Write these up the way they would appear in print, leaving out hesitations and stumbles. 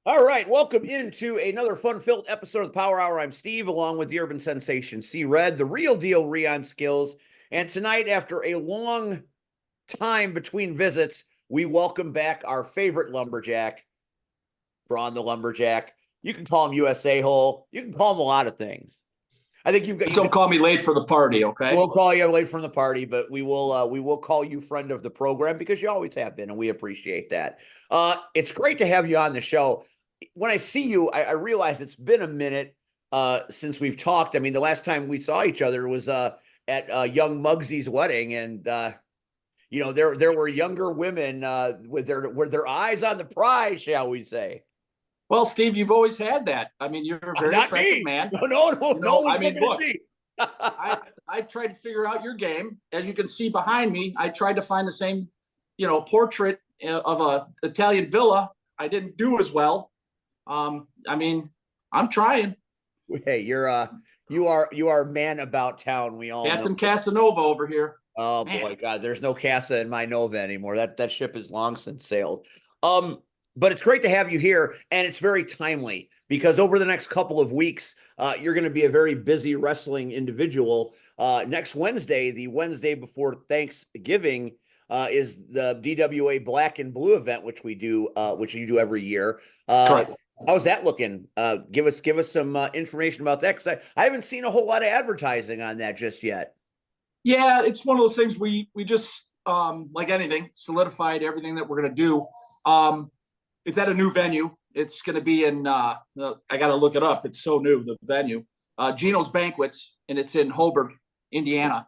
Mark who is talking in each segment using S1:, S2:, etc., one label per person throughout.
S1: All right, welcome into another fun-filled episode of the Power Hour. I'm Steve, along with the urban sensation C Red, the real deal Rion Skills. And tonight, after a long time between visits, we welcome back our favorite lumberjack, Brawn the Lumberjack. You can call him USAhole. You can call him a lot of things. I think
S2: Just don't call me late for the party, okay?
S1: We'll call you late from the party, but we will call you friend of the program because you always have been, and we appreciate that. It's great to have you on the show. When I see you, I realize it's been a minute since we've talked. I mean, the last time we saw each other was at young Muggsy's wedding, and there were younger women with their eyes on the prize, shall we say?
S2: Well, Steve, you've always had that. I mean, you're a very
S1: Not
S2: attractive
S1: me.
S2: man.
S1: No.
S2: I mean, look, I tried to figure out your game. As you can see behind me, I tried to find the same, portrait of a Italian villa. I didn't do as well. I mean, I'm trying.
S1: Hey, you are man about town. We all
S2: Captain
S1: know.
S2: Casanova over here.
S1: Oh
S2: Man.
S1: boy, God, there's no Casa in my Nova anymore. That ship is long since sailed. But it's great to have you here, and it's very timely because over the next couple of weeks, you're going to be a very busy wrestling individual. Next Wednesday, the Wednesday before Thanksgiving, is the DWA Black and Blue event, which you do every year.
S2: Correct.
S1: How's that looking? Give us some information about that because I haven't seen a whole lot of advertising on that just yet.
S2: Yeah, it's one of those things we just like anything, solidified everything that we're going to do. It's at a new venue. It's going to be in, I got to look it up. It's so new, the venue. Gino's Banquets, and it's in Hobart, Indiana.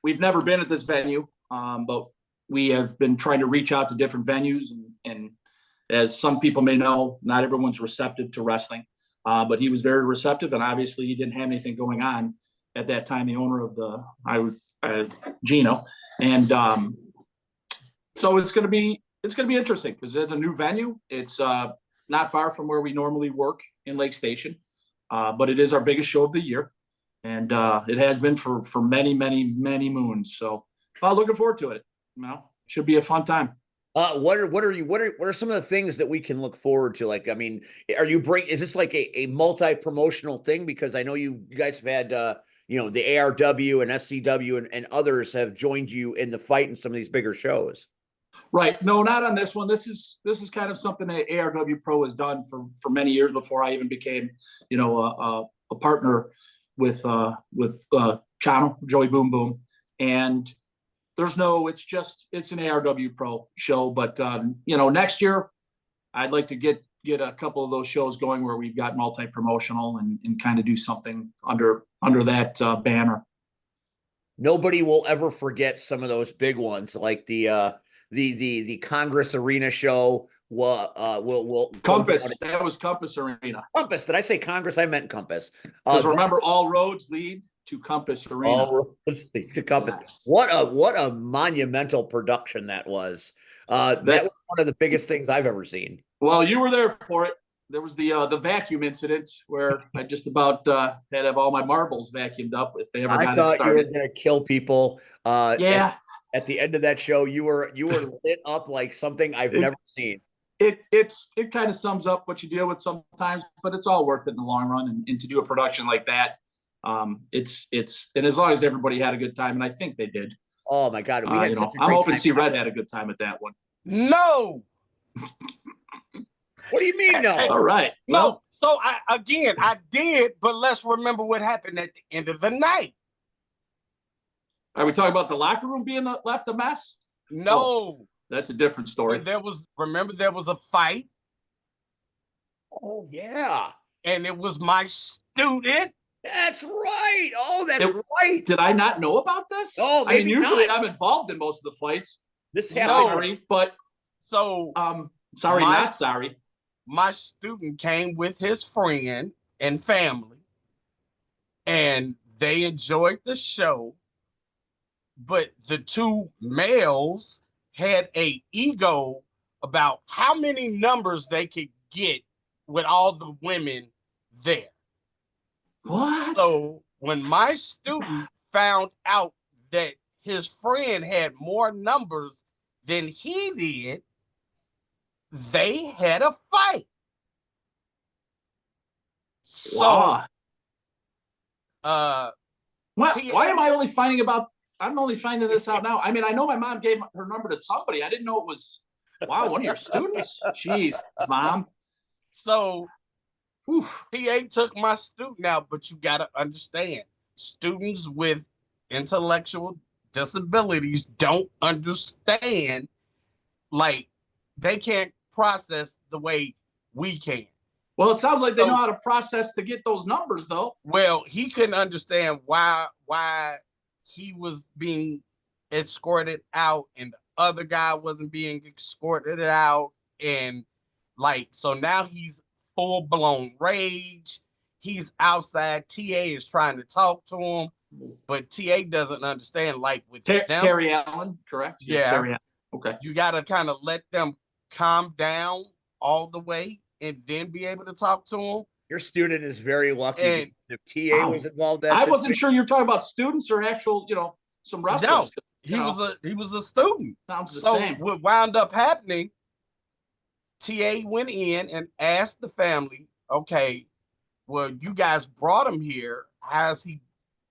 S2: We've never been at this venue, but we have been trying to reach out to different venues. And as some people may know, not everyone's receptive to wrestling. But he was very receptive, and obviously he didn't have anything going on at that time, the owner of Gino. And so it's going to be interesting because it's a new venue. It's not far from where we normally work in Lake Station, but it is our biggest show of the year, and it has been for many, many, many moons. So looking forward to it. Should be a fun time.
S1: What are some of the things that we can look forward to? Like, I mean, is this like a multi-promotional thing? Because I know you guys have had the ARW and SCW and others have joined you in the fight in some of these bigger shows.
S2: Right. No, not on this one. This is kind of something that ARW Pro has done for many years before I even became, a partner with Chano, Joey Boom Boom. And it's an ARW Pro show. But, next year I'd like to get a couple of those shows going where we've got multi-promotional and kind of do something under that banner.
S1: Nobody will ever forget some of those big ones, like the Congress Arena show. Will
S2: Compass. That was Compass Arena.
S1: Compass. Did I say Congress? I meant Compass.
S2: Because remember, all roads lead to Compass Arena.
S1: All roads lead to Compass. Yes. What a monumental production that was. That was one of the biggest things I've ever seen.
S2: Well, you were there for it. There was the vacuum incident where I just about had to have all my marbles vacuumed up if they ever got started. I thought you were
S1: going to kill people.
S2: Yeah.
S1: At the end of that show, you were lit up like something I've never seen.
S2: It kind of sums up what you deal with sometimes, but it's all worth it in the long run. And to do a production like that, it's and as long as everybody had a good time, and I think they did.
S1: Oh my God,
S2: I'm hoping C Red had a good time at that one.
S3: No.
S1: What do you mean no?
S2: All right.
S3: No. So I did, but let's remember what happened at the end of the night.
S2: Are we talking about the locker room being left a mess?
S3: No.
S2: Oh, that's a different story.
S3: There was a fight.
S1: Oh, yeah.
S3: And it was my student.
S1: That's right. Oh, that's right.
S2: Did I not know about this?
S1: Oh,
S2: I mean, usually I'm involved in most of the fights.
S1: This happened.
S2: Sorry, not sorry.
S3: My student came with his friend and family, and they enjoyed the show. But the two males had an ego about how many numbers they could get with all the women there.
S2: What?
S3: So when my student found out that his friend had more numbers than he did, they had a fight. So,
S2: Wow.
S3: uh,
S2: Why am I only finding about? I'm only finding this out now. I mean, I know my mom gave her number to somebody. I didn't know it was. Wow, one of your students. Jeez, mom.
S3: so
S2: Oof.
S3: TA took my student out, but you gotta understand, students with intellectual disabilities don't understand, like they can't process the way we can.
S2: Well, it sounds like they
S3: So,
S2: know how to process to get those numbers, though.
S3: well, he couldn't understand why he was being escorted out and the other guy wasn't being escorted out, and like so now he's full blown rage. He's outside. TA is trying to talk to him, but TA doesn't understand. Like with them,
S2: Terry Allen, correct?
S3: yeah,
S2: Terry Allen. Okay.
S3: you got to kind of let them calm down all the way and then be able to talk to him.
S1: Your student is very lucky.
S3: And
S1: If TA was involved, that
S2: I wasn't sure you're talking about students or actual, some wrestlers.
S3: no, he was a student.
S2: Sounds the
S3: So
S2: same.
S3: what wound up happening, TA went in and asked the family, okay, well, you guys brought him here. How's he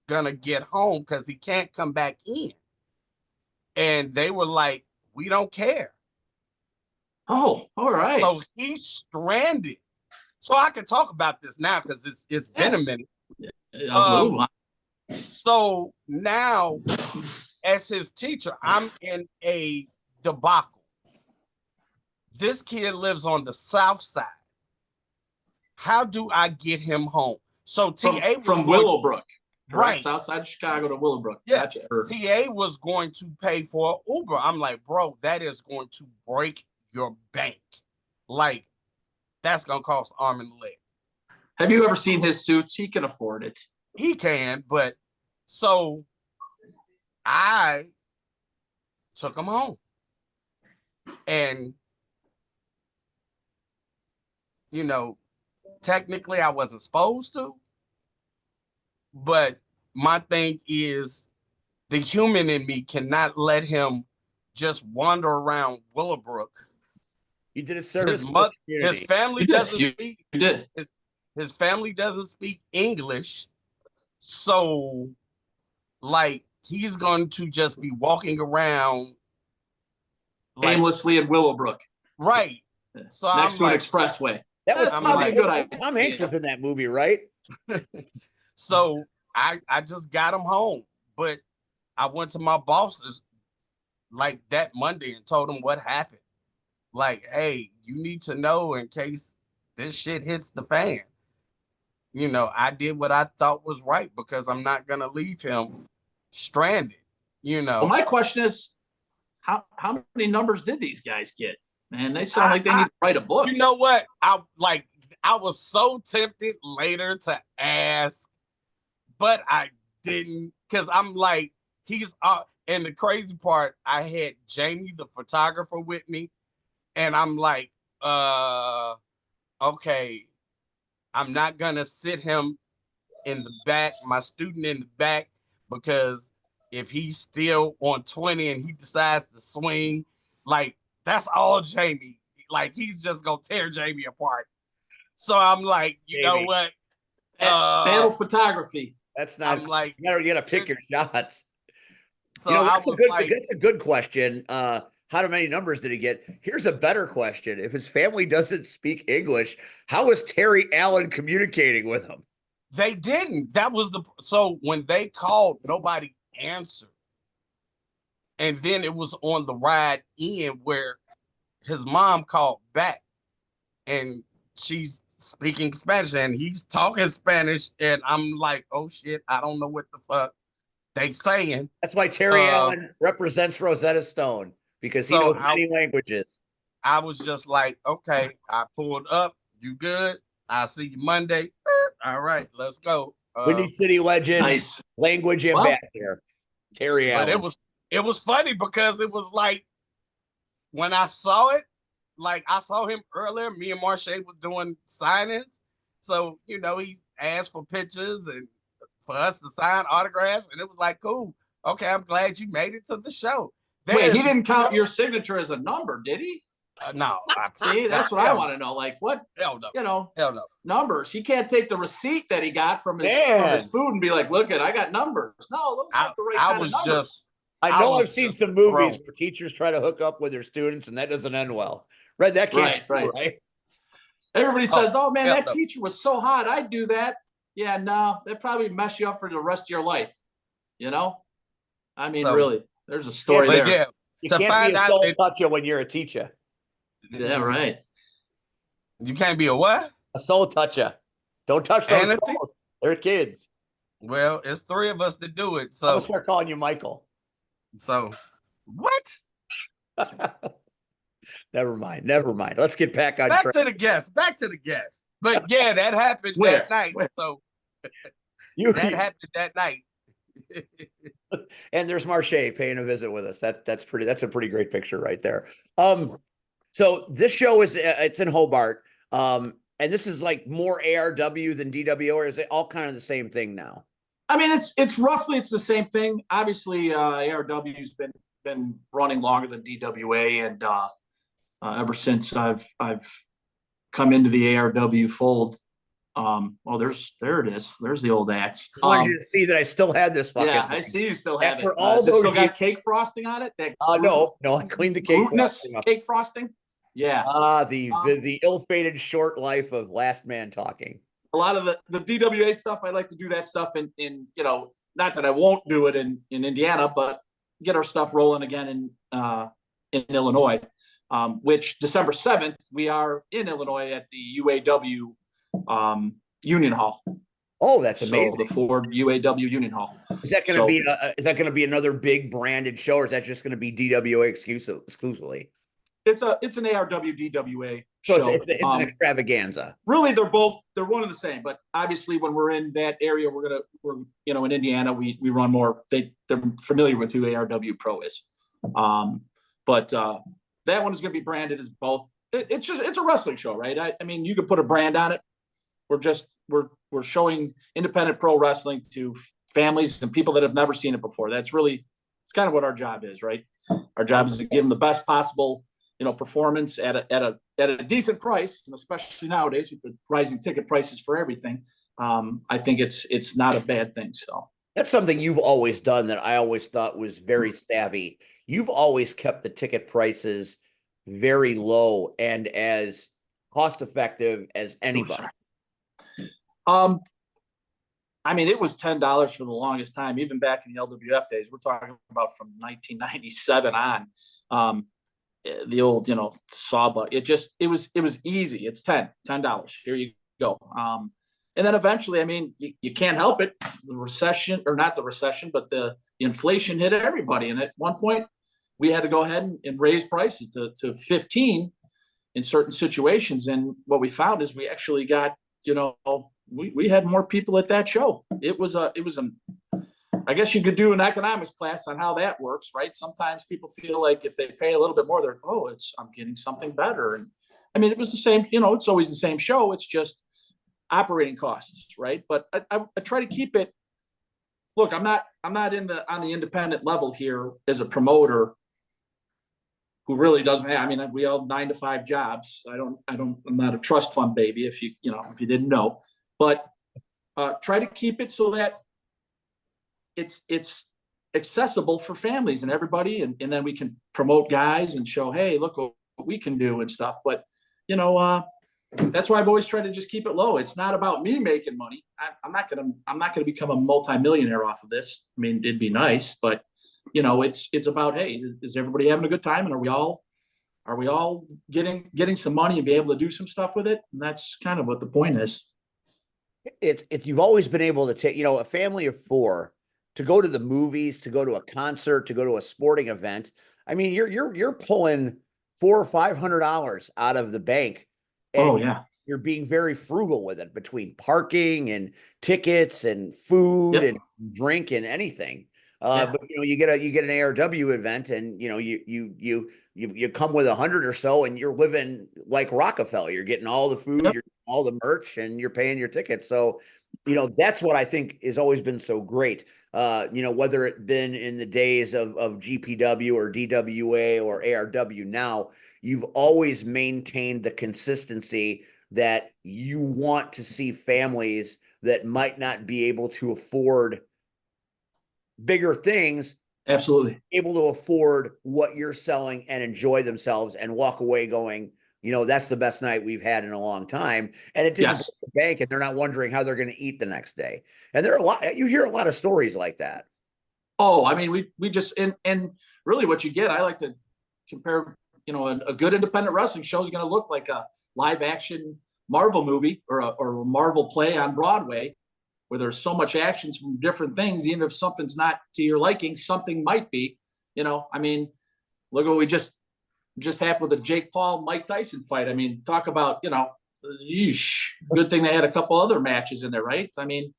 S3: gonna get home? Because he can't come back in. And they were like, we don't care.
S2: Oh, all right.
S3: So he's stranded. So I can talk about this now because it's been a minute.
S2: I'll move on.
S3: So now, as his teacher, I'm in a debacle. This kid lives on the south side. How do I get him home? So TA
S2: from Willowbrook,
S3: right?
S2: South side of Chicago to Willowbrook.
S3: Yeah.
S2: Gotcha.
S3: TA was going to pay for an Uber. I'm like, bro, that is going to break your bank. Like, that's gonna cost arm and leg.
S2: Have you ever seen his suits? He can afford it.
S3: He can, but so I took him home. And technically I wasn't supposed to, but my thing is the human in me cannot let him just wander around Willowbrook.
S1: You did a service.
S3: His family doesn't speak.
S2: You did.
S3: His family doesn't speak English, so like he's going to just be walking around
S2: aimlessly in Willowbrook,
S3: right? So
S2: next to an expressway.
S1: That was
S2: probably a good idea.
S1: Tom Hanks was in that movie, right?
S3: So I just got him home, but I went to my bosses like that Monday and told them what happened. Like, hey, you need to know in case this shit hits the fan. I did what I thought was right because I'm not gonna leave him stranded.
S2: Well, my question is, how many numbers did these guys get? Man, they sound like they need to write a book.
S3: You know what? I was so tempted later to ask, but I didn't because I'm like, he's and the crazy part, I had Jamie, the photographer, with me, and I'm like, okay, I'm not gonna sit him in the back, my student in the back, because if he's still on 20 and he decides to swing, like that's all Jamie. Like he's just gonna tear Jamie apart. So I'm like, you know what?
S2: Battle photography.
S1: That's not.
S3: I'm like,
S1: you gotta get to pick your shots.
S3: So I was like,
S1: that's a good question. How many numbers did he get? Here's a better question. If his family doesn't speak English, how is Terry Allen communicating with him?
S3: They didn't. So when they called, nobody answered. And then it was on the ride in where his mom called back and she's speaking Spanish and he's talking Spanish. And I'm like, oh shit, I don't know what the fuck they saying.
S1: That's why Terry Allen represents Rosetta Stone, because he knows many languages.
S3: I was just like, okay, I pulled up. You good? I'll see you Monday. All right, let's go.
S1: Windy City legend,
S2: nice
S1: language ambassador, Terry Allen.
S3: But it was funny because it was like when I saw it, like I saw him earlier. Me and Marche was doing signings, so he asked for pictures and for us to sign autographs, and it was like, cool. Okay, I'm glad you made it to the show.
S2: Wait, he didn't count your signature as a number, did he?
S3: No.
S2: See, that's what I want to know. Like, what,
S3: Hell no.
S2: you know,
S3: Hell no.
S2: numbers. He can't take the receipt that he got from his
S1: Man.
S2: food and be like, look I got numbers. No, those aren't the right kind of numbers.
S1: I
S3: I
S1: know
S3: was
S1: I've seen
S3: just
S1: some movies
S3: thrown.
S1: where teachers try to hook up with their students and that doesn't end well. Right? That can't be true, right?
S2: Everybody says, oh man,
S3: hell
S2: that
S3: no.
S2: teacher was so hot. I'd do that. Yeah, no, that probably mess you up for the rest of your life. You know? I mean,
S3: So-
S2: really, there's a story
S3: But
S2: there.
S3: yeah,
S1: You
S3: to
S1: can't
S3: find
S1: be a
S3: out
S1: soul
S3: that-
S1: toucher when you're a teacher.
S2: Yeah, right.
S3: you can't be a what?
S1: A soul toucher. Don't touch those
S3: Anity?
S1: souls. They're kids.
S3: Well, it's 3 of us that do it.
S1: I'm
S3: So,
S1: gonna start calling you Michael.
S3: what?
S1: Never mind. Never mind. Let's get back on
S3: Back
S1: track.
S3: to the guest. Back to the guest. But yeah, that happened
S2: Where?
S3: that night.
S2: Where?
S3: So
S1: You,
S3: that happened that night.
S1: and there's Marche paying a visit with us. That's a pretty great picture right there. So this show is it's in Hobart. And this is like more ARW than DWO, or is it all kind of the same thing now?
S2: I mean, it's roughly the same thing. Obviously, ARW's been running longer than DWA, and ever since I've come into the ARW fold. Well, there it is. There's the old axe.
S1: I wanted you to see that I still had this fucking
S2: Yeah,
S1: thing.
S2: I see you still have
S1: After
S2: it.
S1: all
S2: Does it
S1: those
S2: still got
S1: years-
S2: cake frosting on it? That
S1: No, I cleaned the cake.
S2: glutinous
S1: frosting up.
S2: cake frosting. Yeah.
S1: The ill-fated short life of Last Man Talking.
S2: A lot of the DWA stuff, I like to do that stuff in not that I won't do it in Indiana, but get our stuff rolling again in Illinois. Which December 7th, we are in Illinois at the UAW Union Hall.
S1: Oh, that's
S2: So
S1: amazing.
S2: the Ford UAW Union Hall.
S1: Is that going to is that going to be another big branded show, or is that just going to be DWA exclusively?
S2: It's an ARW DWA
S1: So
S2: show.
S1: it's an extravaganza.
S2: Really, they're one and the same. But obviously, when we're in that area, we're in Indiana, we run more. They're familiar with who ARW Pro is. But that one is going to be branded as both. It's a wrestling show, right? I mean, you could put a brand on it. We're showing independent pro wrestling to families and people that have never seen it before. It's kind of what our job is, right? Our job is to give them the best possible, performance at a decent price, especially nowadays with the rising ticket prices for everything. I think it's not a bad thing. So
S1: that's something you've always done that I always thought was very savvy. You've always kept the ticket prices very low and as cost effective as anybody.
S2: I mean, it was $10 for the longest time, even back in the LWF days. We're talking about from 1997 on. The old, sawbuck. It was easy. It's $10. Here you go. And then eventually, I mean, you can't help it. The recession, or not the recession, but the inflation hit everybody. And at one point, we had to go ahead and raise prices to 15 in certain situations. And what we found is we actually got, we had more people at that show. It was I guess you could do an economics class on how that works, right? Sometimes people feel like if they pay a little bit more, I'm getting something better. And I mean, it was the same, it's always the same show. It's just operating costs, right? But I try to keep it. Look, I'm not on the independent level here as a promoter who really doesn't have. I mean, we all 9-to-5 jobs. I'm not a trust fund baby. If you didn't know, but try to keep it so that it's accessible for families and everybody, and then we can promote guys and show, hey, look what we can do and stuff. But that's why I've always tried to just keep it low. It's not about me making money. I'm not gonna become a multimillionaire off of this. I mean, it'd be nice, but it's about, hey, is everybody having a good time, and are we all getting some money and be able to do some stuff with it? And that's kind of what the point is.
S1: You've always been able to take, a family of 4 to go to the movies, to go to a concert, to go to a sporting event. I mean, you're pulling $400 or $500 out of the bank. And
S2: yeah.
S1: You're being very frugal with it between parking and tickets and food and drink and anything. But you get an ARW event, and you come with 100 or so, and you're living like Rockefeller. You're getting all the food, you're getting all the merch, and you're paying your tickets. So, that's what I think has always been so great. Whether it been in the days of GPW or DWA or ARW now, you've always maintained the consistency that you want to see families that might not be able to afford bigger things
S2: Absolutely.
S1: able to afford what you're selling and enjoy themselves and walk away going, that's the best night we've had in a long time. And it didn't
S2: Yes.
S1: break the bank, and they're not wondering how they're going to eat the next day. And you hear a lot of stories like that.
S2: Oh, I mean, we just, and really what you get, I like to compare, a good independent wrestling show is going to look like a live action Marvel movie or a Marvel play on Broadway, where there's so much actions from different things. Even if something's not to your liking, something might be. I mean, look what we just happened with the Jake Paul Mike Tyson fight. I mean, talk about yeesh, good thing they had a couple other matches in there, right? I mean,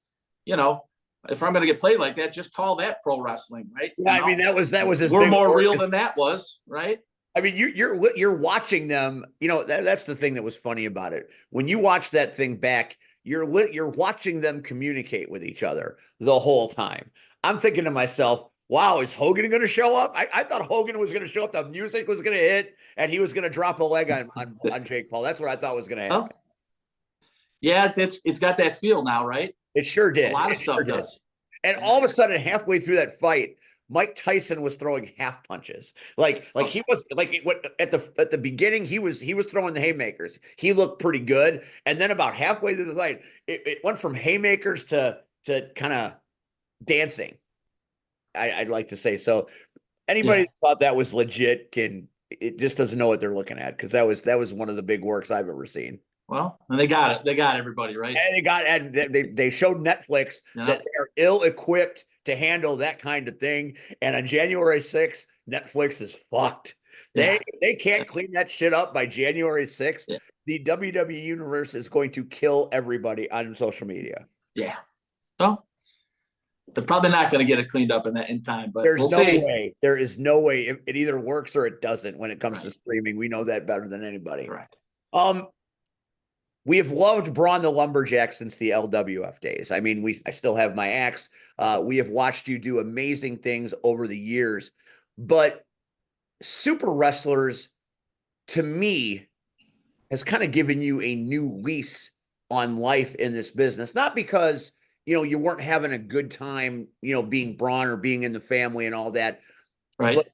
S2: if I'm going to get played like that, just call that pro wrestling, right?
S1: Yeah, I mean, that was his
S2: we're
S1: big
S2: more
S1: work
S2: real than that was, right?
S1: I mean, you're watching them. That's the thing that was funny about it. When you watch that thing back, you're watching them communicate with each other the whole time. I'm thinking to myself, wow, is Hogan going to show up? I thought Hogan was going to show up. The music was going to hit, and he was going to drop a leg on Jake Paul. That's what I thought was going to happen.
S2: Well, yeah, it's got that feel now, right?
S1: It sure did.
S2: A lot of stuff does.
S1: And all of a sudden, halfway through that fight, Mike Tyson was throwing half punches. Like he was at the beginning, he was throwing the haymakers. He looked pretty good. And then about halfway through the fight, it went from haymakers to kind of dancing. I'd like to say. So anybody that thought that was legit it just doesn't know what they're looking at, because that was one of the big works I've ever seen.
S2: Well, and they got it. They got everybody, right?
S1: And they showed Netflix that they're ill-equipped to handle that kind of thing. And on January 6th, Netflix is fucked. They can't clean that shit up by January 6th. Yeah. The WWE universe is going to kill everybody on social media.
S2: Yeah. Well, they're probably not going to get it cleaned up in time, but
S1: there's no way. There is no way. It either works or it doesn't when it comes to streaming. We know that better than anybody.
S2: Right.
S1: We have loved Brawn the Lumberjack since the LWF days. I mean, I still have my axe. We have watched you do amazing things over the years, but Super Wrestlers, to me, has kind of given you a new lease on life in this business. Not because, you weren't having a good time, being Braun or being in the family and all that.
S2: Right.
S1: But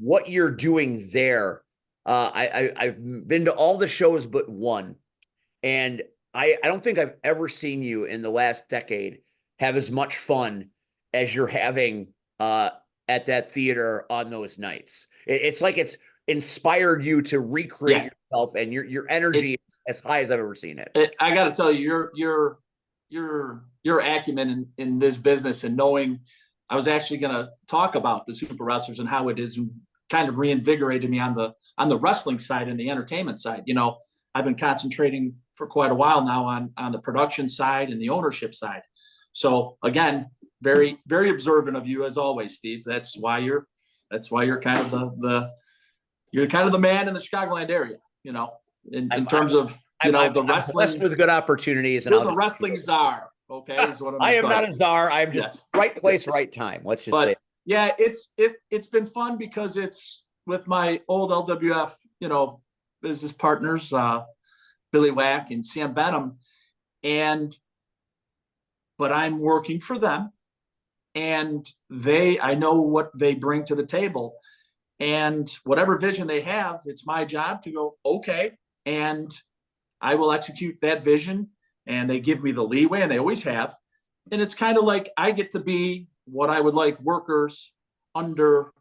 S1: what you're doing there, I've been to all the shows but one. And I don't think I've ever seen you in the last decade have as much fun as you're having at that theater on those nights. It's like it's inspired you to recreate yourself, and your energy is as high as I've ever seen it.
S2: I got to tell you, your acumen in this business, and knowing, I was actually going to talk about the Super Wrestlers and how it is kind of reinvigorated me on the wrestling side and the entertainment side. I've been concentrating for quite a while now on the production side and the ownership side. So again, very, very observant of you as always, Steve. That's why you're kind of the man in the Chicagoland area, in terms of the wrestling.
S1: I'm with good opportunities, and
S2: you're the wrestling czar. Okay, is what
S1: I am not a czar. I'm just right place, right time. Let's just say.
S2: Yeah, it's been fun because it's with my old LWF, business partners, Billy Wack and Sam Benham, but I'm working for them, and I know what they bring to the table, and whatever vision they have, it's my job to go, okay, and I will execute that vision, and they give me the leeway, and they always have, and it's kind of like I get to be what I would like workers under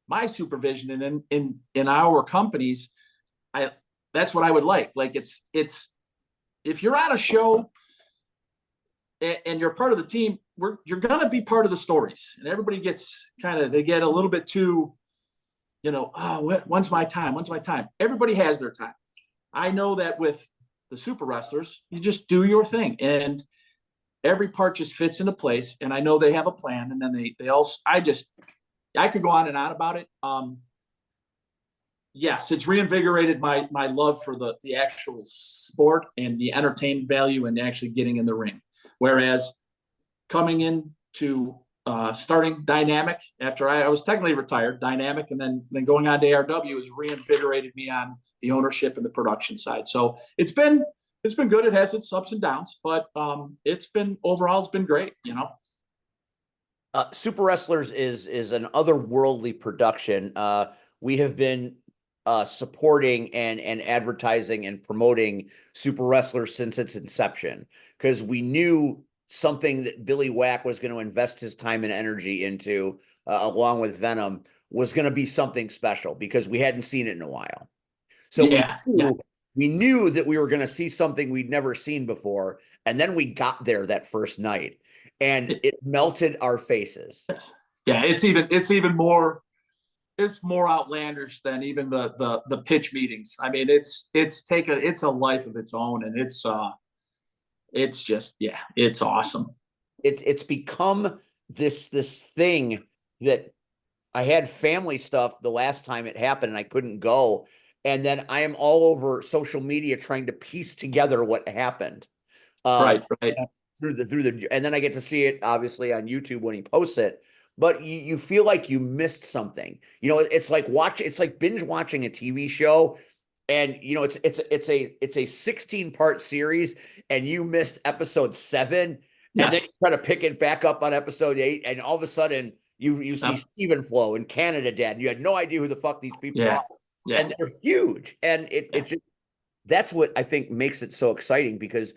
S2: my supervision, and in our companies, that's what I would like. Like it's if you're on a show and you're part of the team, you're gonna be part of the stories, and everybody gets they get a little bit too, when's my time? When's my time? Everybody has their time. I know that with the Super Wrestlers, you just do your thing, and every part just fits into place. And I know they have a plan, and then they also. I could go on and on about it. Yes, it's reinvigorated my love for the actual sport and the entertainment value and actually getting in the ring. Whereas coming into starting Dynamic after I was technically retired, Dynamic, and then going on to ARW has reinvigorated me on the ownership and the production side. So it's been good. It has its ups and downs, but overall it's been great.
S1: Super Wrestlers is an otherworldly production. We have been supporting and advertising and promoting Super Wrestlers since its inception because we knew something that Billy Wack was going to invest his time and energy into, along with Venom, was going to be something special because we hadn't seen it in a while. So we knew that we were going to see something we'd never seen before, and then we got there that first night, and it melted our faces.
S2: Yeah, it's even more. It's more outlandish than even the pitch meetings. I mean, it's a life of its own, and it's just, it's awesome.
S1: It's become this thing that I had family stuff the last time it happened and I couldn't go. And then I am all over social media trying to piece together what happened.
S2: Right.
S1: Through the, and then I get to see it obviously on YouTube when he posts it. But you feel like you missed something. It's like binge watching a TV show. And it's a 16-part series, and you missed episode 7, and then you try to pick it back up on episode 8, and all of a sudden you see Steven Flo and Canada Dad, and you had no idea who the fuck these people are, and they're huge, and that's what I think makes it so exciting because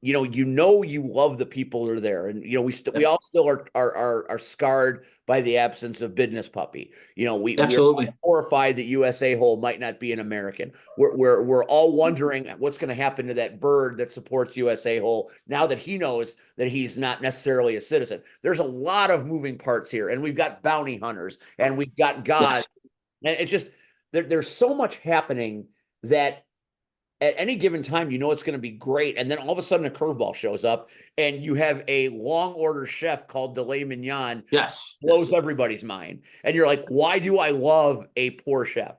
S1: you love the people that are there, and we all still are scarred by the absence of Business Puppy.
S2: Absolutely
S1: we're horrified that USAhole might not be an American. We're all wondering what's going to happen to that bird that supports USAhole now that he knows that he's not necessarily a citizen. There's a lot of moving parts here, and we've got bounty hunters, and we've got God, and it's just there's so much happening that at any given time, it's going to be great. And then all of a sudden a curveball shows up and you have a long order chef called Filet Mignon. Blows everybody's mind. And you're like, why do I love a poor chef?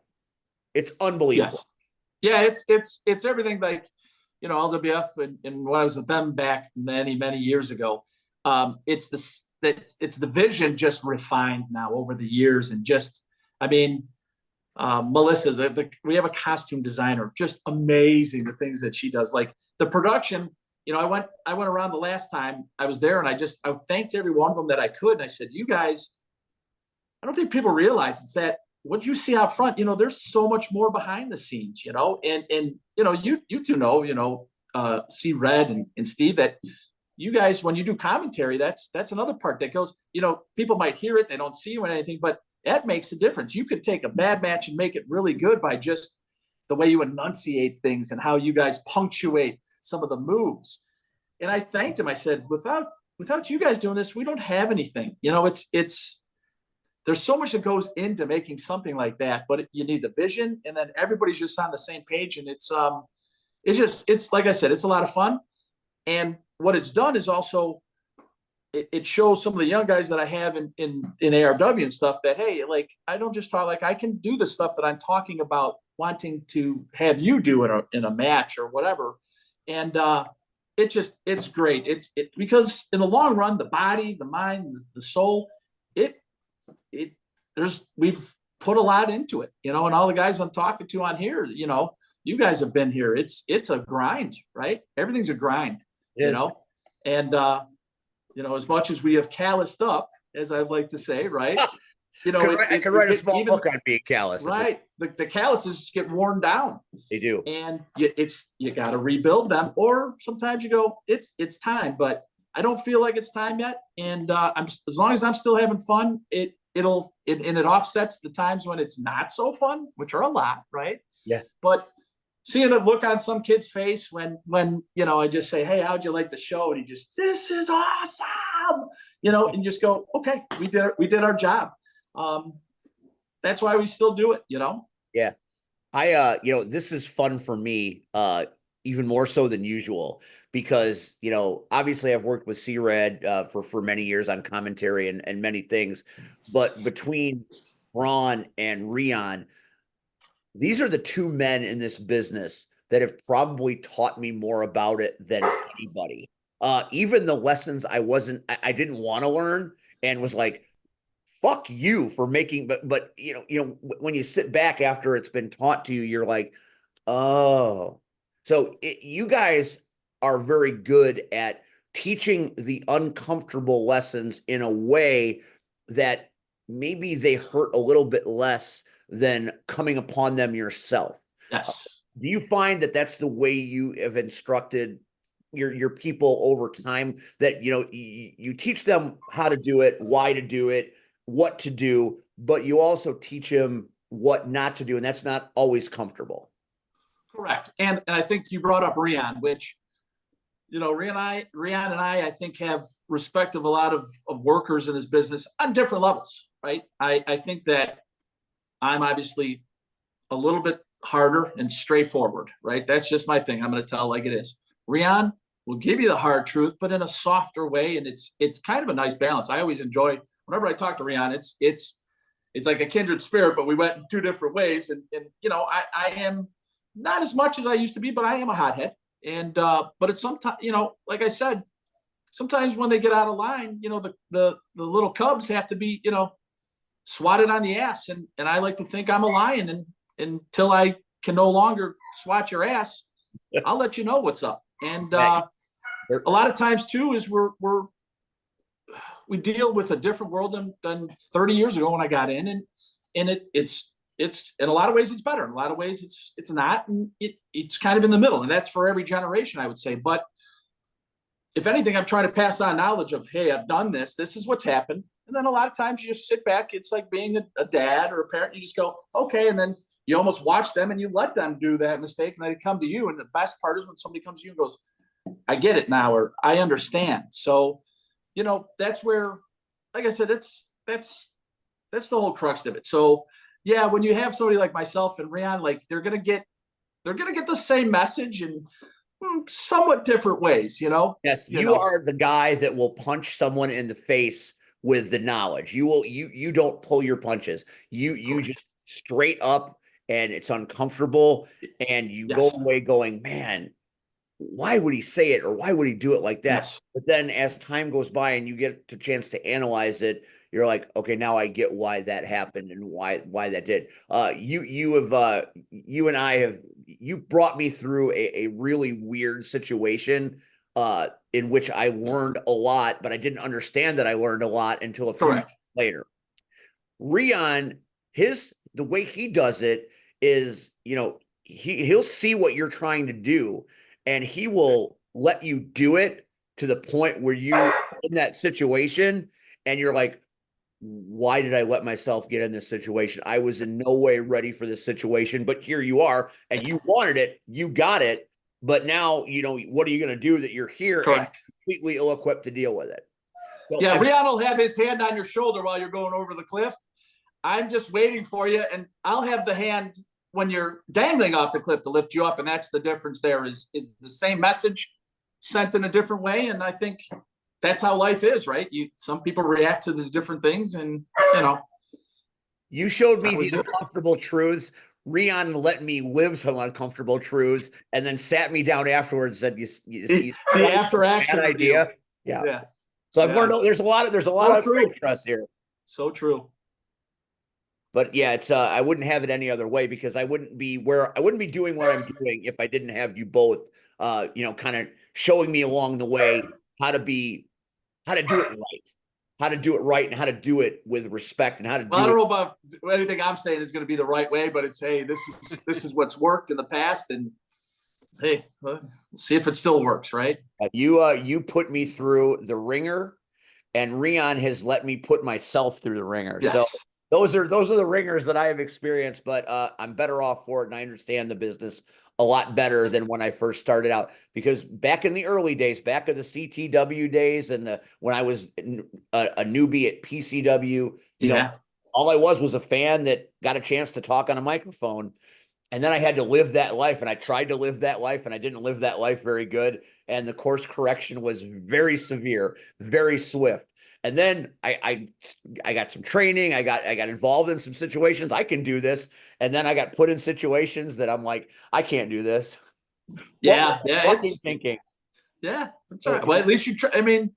S1: It's unbelievable.
S2: Yes. Yeah. It's everything like, LWF and when I was with them back many, many years ago, it's the vision just refined now over the years. And Melissa, we have a costume designer, just amazing the things that she does. Like the production, I went around the last time I was there and I thanked every one of them that I could. And I said, you guys, I don't think people realize it's that what you see out front, there's so much more behind the scenes, and you two know, see Red and Steve, that you guys, when you do commentary, that's another part that goes, people might hear it, they don't see you or anything, but that makes a difference. You could take a bad match and make it really good by just the way you enunciate things and how you guys punctuate some of the moves. And I thanked him. I said, without you guys doing this, we don't have anything. There's so much that goes into making something like that, but you need the vision, and then everybody's just on the same page. And it's like I said, it's a lot of fun. And what it's done is also, it shows some of the young guys that I have in ARW and stuff that, hey, like, I don't just talk, like, I can do the stuff that I'm talking about wanting to have you do in a match or whatever. And it's great. Because in the long run, the body, the mind, the soul, we've put a lot into it, and all the guys I'm talking to on here, you guys have been here. It's a grind, right? Everything's a grind, and as much as we have calloused up, as I'd like to say, right?
S1: I could write a small book on being callous.
S2: Right. The calluses get worn down.
S1: They do.
S2: And you got to rebuild them, or sometimes you go, it's time, but I don't feel like it's time yet. And as long as I'm still having fun, it offsets the times when it's not so fun, which are a lot, right?
S1: Yeah.
S2: But seeing a look on some kid's face when I just say, hey, how'd you like the show? And he just, this is awesome, and just go, okay, we did our job. That's why we still do it,
S1: Yeah. This is fun for me, even more so than usual, because, obviously I've worked with C-Red for many years on commentary and many things, but between Brawn and Rion, these are the two men in this business that have probably taught me more about it than anybody. Even the lessons I didn't want to learn and was like, fuck you for making, but when you sit back after it's been taught to you, you're like, oh, so you guys are very good at teaching the uncomfortable lessons in a way that maybe they hurt a little bit less than coming upon them yourself.
S2: Yes.
S1: Do you find that that's the way you have instructed your people over time, that you teach them how to do it, why to do it, what to do, but you also teach them what not to do, and that's not always comfortable?
S2: Correct. And I think you brought up Rian, which, Rian and I think have respect of a lot of workers in his business on different levels, right? I think that I'm obviously a little bit harder and straightforward, right? That's just my thing. I'm going to tell like it is. Rian will give you the hard truth, but in a softer way, and it's kind of a nice balance. I always enjoy whenever I talk to Rian. It's like a kindred spirit, but we went in two different ways. And I am not as much as I used to be, but I am a hothead. And but it's sometimes, like I said, sometimes when they get out of line, the little cubs have to be, swatted on the ass. And I like to think I'm a lion, and until I can no longer swat your ass, I'll let you know what's up. And a lot of times too is we deal with a different world than 30 years ago when I got in, and it's in a lot of ways it's better. In a lot of ways it's not, and it's kind of in the middle, and that's for every generation, I would say. But if anything, I'm trying to pass on knowledge of, hey, I've done this. This is what's happened. And then a lot of times you just sit back. It's like being a dad or a parent. You just go, okay, and then you almost watch them and you let them do that mistake, and they come to you. And the best part is when somebody comes to you and goes, I get it now, or I understand. So, that's where, like I said, that's the whole crux of it. So yeah, when you have somebody like myself and Rian, like they're gonna get the same message in somewhat different ways,
S1: Yes, you are the guy that will punch someone in the face with the knowledge. You don't pull your punches. You just straight up, and it's uncomfortable, and you go away going, man, why would he say it, or why would he do it like that?
S2: Yes.
S1: But then as time goes by and you get the chance to analyze it, you're like, okay, now I get why that happened and why that did. You and I have, you brought me through a really weird situation in which I learned a lot, but I didn't understand that I learned a lot until a few years later. Rian, the way he does it is, he'll see what you're trying to do, and he will let you do it to the point where you're in that situation and you're like, why did I let myself get in this situation? I was in no way ready for this situation, but here you are, and you wanted it, you got it, but now, what are you going to do that you're here and completely ill-equipped to deal with it?
S2: So, yeah, Rian will have his hand on your shoulder while you're going over the cliff. I'm just waiting for you, and I'll have the hand when you're dangling off the cliff to lift you up. And that's the difference there, is the same message sent in a different way. And I think that's how life is, right? Some people react to the different things, and
S1: you showed me the uncomfortable truths. Rian let me live some uncomfortable truths, and then sat me down afterwards and said,
S2: the after action
S1: idea. Yeah. So I've learned there's a lot of trust here.
S2: So true.
S1: But yeah, it's I wouldn't have it any other way, because I wouldn't be doing what I'm doing if I didn't have you both kind of showing me along the way how to do it right, and how to do it with respect, and how to do it.
S2: I don't know about anything I'm saying is going to be the right way, but it's, hey, this is what's worked in the past, and hey, let's see if it still works, right?
S1: You put me through the ringer, and Rian has let me put myself through the ringer.
S2: Yes.
S1: So those are the ringers that I have experienced, but I'm better off for it, and I understand the business a lot better than when I first started out, because back in the early days, back in the CTW days, and when I was a newbie at PCW, all I was a fan that got a chance to talk on a microphone. And then I had to live that life, and I tried to live that life, and I didn't live that life very good. And the course correction was very severe, very swift. And then I got some training. I got involved in some situations. I can do this. And then I got put in situations that I'm like, I can't do this.
S2: Yeah. It's
S1: thinking.
S2: Yeah, that's right. Well, at least you try. I mean,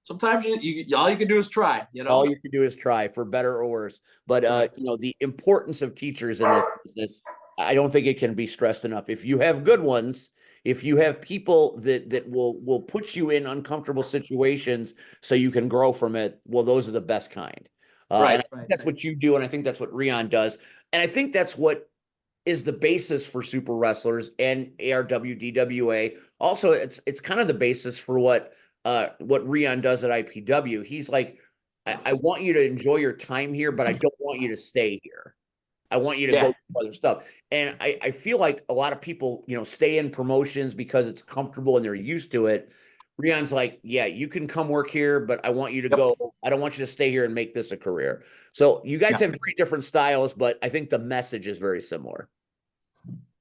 S2: sometimes you all you can do is try, you know.
S1: All you can do is try, for better or worse. But
S2: Right.
S1: you know, the importance of teachers in this business, I don't think it can be stressed enough. If you have good ones, if you have people that will put you in uncomfortable situations so you can grow from it, well, those are the best kind. And I think that's what you do, and I think that's what Rion does, and I think that's what is the basis for super wrestlers and ARW, DWA. Also, it's kind of the basis for what Rion does at IPW. He's like, I want you to enjoy your time here, but I don't want you to stay here. I want you to go do other stuff. And I feel like a lot of people, you know, stay in promotions because it's comfortable and they're used to it. Rion's like, yeah, you can come work here, but I want you to go. I don't want you to stay here and make this a career. So you guys have very different styles, but I think the message is very similar.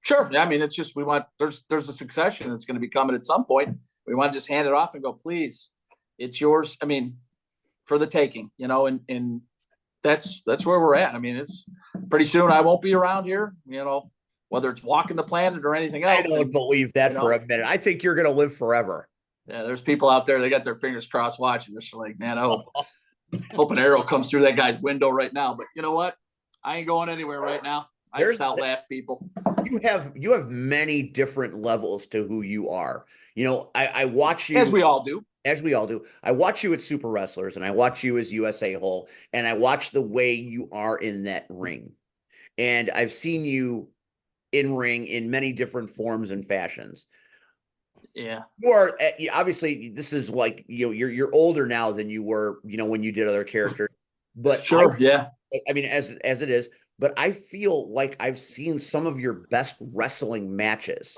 S2: Sure. I mean, it's just, we want, there's a succession that's going to be coming at some point. We want to just hand it off and go, please, it's yours. I mean, for the taking, you know, and that's where we're at. I mean, it's pretty soon I won't be around here, you know, whether it's walking the planet or anything else.
S1: I don't believe that for a minute. I think you're going to live forever.
S2: Yeah. There's people out there, they got their fingers crossed watching. They're just like, man, I hope an arrow comes through that guy's window right now. But you know what? I ain't going anywhere right now. I just outlast people.
S1: You have many different levels to who you are. You know, I watch you,
S2: as we all do.
S1: I watch you at Super Wrestlers, and I watch you as USAhole, and I watch the way you are in that ring. And I've seen you in ring in many different forms and fashions.
S2: Yeah.
S1: You are, obviously, this is like, you know, you're older now than you were, you know, when you did other characters. But
S2: sure,
S1: I mean, as it is. But I feel like I've seen some of your best wrestling matches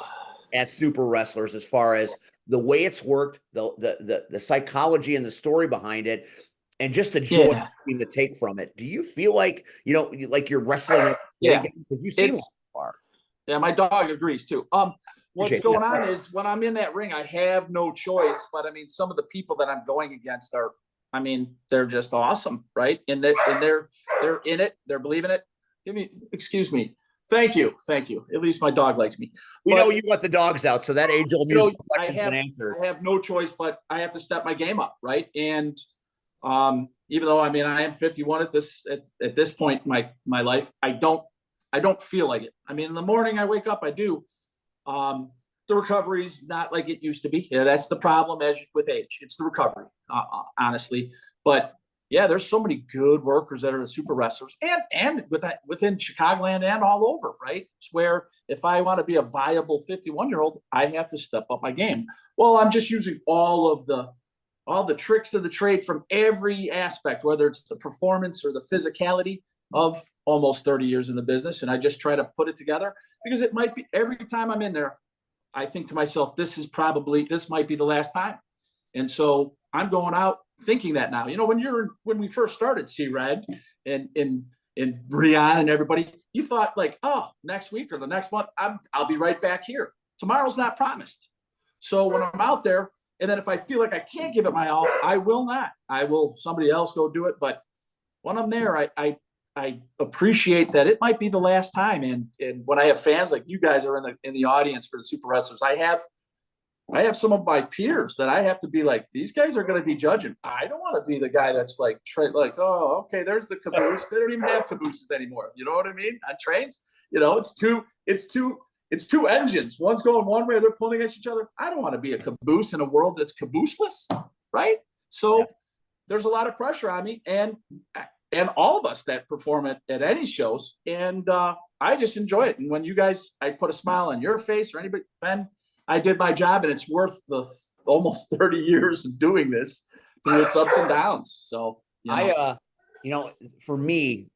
S1: at Super Wrestlers, as far as the way it's worked, the psychology and the story behind it, and just the joy to take from it. Do you feel like, you know, like you're wrestling?
S2: Yeah,
S1: you've seen it far.
S2: Yeah, my dog agrees too. What's going on is when I'm in that ring, I have no choice. But I mean, some of the people that I'm going against are, I mean, they're just awesome, right? And they're in it, they're believing it. Excuse me. Thank you. At least my dog likes me.
S1: We know you let the dogs out, so that age-old music question's been answered.
S2: I have no choice, but I have to step my game up, right? And even though, I mean, I am 51 at this point in my life, I don't feel like it. I mean, in the morning I wake up, I do. The recovery's not like it used to be. Yeah, that's the problem with age. It's the recovery, honestly. But yeah, there's so many good workers that are the super wrestlers, and within Chicagoland and all over, right? It's where if I want to be a viable 51-year-old, I have to step up my game. Well, I'm just using all the tricks of the trade from every aspect, whether it's the performance or the physicality of almost 30 years in the business, and I just try to put it together, because it might be, every time I'm in there, I think to myself, this might be the last time. And so I'm going out thinking that now. You know, when we first started C-Red and Rion and everybody, you thought like, oh, next week or the next month, I'll be right back here. Tomorrow's not promised. So when I'm out there, and then if I feel like I can't give it my all, I will not. Somebody else go do it. But when I'm there, I appreciate that it might be the last time. And when I have fans like you guys are in the audience for the Super Wrestlers, I have some of my peers that I have to be like, these guys are going to be judging. I don't want to be the guy that's like, oh, okay, there's the caboose. They don't even have cabooses anymore. You know what I mean? On trains, you know, it's two engines. One's going one way, they're pulling against each other. I don't want to be a caboose in a world that's cabooseless, right? So there's a lot of pressure on me and all of us that perform at any shows. And I just enjoy it. And when you guys, I put a smile on your face or anybody, then I did my job, and it's worth the almost 30 years of doing this through its ups and downs. So,
S1: for me,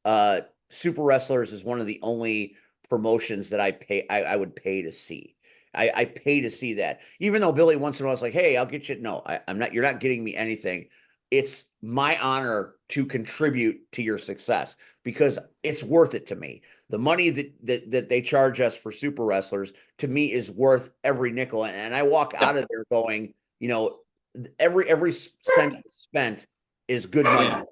S1: Super Wrestlers is one of the only promotions that I would pay to see. I pay to see that, even though Billy once in a while was like, hey, I'll get you. No, I'm not. You're not getting me anything. It's my honor to contribute to your success, because it's worth it to me. The money that they charge us for Super Wrestlers, to me, is worth every nickel. And I walk out of there going, you know, every cent spent is good money.
S2: Yeah.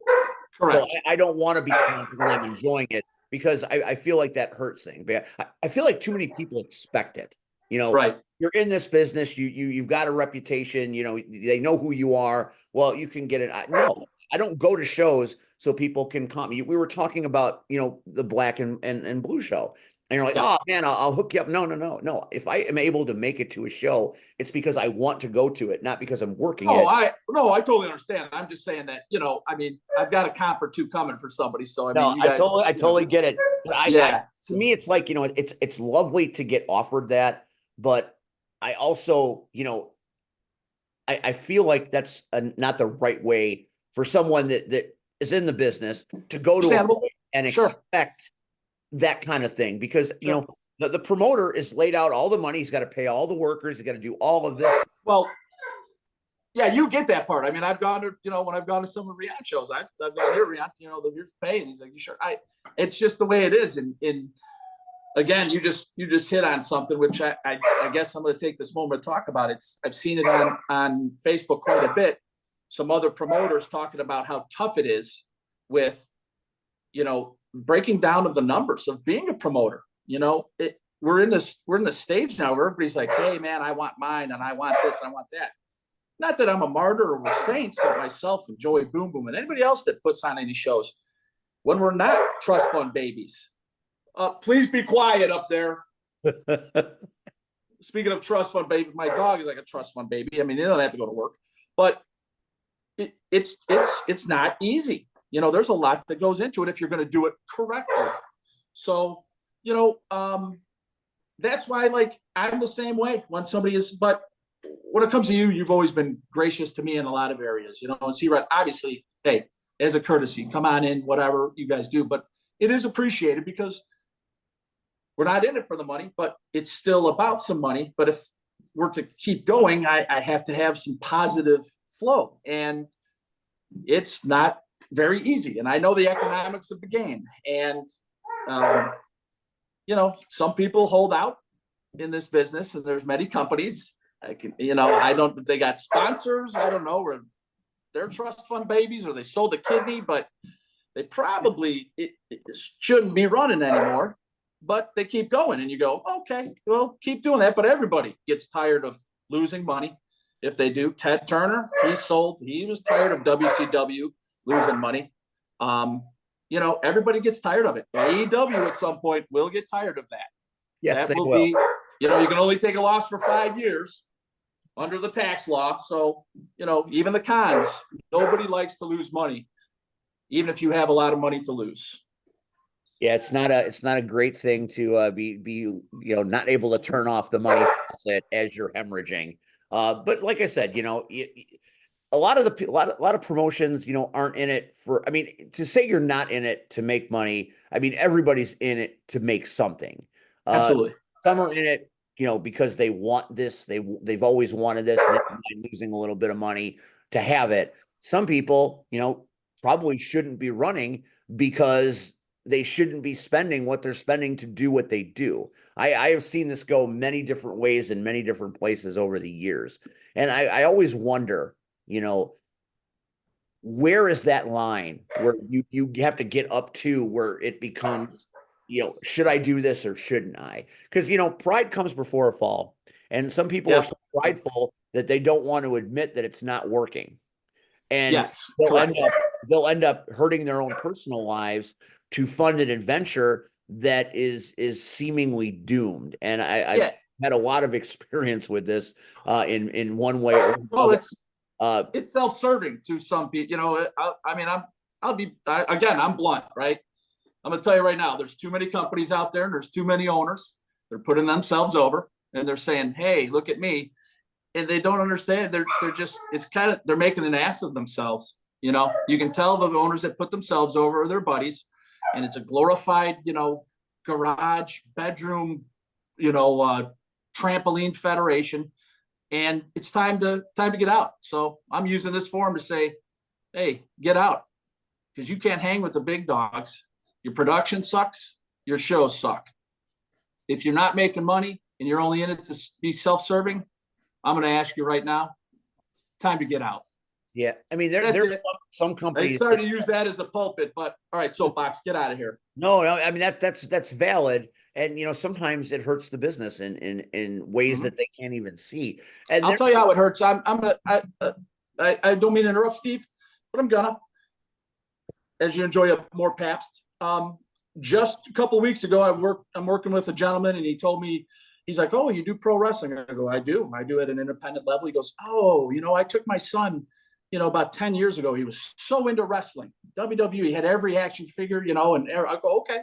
S2: Correct.
S1: So I don't want to be spent when I'm enjoying it, because I feel like that hurts things. I feel like too many people expect it. You know,
S2: Right.
S1: you're in this business, you've got a reputation, you know, they know who you are. Well, you can get it. No, I don't go to shows so people can come. We were talking about, you know, the black and blue show. And you're like,
S2: Yeah.
S1: oh man, I'll hook you up. No, no, no, no. If I am able to make it to a show, it's because I want to go to it, not because I'm working
S2: Oh,
S1: it.
S2: I totally understand. I'm just saying that, you know, I mean, I've got a comp or two coming for somebody. So I
S1: No,
S2: mean, you guys,
S1: I totally get it. But
S2: yeah.
S1: to me, it's like, you know, it's lovely to get offered that, but I also, you know, I feel like that's not the right way for someone that is in the business to go to a
S2: Understandable.
S1: place and
S2: Sure.
S1: expect that kind of thing because, you
S2: Sure.
S1: know, the promoter is laid out all the money. He's got to pay all the workers. He's got to do all of this.
S2: Well, yeah, you get that part. I mean, I've gone to, you know, when I've gone to some of Rian shows, I've gone here, Rian, you know, here's the pay. And he's like, you sure? It's just the way it is. And again, you just hit on something, which I guess I'm going to take this moment to talk about. I've seen it on Facebook quite a bit. Some other promoters talking about how tough it is with, you know, breaking down of the numbers of being a promoter. You know, we're in this stage now where everybody's like, hey man, I want mine and I want this and I want that. Not that I'm a martyr or we're saints, but myself and Joey Boom Boom and anybody else that puts on any shows, when we're not trust fund babies, please be quiet up there. Speaking of trust fund baby, my dog is like a trust fund baby. I mean, they don't have to go to work, but it's not easy. You know, there's a lot that goes into it if you're going to do it correctly. So, you know, that's why, like, I'm the same way when somebody is, but when it comes to you, you've always been gracious to me in a lot of areas, you know, and see, right, obviously, hey, as a courtesy, come on in, whatever you guys do, but it is appreciated because we're not in it for the money, but it's still about some money. But if we're to keep going, I have to have some positive flow, and it's not very easy. And I know the economics of the game, and you know, some people hold out in this business, and there's many companies. You know, I don't. They got sponsors. I don't know, or they're trust fund babies, or they sold a kidney, but they probably it shouldn't be running anymore. But they keep going, and you go, okay, well, keep doing that. But everybody gets tired of losing money if they do. Ted Turner, he was tired of WCW losing money. You know, everybody gets tired of it. AEW at some point will get tired of that.
S1: Yes,
S2: that will be, you know, you can only take a loss for 5 years under the tax law. So, you know, even the cons, nobody likes to lose money, even if you have a lot of money to lose.
S1: Yeah, it's not a great thing to be you know, not able to turn off the money faucet as you're hemorrhaging. But like I said, you know, a lot of promotions, you know, aren't in it for. I mean, to say you're not in it to make money, I mean, everybody's in it to make something.
S2: Absolutely.
S1: Some are in it, you know, because they want this. They've always wanted this. And they're losing a little bit of money to have it. Some people, you know, probably shouldn't be running because they shouldn't be spending what they're spending to do what they do. I have seen this go many different ways in many different places over the years. And I always wonder, you know, where is that line where you have to get up to where it becomes, you know, should I do this or shouldn't I? Because, you know, pride comes before a fall. And some people are so prideful that they don't want to admit that it's not working. And
S2: yes,
S1: they'll end up hurting their own personal lives to fund an adventure that is seemingly doomed. And I've had a lot of experience with this in one way or
S2: another. Well, it's self-serving to some people. You know, I mean, I'm blunt, right? I'm gonna tell you right now, there's too many companies out there and there's too many owners. They're putting themselves over and they're saying, hey, look at me. And they don't understand. They're just, they're making an ass of themselves. You know, you can tell the owners that put themselves over are their buddies, and it's a glorified, you know, garage, bedroom, you know, trampoline federation. And it's time to get out. So I'm using this forum to say, hey, get out, because you can't hang with the big dogs. Your production sucks. Your shows suck. If you're not making money and you're only in it to be self-serving, I'm going to ask you right now, time to get out.
S1: Yeah. I mean, there's some companies.
S2: I started to use that as a pulpit, but all right, soapbox, get out of here.
S1: No, I mean, that's valid. And, sometimes it hurts the business in ways that they can't even see. And
S2: I'll tell you how it hurts. I don't mean to interrupt, Steve, but I'm gonna, as you enjoy a more Pabst. Just a couple of weeks ago, I'm working with a gentleman, and he told me, he's like, "Oh, you do pro wrestling?" I go, I do at an independent level. He goes, "Oh, I took my son, about 10 years ago. He was so into wrestling. WWE, he had every action figure, and I go, okay."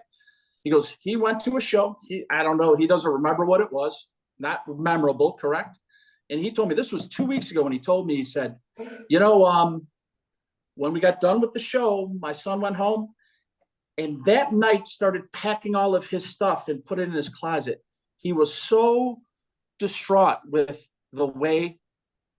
S2: He goes, he went to a show. I don't know. He doesn't remember what it was. Not memorable, correct? And he told me, this was 2 weeks ago, and he told me, he said, when we got done with the show, my son went home, and that night started packing all of his stuff and put it in his closet. He was so distraught with the way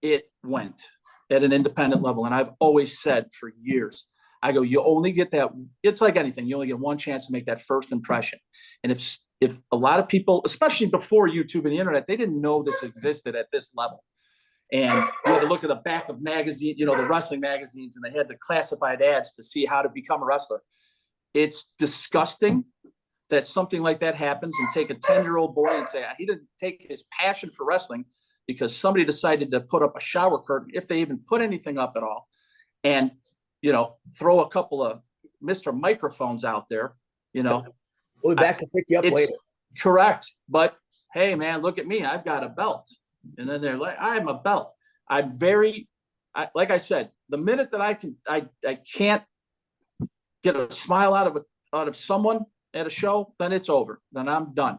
S2: it went at an independent level. And I've always said for years, I go, you only get that. It's like anything. You only get one chance to make that first impression. And if a lot of people, especially before YouTube and the internet, they didn't know this existed at this level. And you had to look at the back of magazine, the wrestling magazines, and they had the classified ads to see how to become a wrestler. It's disgusting that something like that happens, and take a 10-year-old boy and say he didn't take his passion for wrestling because somebody decided to put up a shower curtain, if they even put anything up at all, and throw a couple of Mr. Microphones out there.
S1: We'll be back to pick you up later.
S2: Correct. But hey, man, look at me. I've got a belt. And then they're like, I'm a belt. I'm like I said, the minute that I can't get a smile out of someone at a show, then it's over. Then I'm done.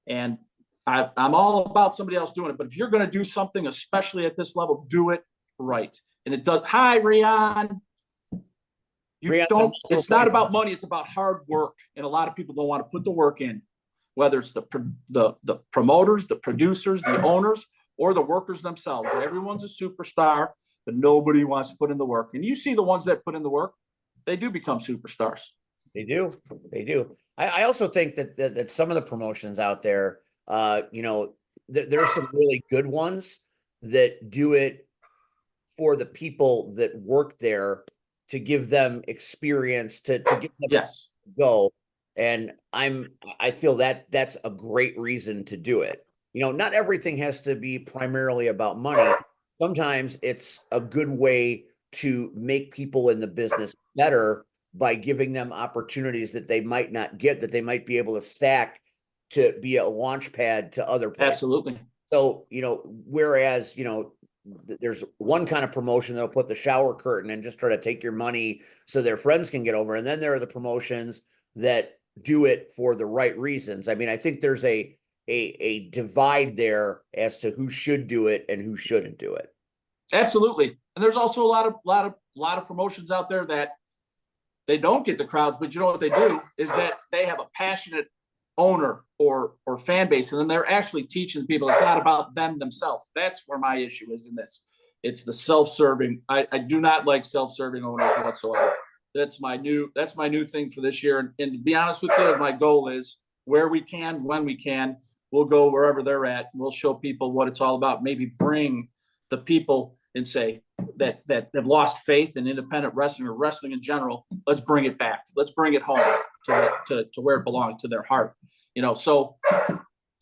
S2: And I'm all about somebody else doing it. But if you're going to do something, especially at this level, do it right. And it does. Hi, Rian. It's not about money. It's about hard work. And a lot of people don't want to put the work in, whether it's the promoters, the producers, the owners, or the workers themselves. Everyone's a superstar, but nobody wants to put in the work. And you see the ones that put in the work, they do become superstars.
S1: They do. I also think that some of the promotions out there, there's some really good ones that do it for the people that work there, to give them experience, to give them
S2: yes.
S1: go. And I feel that that's a great reason to do it. Not everything has to be primarily about money. Sometimes it's a good way to make people in the business better by giving them opportunities that they might not get, that they might be able to stack to be a launch pad to other places.
S2: Absolutely.
S1: So, whereas, there's one kind of promotion that'll put the shower curtain and just try to take your money so their friends can get over. And then there are the promotions that do it for the right reasons. I mean, I think there's a divide there as to who should do it and who shouldn't do it.
S2: Absolutely. And there's also a lot of promotions out there that they don't get the crowds, but what they do is that they have a passionate owner or fan base, and then they're actually teaching people it's not about them themselves. That's where my issue is in this. It's the self-serving. I do not like self-serving owners whatsoever. That's my new thing for this year. And to be honest with you, my goal is where we can, when we can, we'll go wherever they're at. We'll show people what it's all about. Maybe bring the people and say that have lost faith in independent wrestling or wrestling in general. Let's bring it back. Let's bring it home to where it belongs, to their heart. So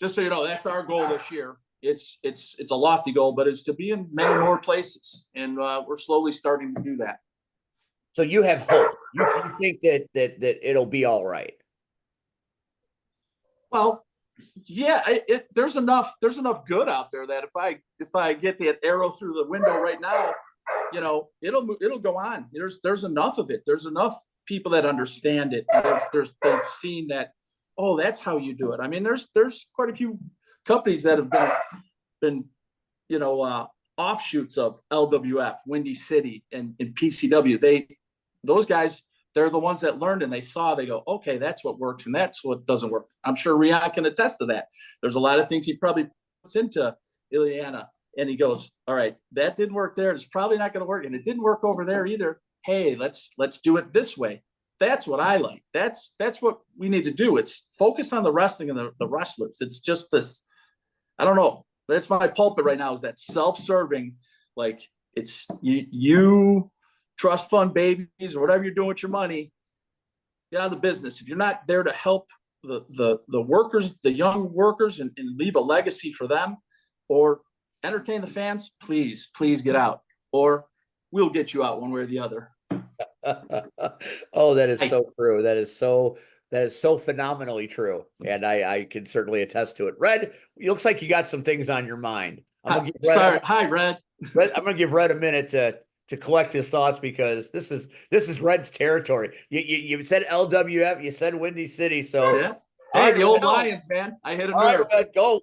S2: just so you know, that's our goal this year. It's a lofty goal, but it's to be in many more places, and we're slowly starting to do that.
S1: So you have hope. You think that it'll be all right.
S2: Well, yeah, there's enough good out there that if I get that arrow through the window right now, it'll go on. There's enough of it. There's enough people that understand it. They've seen that. Oh, that's how you do it. I mean, there's quite a few companies that have been offshoots of LWF, Windy City, and PCW. Those guys, they're the ones that learned, and they go, okay, that's what works and that's what doesn't work. I'm sure Rian can attest to that. There's a lot of things he probably puts into Ileana, and he goes, all right, that didn't work there. It's probably not going to work, and it didn't work over there either. Hey, let's do it this way. That's what I like. That's what we need to do. It's focus on the wrestling and the wrestlers. It's just this, I don't know. That's my pulpit right now, is that self-serving, like it's you trust fund babies or whatever you're doing with your money, get out of the business. If you're not there to help the workers, the young workers, and leave a legacy for them, or entertain the fans, please get out, or we'll get you out one way or the other.
S1: Oh, that is so true. That is so phenomenally true. And I can certainly attest to it. Red, it looks like you got some things on your mind.
S2: Hi, Red.
S1: I'm gonna give Red a minute to collect his thoughts, because this is Red's territory. You said LWF, you said Windy City, so
S2: yeah. Hey, the old Lions, man. I hit a nerve.
S1: Red, go.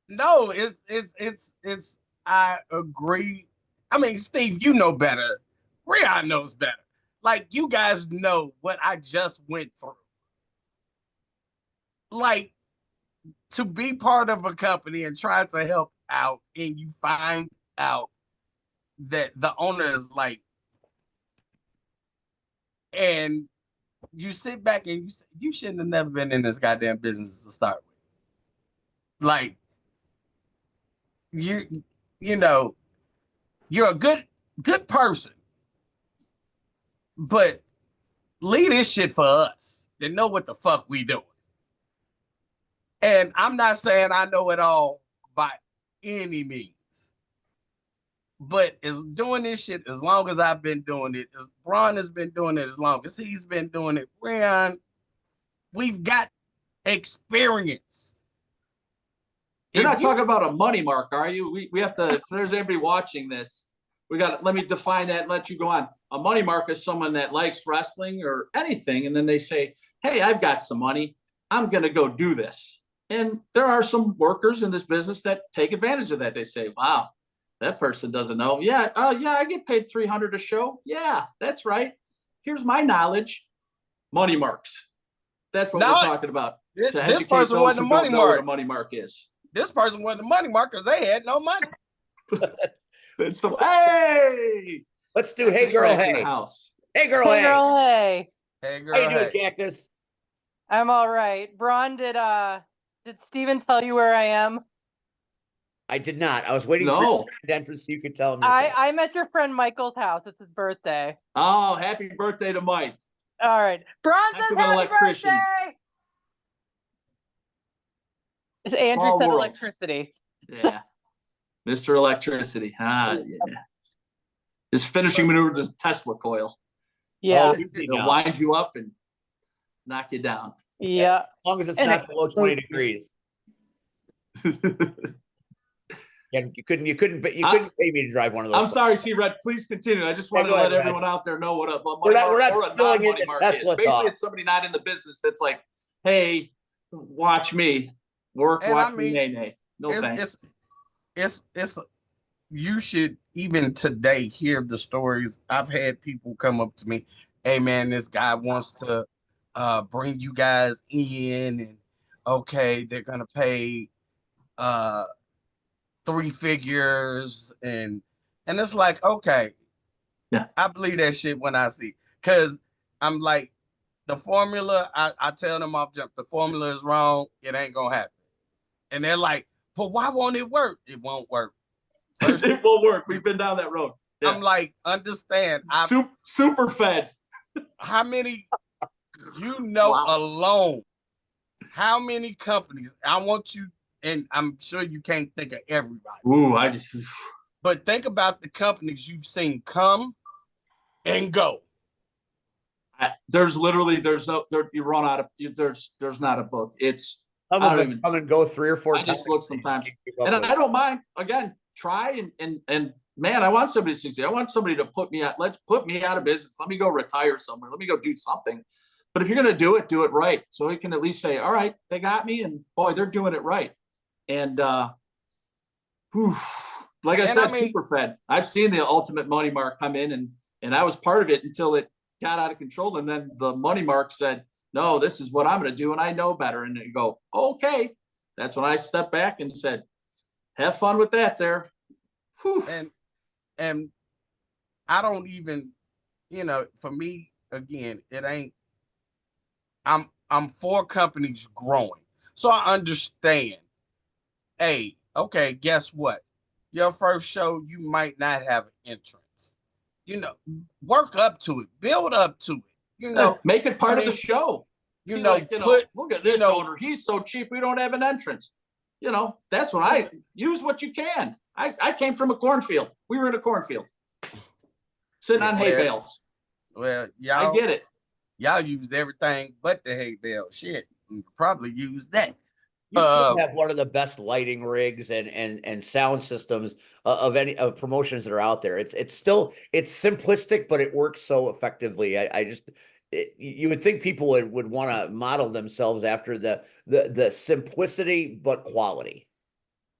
S3: No, it's I agree. I mean, Steve, you know better. Rion knows better. Like, you guys know what I just went through. Like, to be part of a company and try to help out, and you find out that the owner is like, and you sit back and you say, you shouldn't have never been in this goddamn business to start with. Like, you know, you're a good person, but leave this shit for us to know what the fuck we doing. And I'm not saying I know it all by any means, but is doing this shit as long as I've been doing it, as Braun has been doing it, as long as he's been doing it, Rion, we've got experience.
S2: You're not talking about a money mark, are you? We have to, if there's anybody watching this, let me define that and let you go on. A money mark is someone that likes wrestling or anything, and then they say, hey, I've got some money, I'm going to go do this. And there are some workers in this business that take advantage of that. They say, wow, that person doesn't know. Yeah, I get paid $300 a show. Yeah, that's right. Here's my knowledge. Money marks. That's what we're talking about.
S3: This person wasn't a money mark.
S2: What a money mark is.
S3: This person wasn't a money mark because they had no money.
S2: That's the hey.
S1: Let's do hey girl hey.
S2: House.
S1: Hey girl hey.
S4: Hey girl hey.
S3: Hey girl.
S1: How you doing, Cactus?
S4: I'm all right. Braun, did Steven tell you where I am?
S1: I did not. I was waiting for the entrance so you could tell him.
S4: I'm at your friend Michael's house. It's his birthday.
S2: Oh, happy birthday to Mike.
S4: All right. Braun says happy birthday. Andrew said electricity.
S2: Yeah. Mr. Electricity. Yeah. His finishing maneuver is Tesla coil.
S4: Yeah.
S2: It'll wind you up and knock you down.
S4: Yeah.
S1: As long as it's not below 20 degrees. And you couldn't pay me to drive one of those.
S2: I'm sorry, C-Red. Please continue. I just wanted to let everyone out there know what a
S1: we're not spilling into Tesla
S2: Basically,
S1: talk.
S2: it's somebody not in the business that's like, hey, watch me work, and watch me nay. No thanks.
S3: It's you should even today hear the stories. I've had people come up to me, hey man, this guy wants to bring you guys in, and okay, they're gonna pay 3 figures, and it's like, okay,
S2: yeah,
S3: I believe that shit when I see, because I'm like, the formula, I tell them off jump, the formula is wrong, it ain't gonna happen. And they're like, but why won't it work? It won't work.
S2: It won't work. We've been down that road. Yeah.
S3: I'm like, understand.
S2: Super fed. How
S3: many, alone, how many companies, I want you, and I'm sure you can't think of everybody.
S2: Ooh,
S3: but think about the companies you've seen come and go.
S2: There's not a book. It's
S1: come and go 3 or 4 times.
S2: I just look sometimes, and I don't mind. Again, try and man, I want somebody to succeed. I want somebody to put me out. Let's put me out of business. Let me go retire somewhere. Let me go do something. But if you're going to do it right. So we can at least say, all right, they got me, and boy, they're doing it right. And like I said, super fed. I've seen the ultimate money mark come in, and I was part of it until it got out of control. And then the money mark said, no, this is what I'm going to do, and I know better. And you go, okay. That's when I stepped back and said, have fun with that there. Whew.
S3: And I don't even, for me, again, it ain't, I'm for companies growing. So I understand. Hey, okay, guess what? Your first show, you might not have an entrance. Work up to it, build up to it.
S2: Make it part of the show.
S3: you
S2: He's
S3: know,
S2: like, look at this owner. He's so cheap. We don't have an entrance. That's what I use what you can. I came from a cornfield. We were in a cornfield sitting on hay bales.
S3: Well, y'all,
S2: I get it.
S3: Y'all used everything but the hay bale. Shit, you probably used that.
S1: You still have one of the best lighting rigs and sound systems of any of promotions that are out there. It's simplistic, but it works so effectively. You would think people would want to model themselves after the simplicity but quality.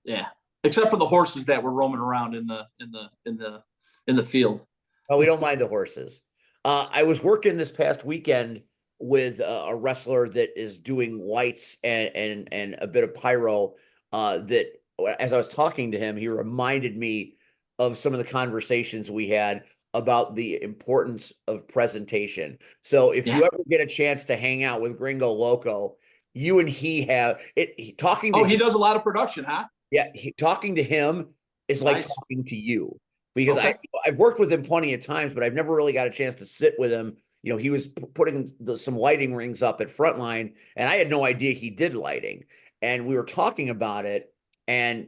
S2: Yeah, except for the horses that were roaming around in the field.
S1: Oh, we don't mind the horses. I was working this past weekend with a wrestler that is doing lights and a bit of pyro. That as I was talking to him, he reminded me of some of the conversations we had about the importance of presentation. So if you ever get a chance to hang out with Gringo Loco, you and he have it talking to
S2: he does a lot of production, huh?
S1: Yeah, talking to him is like talking to you, because I've worked with him plenty of times, but I've never really got a chance to sit with him. He was putting some lighting rings up at Frontline, and I had no idea he did lighting. And we were talking about it, and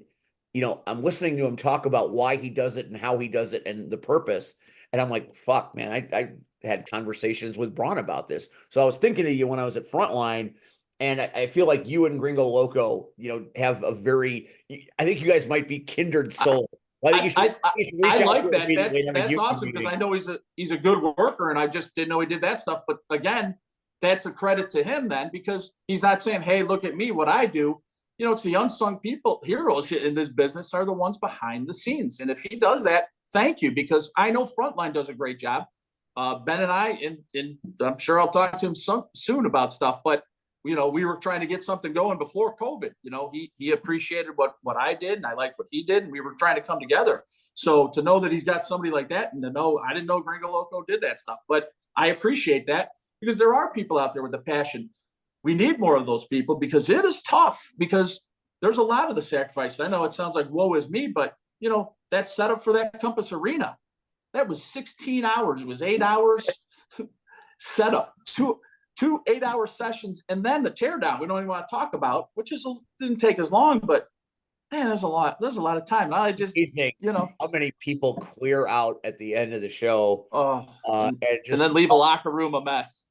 S1: I'm listening to him talk about why he does it and how he does it and the purpose. And I'm like, fuck, man, I had conversations with Braun about this. So I was thinking of you when I was at Frontline. And I feel like you and Gringo Loco, have a very, I think you guys might be kindred souls.
S2: I like that. That's awesome, because I know he's a good worker, and I just didn't know he did that stuff. But again, that's a credit to him then, because he's not saying, hey, look at me, what I do. It's the unsung heroes in this business are the ones behind the scenes. And if he does that, thank you, because I know Frontline does a great job. Ben and I, and I'm sure I'll talk to him soon about stuff, but we were trying to get something going before COVID. He appreciated what I did, and I liked what he did, and we were trying to come together. So to know that he's got somebody like that, and to know, I didn't know Gringo Loco did that stuff, but I appreciate that, because there are people out there with a passion. We need more of those people, because it is tough, because there's a lot of the sacrifice. I know it sounds like woe is me, but that setup for that Compass Arena, that was 16 hours. It was 8 hours setup, two 8-hour sessions, and then the teardown we don't even want to talk about, which didn't take as long, but man, there's a lot of time. I just
S1: how many people clear out at the end of the show,
S2: and then leave a locker room a mess.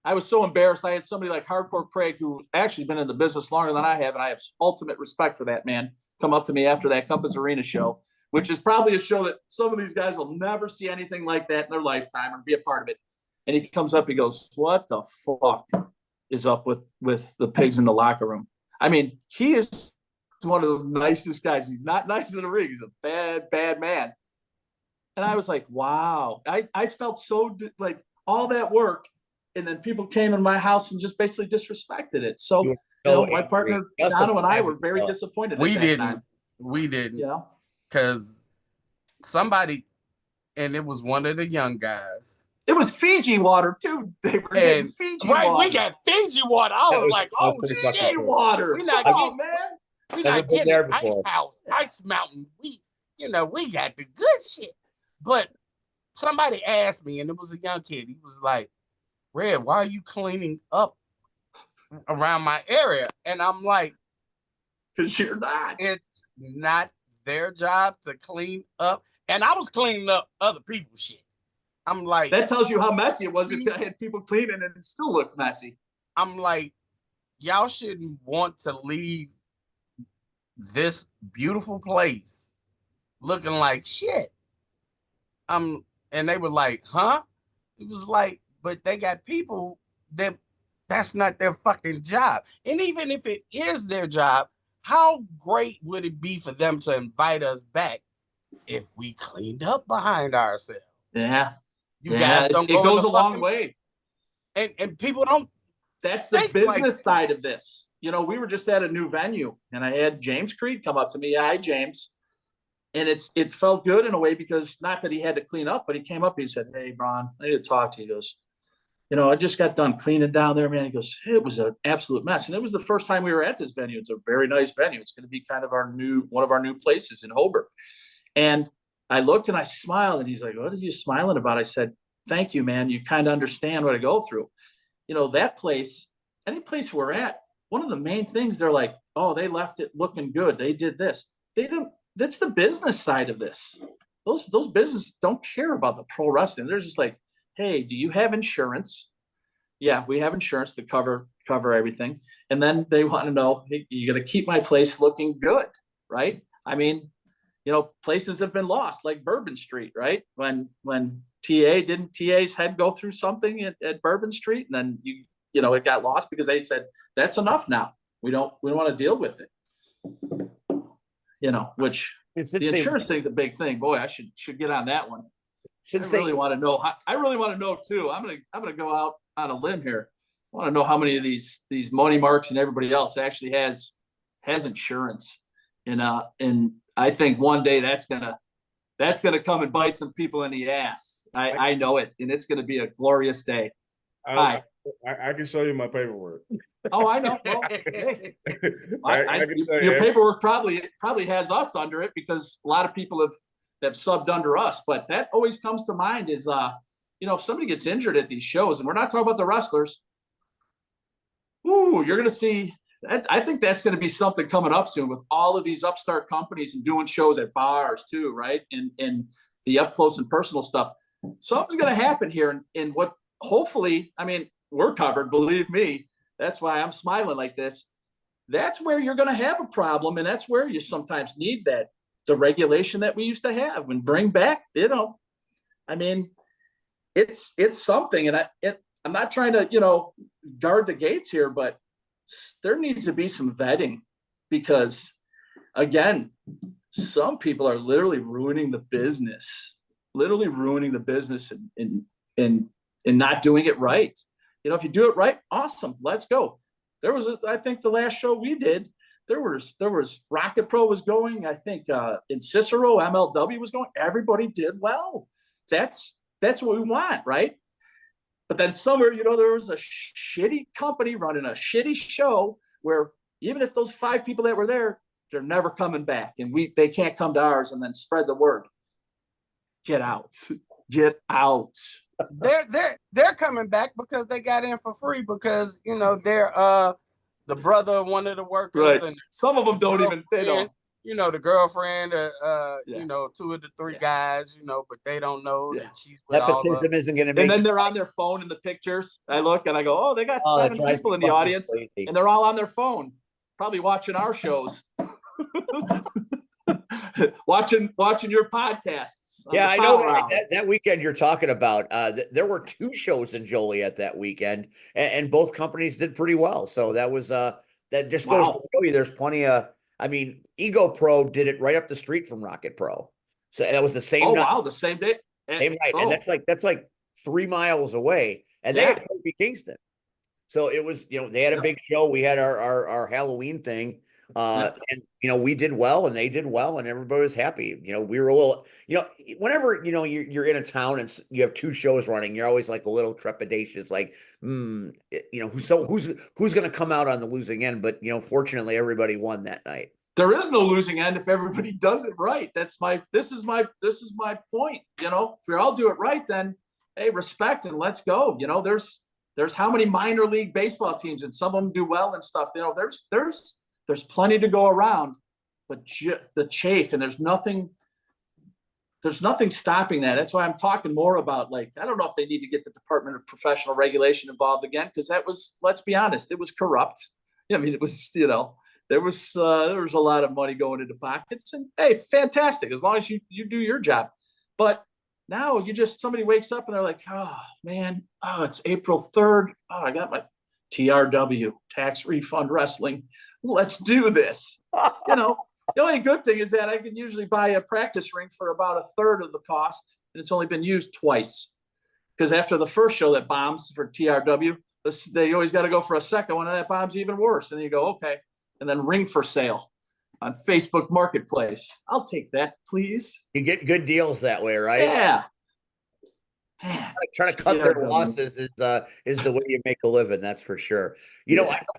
S2: I was so embarrassed. I had somebody like Hardcore Craig, who actually been in the business longer than I have, and I have ultimate respect for that man, come up to me after that Compass Arena show, which is probably a show that some of these guys will never see anything like that in their lifetime or be a part of it. And he comes up, he goes, what the fuck is up with the pigs in the locker room? I mean, he is one of the nicest guys. He's not nice in the ring. He's a bad, bad man. And I was like, wow. I felt so like all that work, and then people came in my house and just basically disrespected it. So, my partner, Dono, and I were very disappointed at that time.
S3: We didn't. Because somebody, and it was one of the young guys.
S2: It was Fiji water too. They were getting Fiji water.
S3: We got Fiji water. I was like, oh shit,
S2: water.
S3: We're not getting there Ice Mountain. We got the good shit. But somebody asked me, and it was a young kid. He was like, Red, why are you cleaning up around my area? And I'm like,
S2: because you're not.
S3: It's not their job to clean up. And I was cleaning up other people's shit. I'm like,
S2: that tells you how messy it was if I had people cleaning and it still looked messy.
S3: I'm like, y'all shouldn't want to leave this beautiful place looking like shit. And they were like, huh? It was like, but they got people that's not their fucking job. And even if it is their job, how great would it be for them to invite us back if we cleaned up behind ourselves?
S2: Yeah.
S3: You guys don't. It
S2: goes a long way,
S3: and people don't.
S2: That's the business side of this. We were just at a new venue, and I had James Creed come up to me. Hi, James, and it felt good in a way, because not that he had to clean up, but he came up. He said, "Hey, Braun, I need to talk to you." He goes, I just got done cleaning down there, man. He goes, it was an absolute mess, and it was the first time we were at this venue. It's a very nice venue. It's going to be kind of one of our new places in Hobart, and I looked and I smiled, and he's like, what are you smiling about? I said, thank you, man. You kind of understand what I go through. that place, any place we're at, one of the main things they're like, oh, they left it looking good. They did this. They didn't. That's the business side of this. Those businesses don't care about the pro wrestling. They're just like, hey, do you have insurance? Yeah, we have insurance to cover everything. And then they want to know, hey, you're going to keep my place looking good, right? I mean, places have been lost, like Bourbon Street, right? When didn't TA's head go through something at Bourbon Street, and then it got lost because they said that's enough now. We don't want to deal with it. Which the insurance thing's a big thing. Boy, I should get on that one. I really want to know. I really want to know too. I'm gonna go out on a limb here. I want to know how many of these money marks and everybody else actually has insurance. And I think one day that's gonna come and bite some people in the ass. I know it, and it's gonna be a glorious day.
S5: I can show you my paperwork.
S2: Oh, I know. Well, hey, your paperwork probably has us under it, because a lot of people have subbed under us. But that always comes to mind is, if somebody gets injured at these shows, and we're not talking about the wrestlers, you're going to see. I think that's going to be something coming up soon with all of these upstart companies and doing shows at bars too, right? And the up close and personal stuff. Something's going to happen here, and what hopefully, I mean, we're covered. Believe me. That's why I'm smiling like this. That's where you're going to have a problem, and that's where you sometimes need the regulation that we used to have and bring back. I mean, it's something, and I'm not trying to guard the gates here, but there needs to be some vetting, because again, some people are literally ruining the business, and not doing it right. If you do it right, awesome. Let's go. There was, I think the last show we did, there was Rocket Pro was going. I think in Cicero, MLW was going. Everybody did well. That's what we want, right? But then somewhere, there was a shitty company running a shitty show where even if those 5 people that were there, they're never coming back, and they can't come to ours and then spread the word. Get out.
S3: They're coming back because they got in for free, because they're the brother of one of the workers,
S2: right.
S3: And
S2: some of them don't even, they don't.
S3: The girlfriend, 2 of the 3
S2: Yeah.
S3: guys, but they don't know that she's with
S1: Nepotism isn't going to make.
S2: And then they're on their phone in the pictures. I look and I go, oh, they got 7 people in the audience, and they're all on their phone, probably watching our shows, watching your podcasts.
S1: Yeah, I know that weekend you're talking about. There were 2 shows in Joliet that weekend, and both companies did pretty well. So that was that just goes to show you there's plenty of. I mean, Ego Pro did it right up the street from Rocket Pro, so that was the same.
S2: Oh
S1: night.
S2: wow, the same day,
S1: same night, and that's like 3 miles away, and they had Kofi Kingston. So it was, they had a big show. We had our Halloween thing. And we did well, and they did well, and everybody was happy. We were a little, whenever you're in a town and you have 2 shows running, you're always like a little trepidatious, like, who's going to come out on the losing end? But fortunately, everybody won that night.
S2: There is no losing end if everybody does it right. This is my point. If we all do it right, then hey, respect and let's go. There's how many minor league baseball teams, and some of them do well and stuff. There's plenty to go around, but the chafe, and there's nothing stopping that. That's why I'm talking more about, like, I don't know if they need to get the Department of Professional Regulation involved again, because that was, let's be honest, it was corrupt. I mean, it was, there was a lot of money going into pockets, and hey, fantastic, as long as you do your job. But now somebody wakes up and they're like, oh man, it's April 3rd. Oh, I got my TRW, tax refund wrestling. Let's do this. The only good thing is that I can usually buy a practice ring for about 1/3 of the cost, and it's only been used twice. Because after the first show that bombs for TRW, they always got to go for a second one, and that bombs even worse. And then you go, okay, and then ring for sale on Facebook Marketplace. I'll take that, please.
S1: You get good deals that way, right?
S2: Yeah.
S1: Man, trying to cut their losses is the way you make a living. That's for sure.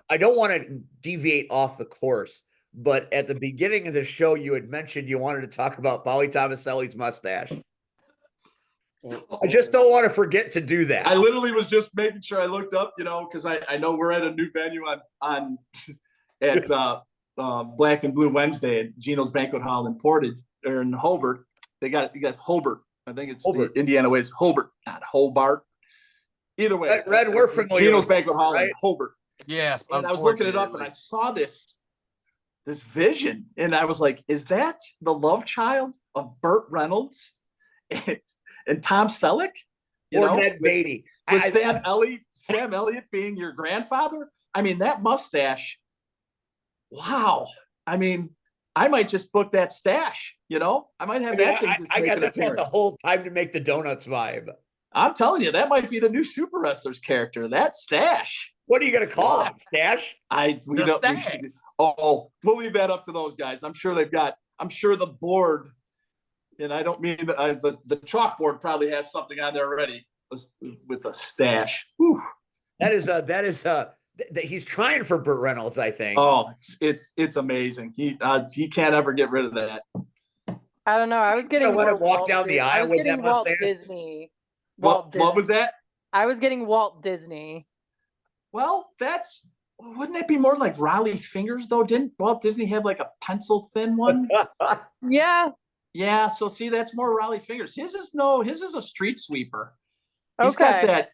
S1: I don't want to deviate off the course, but at the beginning of the show, you had mentioned you wanted to talk about Paulie Tomaselli's mustache. I just don't want to forget to do that.
S2: I literally was just making sure I looked up, because I know we're at a new venue at Black and Blue Wednesday at Gino's Banquet Hall in Portage or in Hobart. You guys Hobart. I think it's
S1: Hobart.
S2: the Indiana way is Hobart, not Hobart. Either way,
S1: Red, we're familiar.
S2: Gino's
S1: with
S2: Banquet Hall
S1: right?
S2: in Hobart.
S3: Yes.
S2: And I was looking it up and I saw this vision and I was like, is that the love child of Burt Reynolds and Tom Selleck?
S1: Or Ned Beatty.
S2: With Sam Elliott being your grandfather? I mean, that mustache. Wow. I mean, I might just book that stash, I might have that thing just
S1: I
S2: make
S1: got
S2: an
S1: that
S2: appearance.
S1: the whole time to make the donuts vibe.
S2: I'm telling you, that might be the new Super Wrestlers character, that stash.
S1: What are you going to call it? Stash?
S2: We'll leave that up to those guys. I'm sure the board, and I don't mean the chalkboard probably has something on there already with a stash. Whew.
S1: That is he's trying for Burt Reynolds, I think.
S2: Oh, it's amazing. He can't ever get rid of that.
S4: I don't know. I was getting
S1: let him walk down the aisle with that
S4: Walt
S1: mustache.
S4: Disney.
S2: What was that?
S4: I was getting Walt Disney.
S2: Well, wouldn't that be more like Raleigh Fingers though? Didn't Walt Disney have like a pencil thin one?
S4: Yeah.
S2: Yeah. So see, that's more Raleigh Fingers. His is a street sweeper.
S4: He's got
S2: that.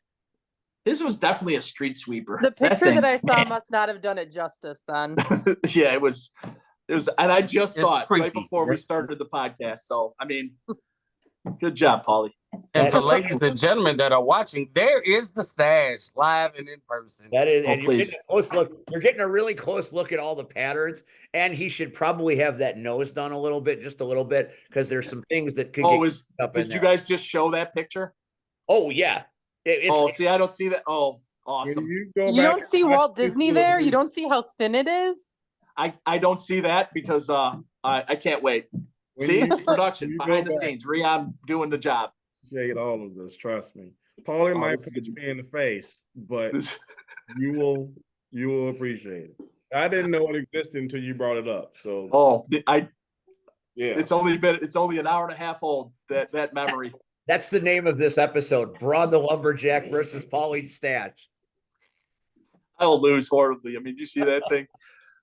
S2: His was definitely a street sweeper.
S4: The picture that I saw must not have done it justice then.
S2: Yeah, it was, and I just saw it right before we
S3: That's
S2: started the podcast. So, I mean, good job, Paulie.
S3: And for ladies and gentlemen that are watching, there is the stash live and in person.
S1: That is, and
S2: please.
S1: you're getting a really close look at all the patterns, and he should probably have that nose done a little bit, just a little bit, because there's some things that could get up in
S2: did you
S1: there.
S2: guys just show that picture?
S1: Oh yeah.
S2: See, I don't see that. Oh, awesome.
S4: You don't see Walt Disney there? You don't see how thin it is?
S2: I don't see that because I can't wait. See, production behind the scenes. Rian doing the job.
S5: Appreciate all of this. Trust me. Paulie might punch me in the face, but you will appreciate it. I didn't know it existed until you brought it up. So it's only an hour and a half old, that memory.
S1: That's the name of this episode: Brawn the Lumberjack versus Paulie Stash.
S2: I'll lose horribly. I mean, you see that thing?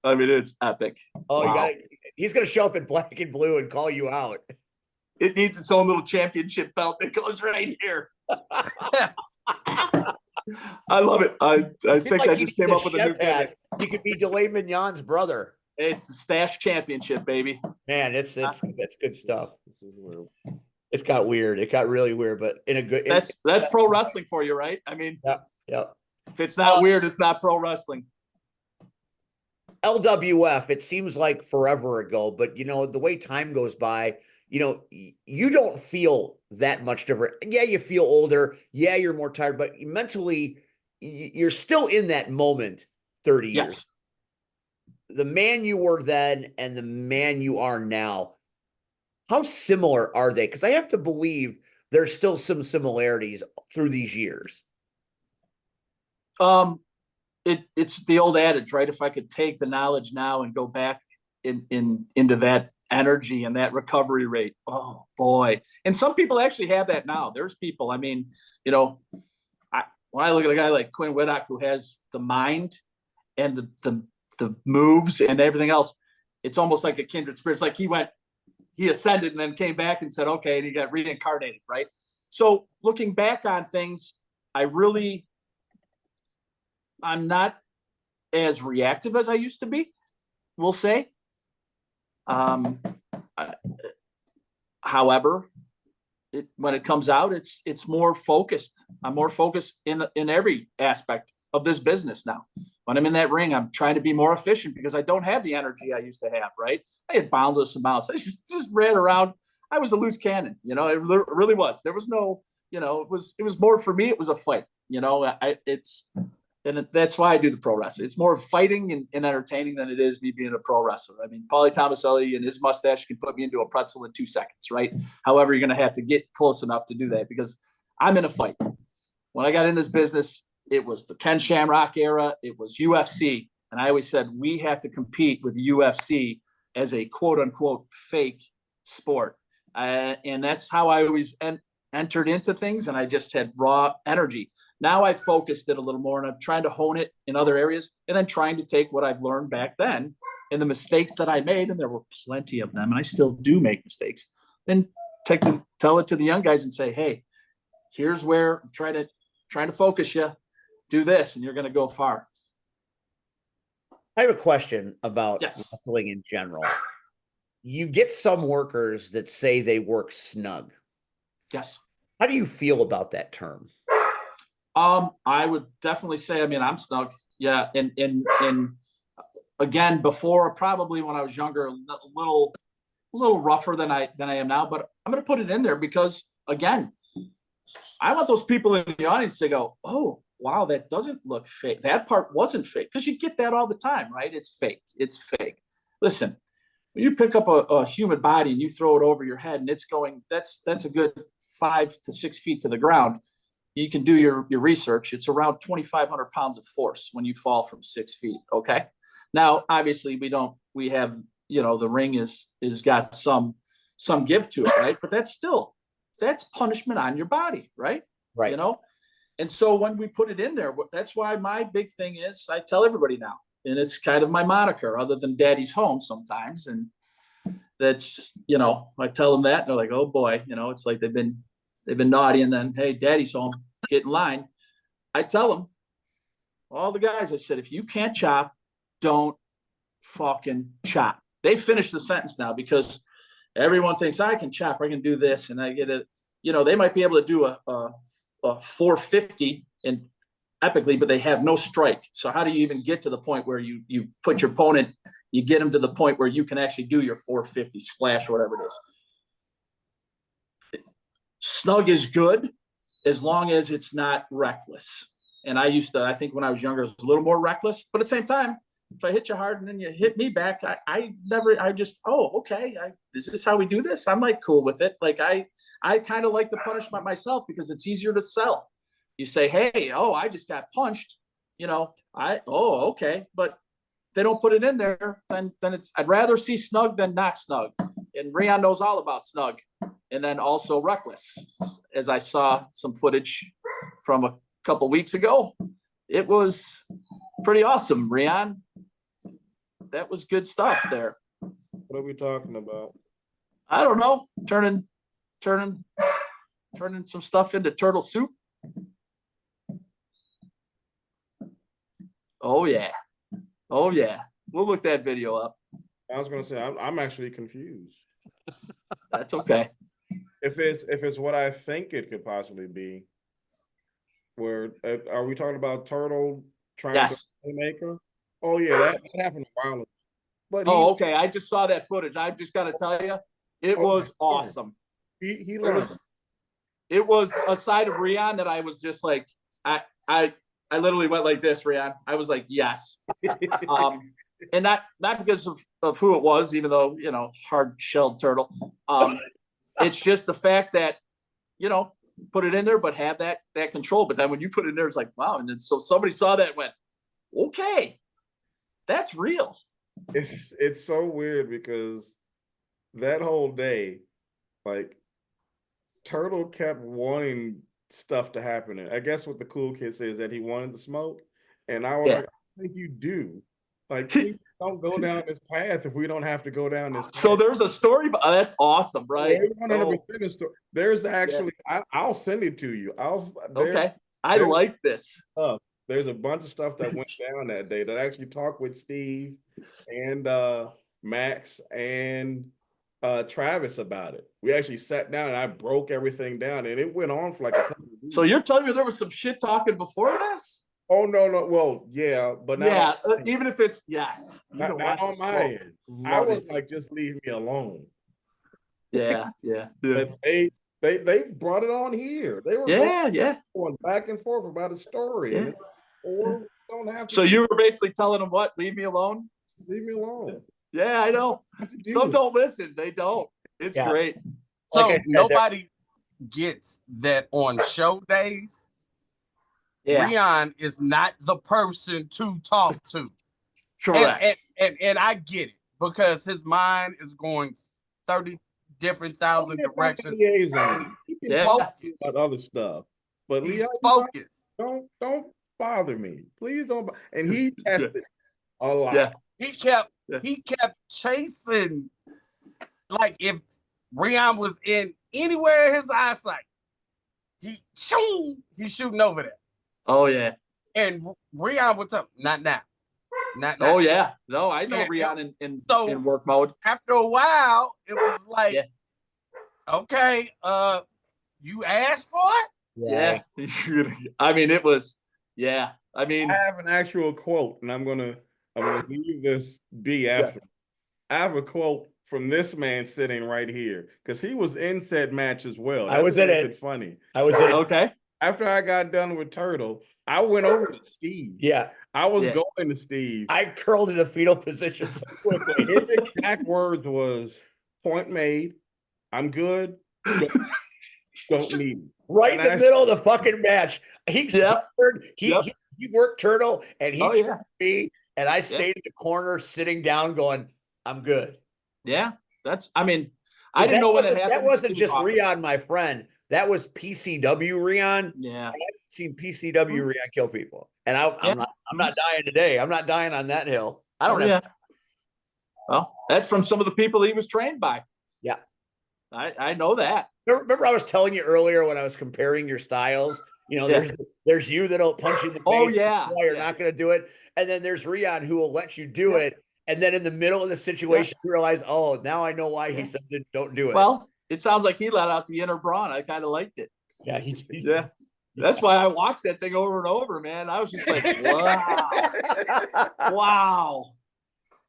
S2: I mean, it's epic.
S1: Oh,
S2: wow.
S1: He's going to show up in black and blue and call you out.
S2: It needs its own little championship belt that goes right here. I love it. I think I just came up with a new gimmick.
S1: He could be DeLay Mignon's brother.
S2: It's the Stash Championship, baby.
S1: Man, that's good stuff. It got weird. It got really weird, but in a good.
S2: That's pro wrestling for you, right? I mean,
S1: yeah.
S2: If it's not weird, it's not pro wrestling.
S1: LWF. It seems like forever ago, but the way time goes by, you don't feel that much different. Yeah, you feel older. Yeah, you're more tired, but mentally, you're still in that moment. 30 years.
S2: Yes.
S1: The man you were then and the man you are now. How similar are they? Because I have to believe there's still some similarities through these years.
S2: It's the old adage, right? If I could take the knowledge now and go back into that energy and that recovery rate, oh boy! And some people actually have that now. There's people. I mean, when I look at a guy like Quinn Whittock who has the mind and the moves and everything else, it's almost like a kindred spirit. It's like he ascended and then came back and said, okay, and he got reincarnated, right? So looking back on things, I'm not as reactive as I used to be, we'll say. However, when it comes out, it's more focused. I'm more focused in every aspect of this business now. When I'm in that ring, I'm trying to be more efficient because I don't have the energy I used to have, right? I had boundless amounts. I just ran around. I was a loose cannon, it really was. There was no, it was more for me. It was a fight, that's why I do the pro wrestling. It's more fighting and entertaining than it is me being a pro wrestler. I mean, Paulie Tomaselli and his mustache can put me into a pretzel in 2 seconds, right? However, you're going to have to get close enough to do that because I'm in a fight. When I got in this business, it was the Ken Shamrock era. It was UFC. And I always said, we have to compete with UFC as a quote unquote fake sport. And that's how I always, and entered into things and I just had raw energy. Now I've focused it a little more and I'm trying to hone it in other areas and then trying to take what I've learned back then and the mistakes that I made, and there were plenty of them, and I still do make mistakes, and tell it to the young guys and say, hey, here's where I'm trying to focus you, do this, and you're going to go far.
S1: I have a question about
S2: Yes.
S1: wrestling in general. You get some workers that say they work snug.
S2: Yes.
S1: How do you feel about that term?
S2: I would definitely say, I mean, I'm snug. Yeah. And again, before, probably when I was younger, a little rougher than I am now, but I'm going to put it in there because, again, I want those people in the audience to go, oh, wow, that doesn't look fake. That part wasn't fake, because you get that all the time, right? It's fake. It's fake. Listen, when you pick up a human body and you throw it over your head and it's going, that's a good 5 to 6 feet to the ground. You can do your research. It's around 2,500 pounds of force when you fall from 6 feet. Okay. Now, obviously we have, the ring is got some give to it, right? But that's punishment on your body, right?
S1: Right.
S2: And so when we put it in there, that's why my big thing is, I tell everybody now, and it's kind of my moniker, other than Daddy's home sometimes. And that's, I tell them that, and they're like, oh boy, it's like they've been naughty, and then, hey, Daddy's home, get in line. I tell them, all the guys, I said, if you can't chop, don't fucking chop. They finish the sentence now, because everyone thinks I can chop, I can do this, and I get it. They might be able to do a 450 and epically, but they have no strike. So how do you even get to the point where you put your opponent, you get them to the point where you can actually do your 450 splash or whatever it is? Snug is good as long as it's not reckless. And I think when I was younger, I was a little more reckless, but at the same time, if I hit you hard and then you hit me back, okay. Is this how we do this? I'm like cool with it. Like I kind of like the punishment myself, because it's easier to sell. You say, hey, I just got punched, okay. But if they don't put it in there, then I'd rather see snug than not snug. And Rion knows all about snug. And then also reckless, as I saw some footage from a couple weeks ago. It was pretty awesome, Rion. That was good stuff there.
S5: What are we talking about?
S2: I don't know. Turning some stuff into turtle soup. Oh yeah. We'll look that video up.
S5: I was gonna say I'm actually confused.
S2: That's okay.
S5: If it's what I think it could possibly be, where are we talking about turtle trying to maker? Oh yeah, that happened a while ago. But
S2: okay. I just saw that footage. I just got to tell you, it was awesome.
S5: He learned.
S2: It was a side of Rion that I was just like, I literally went like this, Rion. I was like, yes. And not because of who it was, even though, hard-shelled turtle. It's just the fact that, put it in there, but have that control. But then when you put it in there, it's like, wow. And then so somebody saw that and went, okay, that's real.
S5: It's so weird, because that whole day, like, Turtle kept wanting stuff to happen. And I guess what the cool kid says, that he wanted the smoke. And I was like, I think you do. Like, please don't go down this path if we don't have to go down this path.
S2: So there's a story. That's awesome, right?
S5: 100% a story. There's actually, I'll send it to you.
S2: Okay. I like this.
S5: There's a bunch of stuff that went down that day that I actually talked with Steve and Max and Travis about it. We actually sat down and I broke everything down, and it went on for like a couple of weeks.
S2: So you're telling me there was some shit talking before this?
S5: Oh no. Well, yeah, but not
S2: even if it's not
S5: on my end. I was like, just leave me alone.
S2: Yeah.
S5: But they brought it on here. They were going back and forth about a story.
S2: Yeah.
S5: Or don't have to.
S2: So you were basically telling them what? Leave me alone.
S5: Leave me alone.
S2: Yeah, I know. Some don't listen. They don't. It's great.
S3: So nobody gets that on show days.
S2: Yeah.
S3: Rion is not the person to talk to.
S2: Correct.
S3: And I get it, because his mind is going 30 different thousand directions.
S5: can
S2: Yeah.
S5: talk about other stuff, but
S3: He's
S5: Leon,
S3: focused.
S5: don't bother me. Please don't. And he tested a lot.
S2: Yeah.
S3: He kept chasing. Like if Rion was in anywhere in his eyesight, he's shooting over there.
S2: Oh yeah.
S3: And Rion would tell, not now. Not now.
S2: Oh yeah. No, I know Rion in work mode.
S3: After a while, it was like, okay, you asked for it?
S2: Yeah. I mean, it was, I mean,
S5: I have an actual quote, and I'm gonna leave this be after. I have a quote from this man sitting right here because he was in said match as well.
S1: I was in it.
S5: Funny.
S1: I was in it.
S2: Okay.
S5: After I got done with Turtle, I went over to Steve.
S1: Yeah.
S5: I was going to Steve.
S1: I curled in the fetal position so quickly.
S5: His exact words was, "Point made. I'm good. Don't need me."
S1: Right in the middle of the fucking match. He worked Turtle and he turned me, and I stayed in the corner sitting down going, I'm good.
S2: Yeah. That's, I mean, I didn't know when that happened.
S1: That wasn't just Rion, my friend. That was PCW Rion.
S2: Yeah.
S1: I've seen PCW Rion kill people. And I'm not dying today. I'm not dying on that hill. I don't have.
S2: Well, that's from some of the people he was trained by.
S1: Yeah.
S2: I know that.
S1: Remember I was telling you earlier when I was comparing your styles, you know, there's you that'll punch you in the face.
S2: Oh yeah.
S1: Why you're not going to do it. And then there's Rion who will let you do it. And then in the middle of the situation, you realize, oh, now I know why he said don't do it.
S2: Well, it sounds like he let out the inner Brawn. I kind of liked it.
S1: Yeah.
S2: Yeah. That's why I watched that thing over and over, man. I was just like, wow. Wow.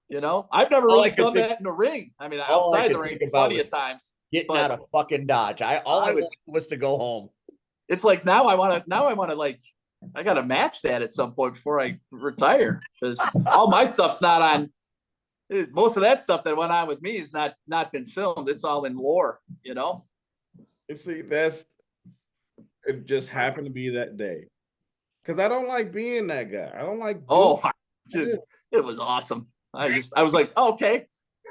S2: You know, I've never really done that in the ring. I mean, outside the ring plenty of times.
S1: Getting out of fucking Dodge. All I wanted was to go home.
S2: It's like now I want to like, I got to match that at some point before I retire, because all my stuff's not on. Most of that stuff that went on with me is not been filmed. It's all in lore, you know.
S5: You see, it just happened to be that day, because I don't like being that guy. I don't like.
S2: Dude, it was awesome. I was like, oh, okay,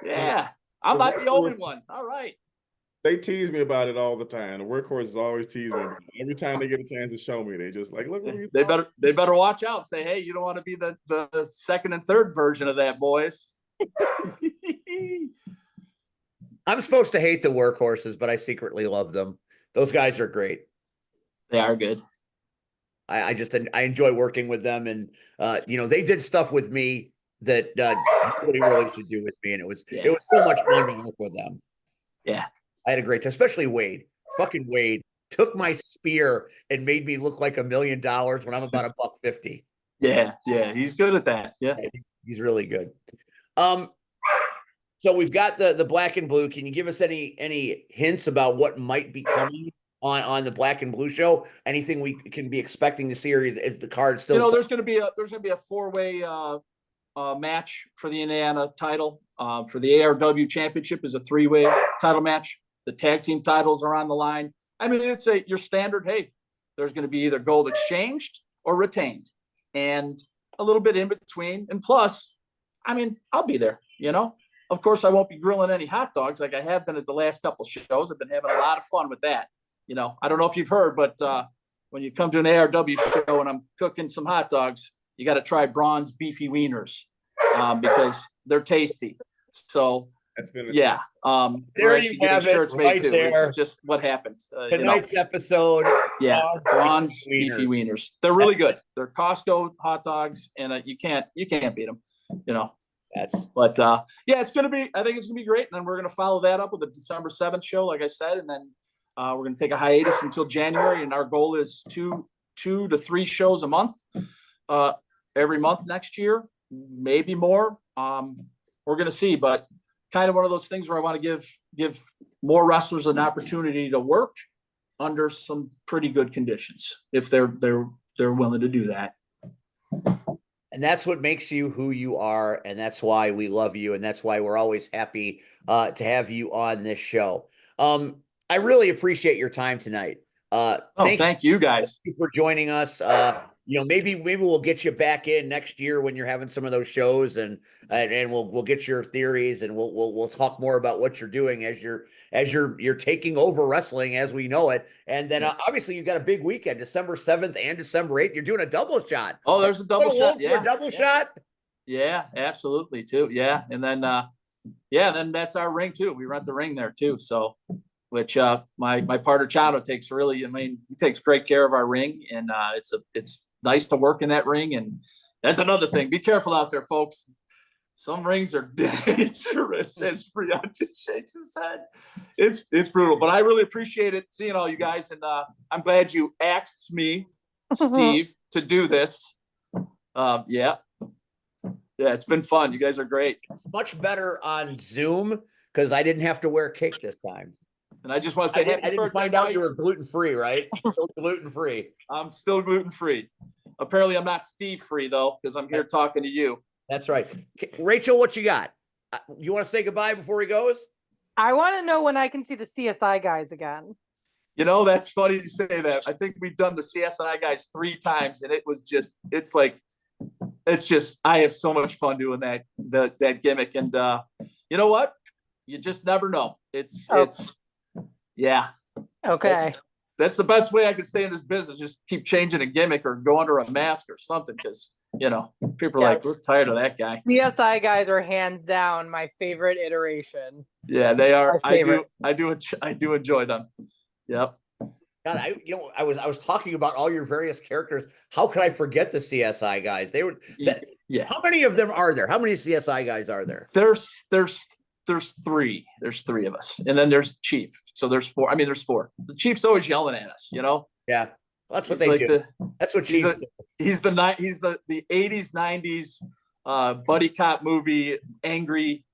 S2: yeah, I'm not the only one. All right.
S5: They tease me about it all the time. The workhorses always tease me. Every time they get a chance to show me, they just like, look.
S2: They better watch out. Say, hey, you don't want to be the second and third version of that, boys.
S1: I'm supposed to hate the workhorses, but I secretly love them. Those guys are great.
S2: They are good.
S1: I enjoy working with them, and you know, they did stuff with me that nobody really should do with me, and it was so much fun to work with them.
S2: Yeah,
S1: I had a great time, especially Wade. Fucking Wade took my spear and made me look like $1 million when I'm about $150.
S2: Yeah, he's good at that. Yeah,
S1: he's really good. So we've got the black and blue. Can you give us any hints about what might be coming on the black and blue show? Anything we can be expecting to see, or is the card still?
S2: You know, there's going to be a 4-way match for the Indiana title. For the ARW championship is a 3-way title match. The tag team titles are on the line. I mean, it's your standard. Hey, there's going to be either gold exchanged or retained, and a little bit in between. And plus, I mean, I'll be there. You know, of course, I won't be grilling any hot dogs like I have been at the last couple shows. I've been having a lot of fun with that. You know, I don't know if you've heard, but when you come to an ARW show and I'm cooking some hot dogs, you got to try Brawn's beefy wieners because they're tasty. So, yeah.
S1: There you have it right there.
S2: It's just what happened.
S1: Tonight's episode.
S2: Yeah, Brawn's beefy wieners. They're really good. They're Costco hot dogs, and you can't beat them. You know. But it's going to be. I think it's going to be great. And then we're going to follow that up with a December 7th show, like I said, and then we're going to take a hiatus until January. And our goal is 2 to 3 shows a month, every month next year, maybe more. We're going to see, but kind of one of those things where I want to give more wrestlers an opportunity to work under some pretty good conditions if they're willing to do that.
S1: And that's what makes you who you are, and that's why we love you, and that's why we're always happy to have you on this show. I really appreciate your time tonight.
S2: Thank you guys
S1: for joining us. maybe we'll get you back in next year when you're having some of those shows, and we'll get your theories, and we'll talk more about what you're doing as you're taking over wrestling as we know it. And then obviously you've got a big weekend, December 7th and December 8th. You're doing a double shot.
S2: Oh, there's a double shot. Yeah,
S1: a double shot.
S2: Yeah, absolutely too. Yeah, and then then that's our ring too. We rent the ring there too. So, which my partner Chado takes he takes great care of our ring, and it's nice to work in that ring. And that's another thing. Be careful out there, folks. Some rings are dangerous. As Brian just shakes his head, it's brutal. But I really appreciate it seeing all you guys, and I'm glad you asked me, Steve, to do this. Yeah, it's been fun. You guys are great.
S1: It's much better on Zoom because I didn't have to wear cake this time.
S2: And I just want to say,
S1: I didn't find out you were gluten-free, right? Still gluten-free.
S2: I'm still gluten-free. Apparently, I'm not Steve-free, though, because I'm here talking to you.
S1: That's right. Rachel, what you got? You want to say goodbye before he goes?
S4: I want to know when I can see the CSI guys again.
S2: That's funny you say that. I think we've done the CSI guys 3 times, and I have so much fun doing that gimmick. And you know what? You just never know.
S4: Okay.
S2: That's the best way I could stay in this business. Just keep changing a gimmick or go under a mask or something. Cause people are like, we're tired of that guy.
S4: CSI guys are hands down my favorite iteration.
S2: Yeah, they are. I do enjoy them. Yep.
S1: God, I was talking about all your various characters. How could I forget the CSI guys? They were. How many of them are there? How many CSI guys are there?
S2: There's 3. There's 3 of us, and then there's Chief. So there's 4. I mean, there's 4. The Chief's always yelling at us.
S1: Yeah, well, that's what
S2: they
S1: do. That's what Chief.
S2: He's the 80s, 90s buddy cop movie angry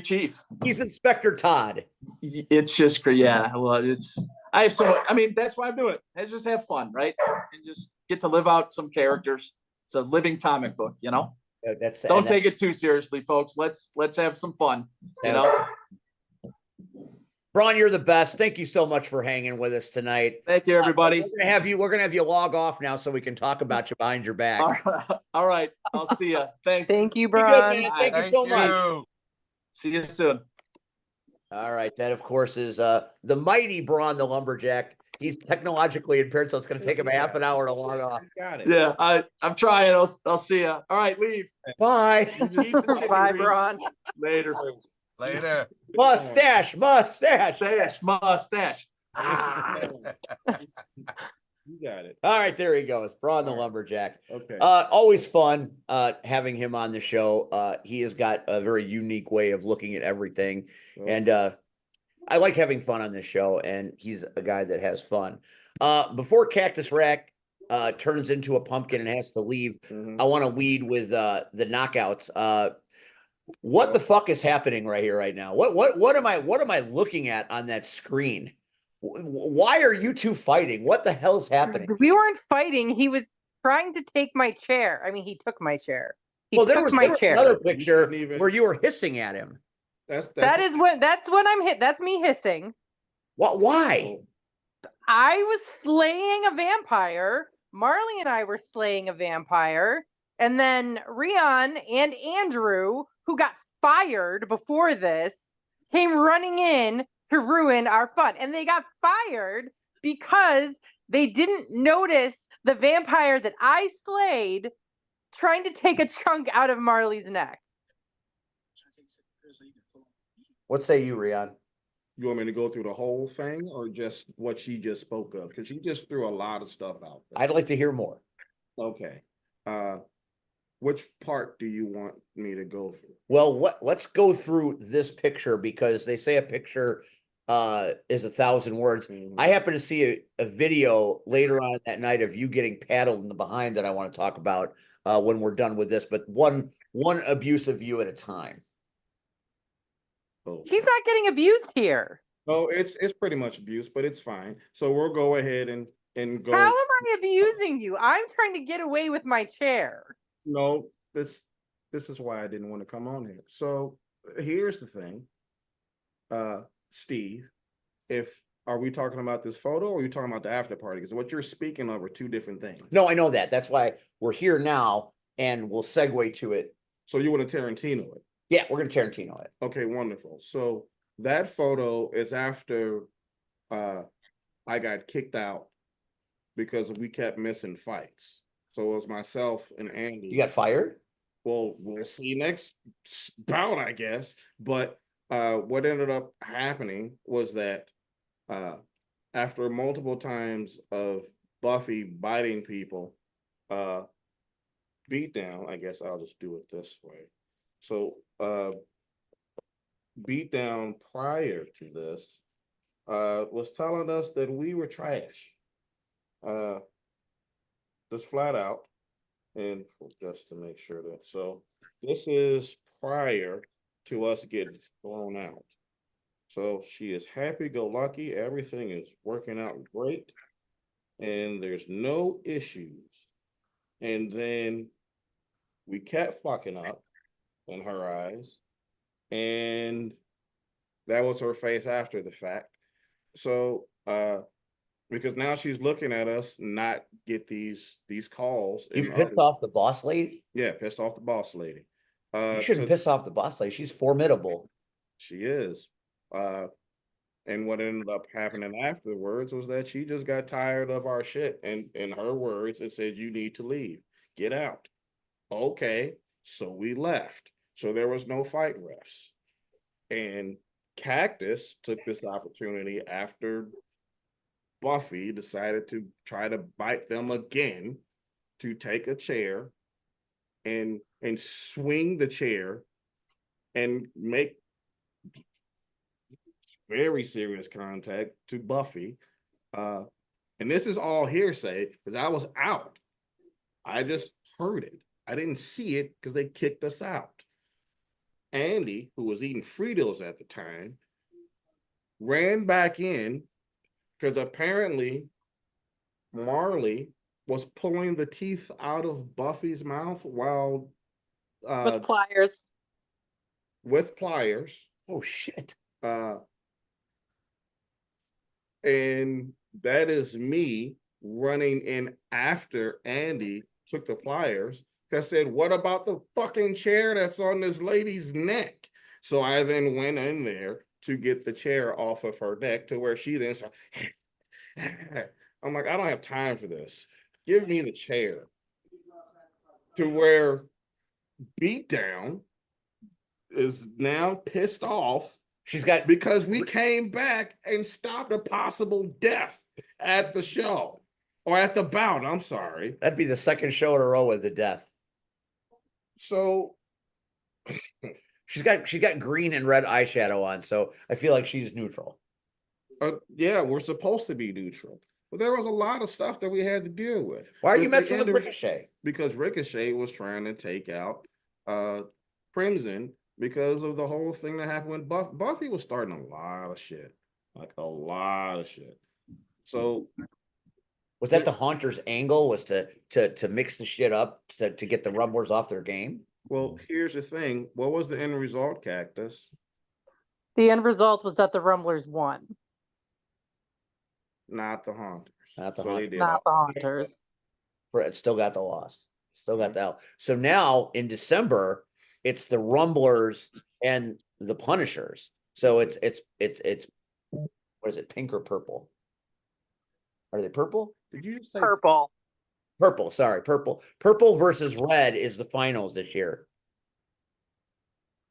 S2: Chief.
S1: He's Inspector Todd.
S2: It's just great. Yeah, well, that's why I'm doing it. I just have fun, right? And just get to live out some characters. It's a living comic book, Don't take it too seriously, folks. Let's have some fun,
S1: Brawn, you're the best. Thank you so much for hanging with us tonight.
S2: Thank you, everybody.
S1: We're gonna have you log off now so we can talk about you behind your back.
S2: All right. I'll see you. Thanks.
S4: Thank you, Brawn.
S1: Thank you so much.
S2: See you soon.
S1: All right. That, of course, is the mighty Brawn the Lumberjack. He's technologically impaired, so it's going to take him a half an hour to log off.
S5: Got it.
S2: Yeah, I'm trying. I'll see you. All right, leave.
S1: Bye.
S4: Bye, Brawn.
S2: Later.
S1: Mustache.
S5: You got it.
S1: All right, there he goes. Brawn the Lumberjack.
S5: Okay.
S1: Always fun having him on the show. He has got a very unique way of looking at everything.
S5: Oh.
S1: And I like having fun on this show, and he's a guy that has fun. Before Cactus Rack turns into a pumpkin and has to leave, I want to lead with the knockouts. What the fuck is happening right here, right now? What am I looking at on that screen? Why are you two fighting? What the hell's happening?
S4: We weren't fighting. He was trying to take my chair. I mean, he took my chair.
S1: There was another picture where you were hissing at him.
S4: That's when I'm hit. That's me hissing.
S1: What? Why?
S4: I was slaying a vampire. Marley and I were slaying a vampire. And then Rion and Andrew, who got fired before this, came running in to ruin our fun. And they got fired because they didn't notice the vampire that I slayed trying to take a chunk out of Marley's neck.
S1: What say you, Rion?
S5: You want me to go through the whole thing or just what she just spoke of? Because she just threw a lot of stuff out there.
S1: I'd like to hear more.
S5: Okay. Which part do you want me to go through?
S1: Well, let's go through this picture because they say a picture is 1,000 words. I happen to see a video later on that night of you getting paddled in the behind that I want to talk about when we're done with this, but one abuse of you at a time.
S5: Oh.
S4: He's not getting abused here.
S5: No, it's pretty much abuse, but it's fine. So we'll go ahead and go.
S4: How am I abusing you? I'm trying to get away with my chair.
S5: No, this is why I didn't want to come on here. So here's the thing, Steve, if are we talking about this photo or are you talking about the after party? Because what you're speaking of are two different things.
S1: No, I know that. That's why we're here now, and we'll segue to it.
S5: So you want to Tarantino it?
S1: Yeah, we're going to Tarantino it.
S5: Okay, wonderful. So that photo is after I got kicked out because we kept missing fights. So it was myself and Andy.
S1: You got fired?
S5: Well, we'll see next bout, I guess. But what ended up happening was that after multiple times of Buffy biting people, beat down, I guess I'll just do it this way. So beat down prior to this was telling us that we were trash. Just flat out. And just to make sure that, so this is prior to us getting thrown out. So she is happy-go-lucky. Everything is working out great. And there's no issues. And then we kept fucking up in her eyes. And that was her face after the fact. So, because now she's looking at us not get these calls.
S1: You pissed off the boss lady?
S5: Yeah, pissed off the boss lady.
S1: You shouldn't piss off the boss lady. She's formidable.
S5: She is. And what ended up happening afterwards was that she just got tired of our shit. And in her words, it said, you need to leave. Get out. Okay. So we left. So there was no fight refs. And Cactus took this opportunity after Buffy decided to try to bite them again to take a chair and swing the chair and make very serious contact to Buffy. And this is all hearsay because I was out. I just heard it. I didn't see it because they kicked us out. Andy, who was eating Fritos at the time, ran back in because apparently Marley was pulling the teeth out of Buffy's mouth while
S4: with pliers.
S5: With pliers.
S1: Oh shit.
S5: And that is me running in after Andy took the pliers. I said, what about the fucking chair that's on this lady's neck? So I then went in there to get the chair off of her neck to where she then said, I'm like, I don't have time for this. Give me the chair. To where Beatdown is now pissed off.
S1: She's got
S5: because we came back and stopped a possible death at the show or at the bout. I'm sorry.
S1: That'd be the second show in a row with the death.
S5: So
S1: she's got green and red eyeshadow on, so I feel like she's neutral.
S5: Yeah, we're supposed to be neutral. But there was a lot of stuff that we had to deal with.
S1: Why are you messing with Ricochet?
S5: Because Ricochet was trying to take out Crimson because of the whole thing that happened when Buffy was starting a lot of shit. Like a lot of shit. So
S1: was that the Haunter's angle, was to mix the shit up to get the Rumblers off their game?
S5: Well, here's the thing. What was the end result, Cactus?
S4: The end result was that the Rumblers won.
S5: Not the Haunters.
S1: Not the
S4: Haunters.
S1: It still got the loss. Still got the L. So now in December, it's the Rumblers and the Punishers. So it's what is it, pink or purple? Are they purple?
S5: Did you say
S4: purple?
S1: Purple, sorry, purple. Purple versus red is the finals this year.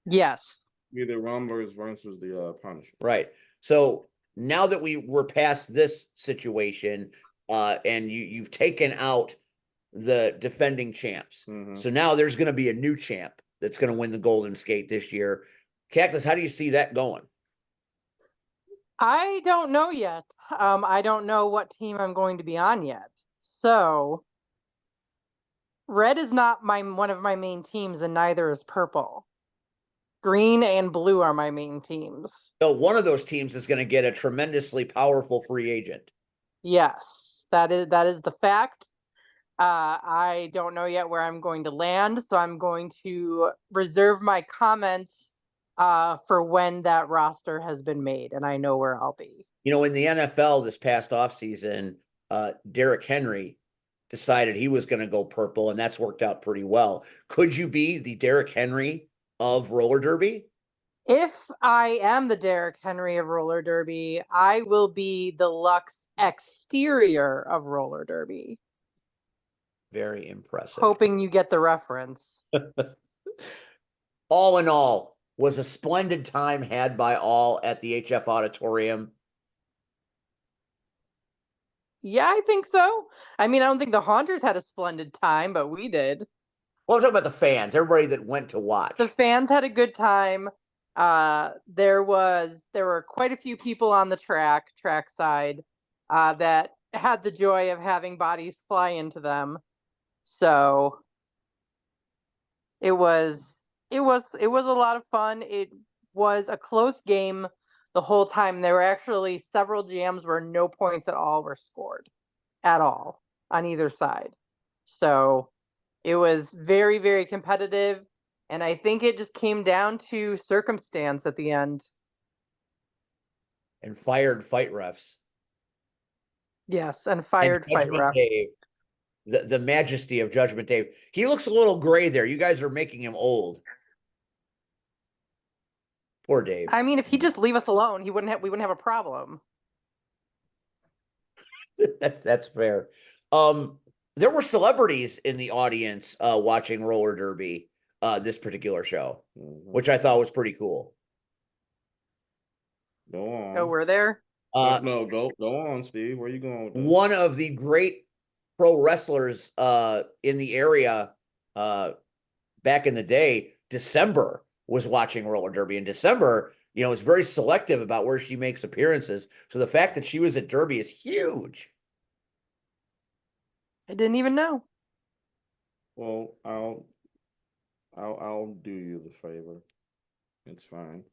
S4: Yes.
S5: Either Rumblers versus the Punishers.
S1: Right. So now that we're past this situation, and you've taken out the defending champs.
S5: Mm-hmm.
S1: So now there's going to be a new champ that's going to win the Golden Skate this year. Cactus, how do you see that going?
S4: I don't know yet. I don't know what team I'm going to be on yet. So red is not one of my main teams, and neither is purple. Green and blue are my main teams.
S1: So one of those teams is going to get a tremendously powerful free agent.
S4: Yes, that is the fact. I don't know yet where I'm going to land, so I'm going to reserve my comments for when that roster has been made, and I know where I'll be.
S1: In the NFL this past offseason, Derrick Henry decided he was going to go purple, and that's worked out pretty well. Could you be the Derrick Henry of roller derby?
S4: If I am the Derrick Henry of roller derby, I will be the Lux exterior of roller derby.
S1: Very impressive.
S4: Hoping you get the reference.
S1: All in all, was a splendid time had by all at the HF Auditorium.
S4: Yeah, I think so. I mean, I don't think the Haunters had a splendid time, but we did.
S1: Well, I'm talking about the fans, everybody that went to watch.
S4: The fans had a good time. There were quite a few people on the track side, that had the joy of having bodies fly into them. So it was a lot of fun. It was a close game the whole time. There were actually several jams where no points at all were scored at all on either side. So it was very, very competitive. And I think it just came down to circumstance at the end.
S1: And fired fight refs.
S4: Yes, and fired fight refs.
S1: Dave, the majesty of Judgment Dave. He looks a little gray there. You guys are making him old. Poor Dave.
S4: I mean, if he'd just leave us alone, we wouldn't have a problem.
S1: That's fair. There were celebrities in the audience watching roller derby this particular show, which I thought was pretty cool.
S5: Go on.
S4: Oh, were there?
S5: No, go on, Steve. Where are you going with this?
S1: One of the great pro wrestlers in the area back in the day, December, was watching roller derby. In December, is very selective about where she makes appearances. So the fact that she was at Derby is huge.
S4: I didn't even know.
S5: Well, I'll do you the favor. It's fine.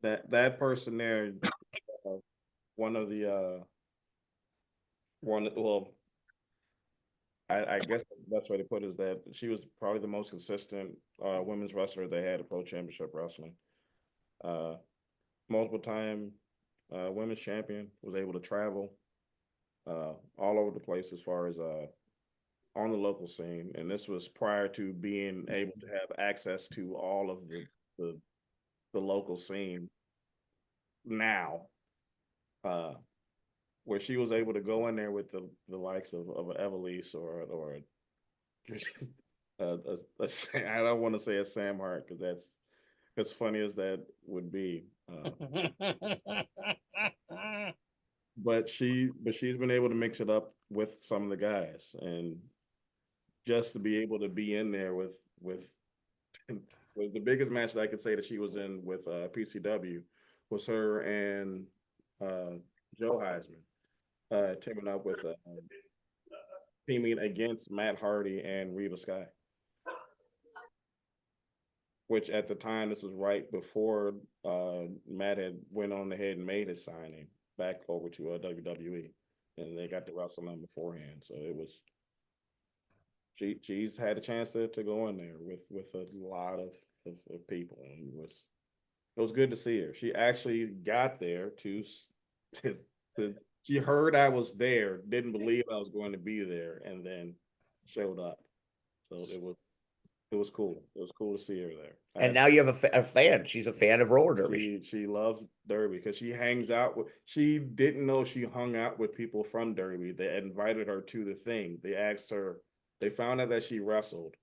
S5: That person there, I guess the best way to put it is that she was probably the most consistent women's wrestler they had at Pro Championship Wrestling. Multiple time women's champion, was able to travel all over the place as far as on the local scene, and this was prior to being able to have access to all of the local scene now, where she was able to go in there with the likes of Evelise or I don't want to say a Sam Hart, because that's as funny as that would be. But she's been able to mix it up with some of the guys, and just to be able to be in there with the biggest match that I could say that she was in with PCW was her and Joe Heisman teaming up with teaming against Matt Hardy and Reva Sky, which at the time, this was right before Matt had went on ahead and made his signing back over to WWE, and they got to wrestle them beforehand. So it was, she's had a chance to go in there with a lot of people, and it was good to see her. She actually got there to she heard I was there, didn't believe I was going to be there, and then showed up. So it was cool. It was cool to see her there.
S1: And now you have a fan. She's a fan of roller derby.
S5: She loves Derby because she hangs out with. She didn't know she hung out with people from Derby. They invited her to the thing. They asked her. They found out that she wrestled.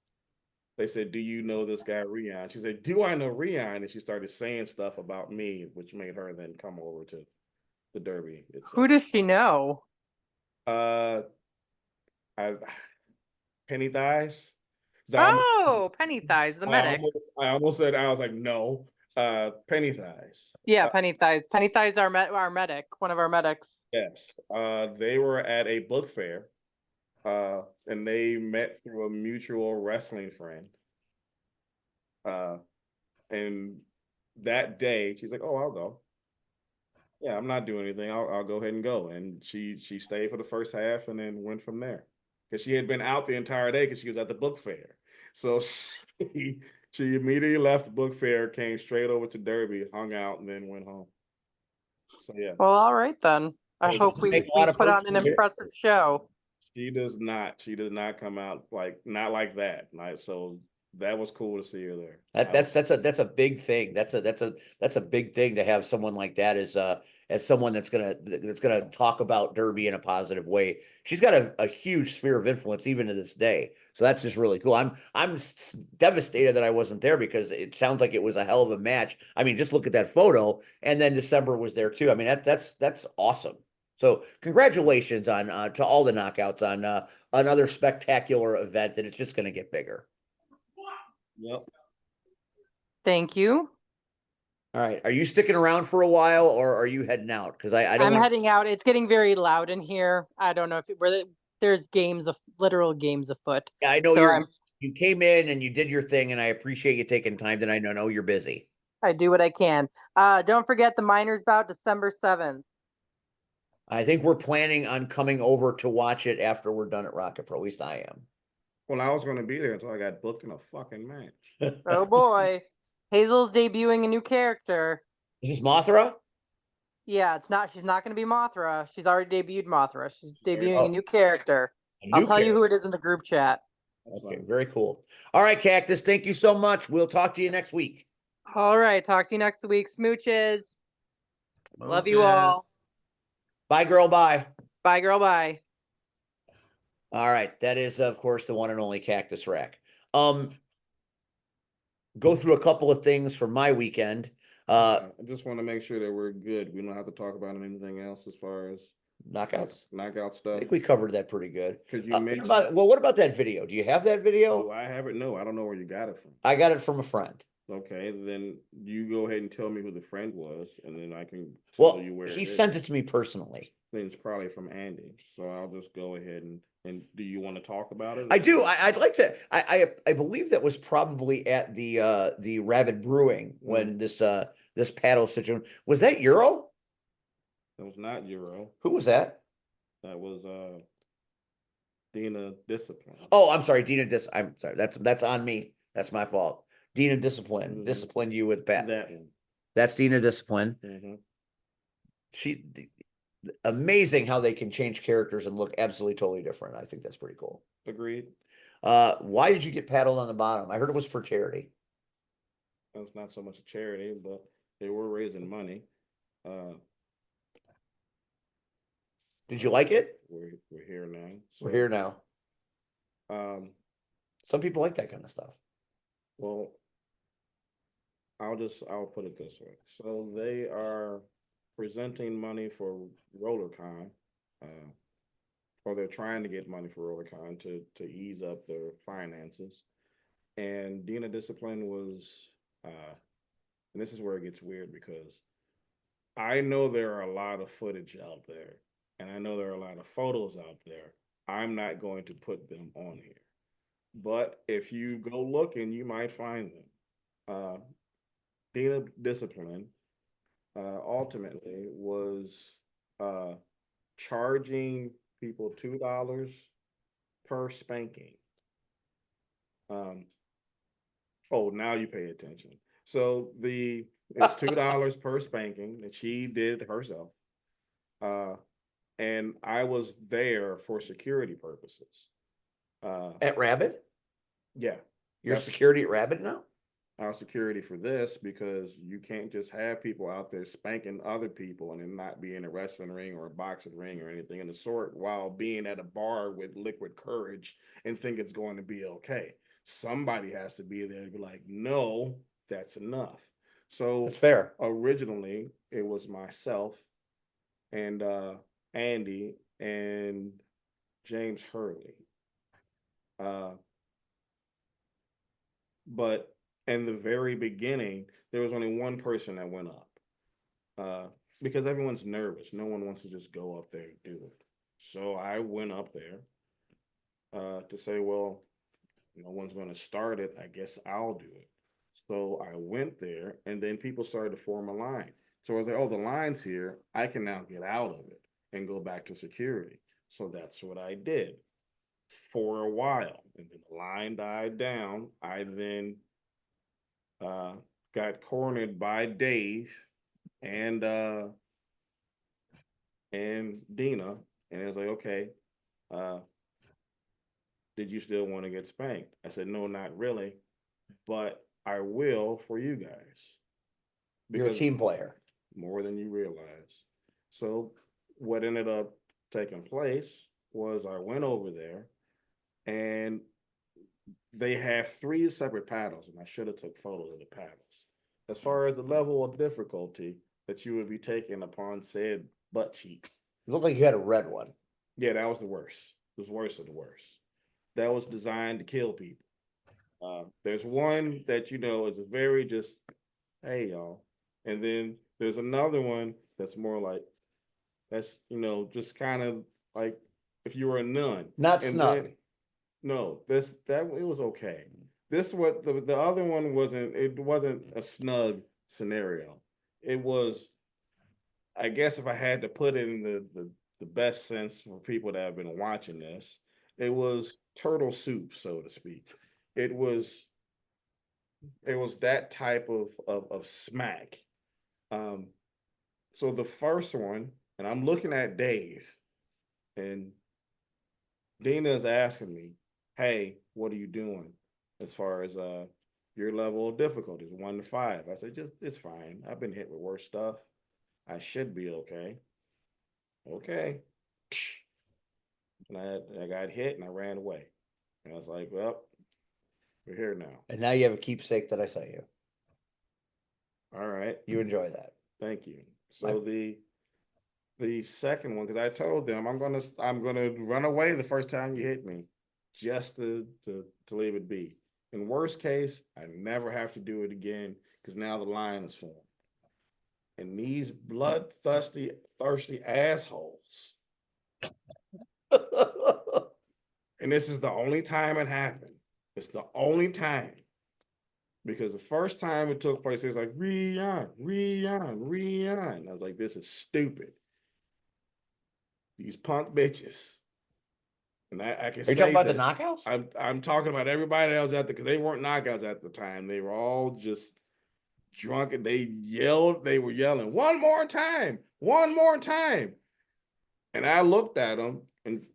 S5: They said, "Do you know this guy Rion?" She said, "Do I know Rion?" And she started saying stuff about me, which made her then come over to the Derby itself.
S4: Who does she know?
S5: Penny Thighs.
S4: Penny Thighs, the medic.
S5: I almost said, I was like, no, Penny Thighs.
S4: Yeah, Penny Thighs. Penny Thighs, our medic, one of our medics.
S5: Yes. They were at a book fair, and they met through a mutual wrestling friend. And that day, she's like, "Oh, I'll go. Yeah, I'm not doing anything. I'll go ahead and go." And she stayed for the first half and then went from there, because she had been out the entire day because she was at the book fair. So she immediately left the book fair, came straight over to Derby, hung out, and then went home. So yeah.
S4: Well, all right then. I
S1: She
S4: hope
S1: doesn't
S4: we
S1: make a lot of
S4: put on an
S1: personal-
S4: impressive show.
S5: She does not. She does not come out not like that. Right. So that was cool to see her there.
S1: That's a big thing. That's a big thing to have someone like that as someone that's gonna talk about Derby in a positive way. She's got a huge sphere of influence even to this day. So that's just really cool. I'm devastated that I wasn't there because it sounds like it was a hell of a match. I mean, just look at that photo, and then December was there too. I mean, that's awesome. So congratulations on to all the knockouts on another spectacular event, and it's just going to get bigger.
S5: Yep.
S4: Thank you.
S1: All right. Are you sticking around for a while or are you heading out? Because I don't
S4: I'm
S1: want
S4: heading out. It's getting very loud in here. I don't know if there's literal games afoot.
S1: Yeah, I know
S4: So
S1: you came in and you did your thing, and I appreciate you taking time tonight. I know you're busy.
S4: I do what I can. Don't forget the miners bout December 7th.
S1: I think we're planning on coming over to watch it after we're done at Rocket Pro. At least I am.
S5: Well, I was going to be there until I got booked in a fucking match.
S4: Oh boy. Hazel's debuting a new character.
S1: Is this Mothra?
S4: Yeah, she's not going to be Mothra. She's already debuted Mothra. She's debuting
S1: Oh.
S4: a new character.
S1: A
S4: I'll
S1: new
S4: tell you
S1: character.
S4: who it is in the group chat.
S1: Okay, very cool. All right, Cactus, thank you so much. We'll talk to you next week.
S4: All right, talk to you next week. Smooches. Love you
S3: Smooches.
S4: all.
S1: Bye, girl. Bye.
S4: Bye, girl. Bye.
S1: All right, that is, of course, the one and only Cactus Rack. Go through a couple of things from my weekend.
S5: I just want to make sure that we're good. We don't have to talk about anything else as far as
S1: Knockouts.
S5: knockout
S1: I
S5: stuff.
S1: think we covered that pretty good.
S5: Because you mentioned.
S1: What about that video? Do you have that video?
S5: Do I have it? No, I don't know where you got it from.
S1: I got it from a friend.
S5: Okay, then you go ahead and tell me who the friend was, and then I can
S1: Well,
S5: tell you where
S1: he
S5: it is.
S1: sent it to me personally.
S5: Then it's probably from Andy. So I'll just go ahead and do you want to talk about it?
S1: I do. I'd like to. I believe that was probably at the Rabbit Brewing when this paddle situation was that Euro.
S5: That was not Euro.
S1: Who was that?
S5: That was Dina Discipline.
S1: Oh, I'm sorry, Dina. I'm sorry. That's on me. That's my fault. Dina Discipline disciplined you with Pat.
S5: That one.
S1: That's Dina Discipline.
S5: Mm-hmm.
S1: Amazing how they can change characters and look absolutely totally different. I think that's pretty cool.
S5: Agreed.
S1: Why did you get paddled on the bottom? I heard it was for charity.
S5: It's not so much a charity, but they were raising money.
S1: Did you like it?
S5: We're here now.
S1: We're here now. Some people like that kind of stuff.
S5: Well, I'll put it this way. So they are presenting money for RollerCon, or they're trying to get money for RollerCon to ease up their finances. And Dina Discipline was, and this is where it gets weird because I know there are a lot of footage out there, and I know there are a lot of photos out there. I'm not going to put them on here. But if you go looking, you might find them. Dina Discipline ultimately was charging people $2 per spanking. Oh, now you pay attention. So it's $2 per spanking that she did herself. And I was there for security purposes.
S1: At Rabbit?
S5: Yeah.
S1: You're security at Rabbit now?
S5: Our security for this, because you can't just have people out there spanking other people and then not be in a wrestling ring or a boxing ring or anything of the sort while being at a bar with liquid courage and think it's going to be okay. Somebody has to be there to be like, no, that's enough. So
S1: that's fair.
S5: Originally, it was myself and Andy and James Hurley. But in the very beginning, there was only one person that went up because everyone's nervous. No one wants to just go up there and do it. So I went up there to say, well, no one's going to start it. I guess I'll do it. So I went there, and then people started to form a line. So I was like, oh, the line's here. I can now get out of it and go back to security. So that's what I did for a while. And then the line died down. I then got cornered by Dave and and Dina, and it was like, okay, did you still want to get spanked? I said, no, not really, but I will for you guys.
S1: You're a team player.
S5: More than you realize. So what ended up taking place was I went over there and they have 3 separate paddles, and I should have took photos of the paddles. As far as the level of difficulty that you would be taking upon said butt cheeks.
S1: It looked like you had a red one.
S5: Yeah, that was the worst. It was worse of the worst. That was designed to kill people. There's one that, is a very just, hey, y'all. And then there's another one that's more like, that's, just kind of like if you were a nun.
S1: Not snug.
S5: No, that it was okay. This what the other one wasn't. It wasn't a snug scenario. It was, I guess, if I had to put it in the best sense for people that have been watching this, it was turtle soup, so to speak. It was that type of smack. So the first one, and I'm looking at Dave, and Dina's asking me, hey, what are you doing as far as your level of difficulty, 1 to 5? I said, it's fine. I've been hit with worse stuff. I should be okay. Okay. And I got hit and I ran away. And I was like, well, we're here now.
S1: And now you have a keepsake that I sent you.
S5: All right.
S1: You enjoy that.
S5: Thank you. So the second one, because I told them I'm gonna run away the first time you hit me, just to leave it be. In worst case, I never have to do it again because now the line is formed. And these bloodthirsty assholes. And this is the only time it happened. It's the only time. Because the first time it took place, it was like, Rion. I was like, this is stupid. These punk bitches. And I can say,
S1: are you talking about the knockouts?
S5: I'm talking about everybody else out there, because they weren't knockouts at the time. They were all just drunk, and they were yelling, one more time. And I looked at them, and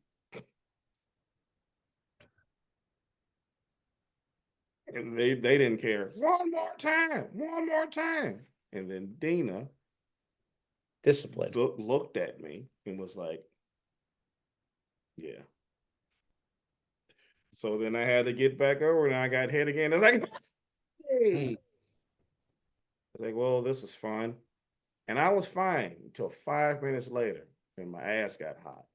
S5: they didn't care. One more time. And then Dina
S1: disciplined
S5: looked at me and was like, yeah. So then I had to get back over, and I got hit again. I was like, hey. I was like, well, this is fun. And I was fine until 5 minutes later, and my ass got hot.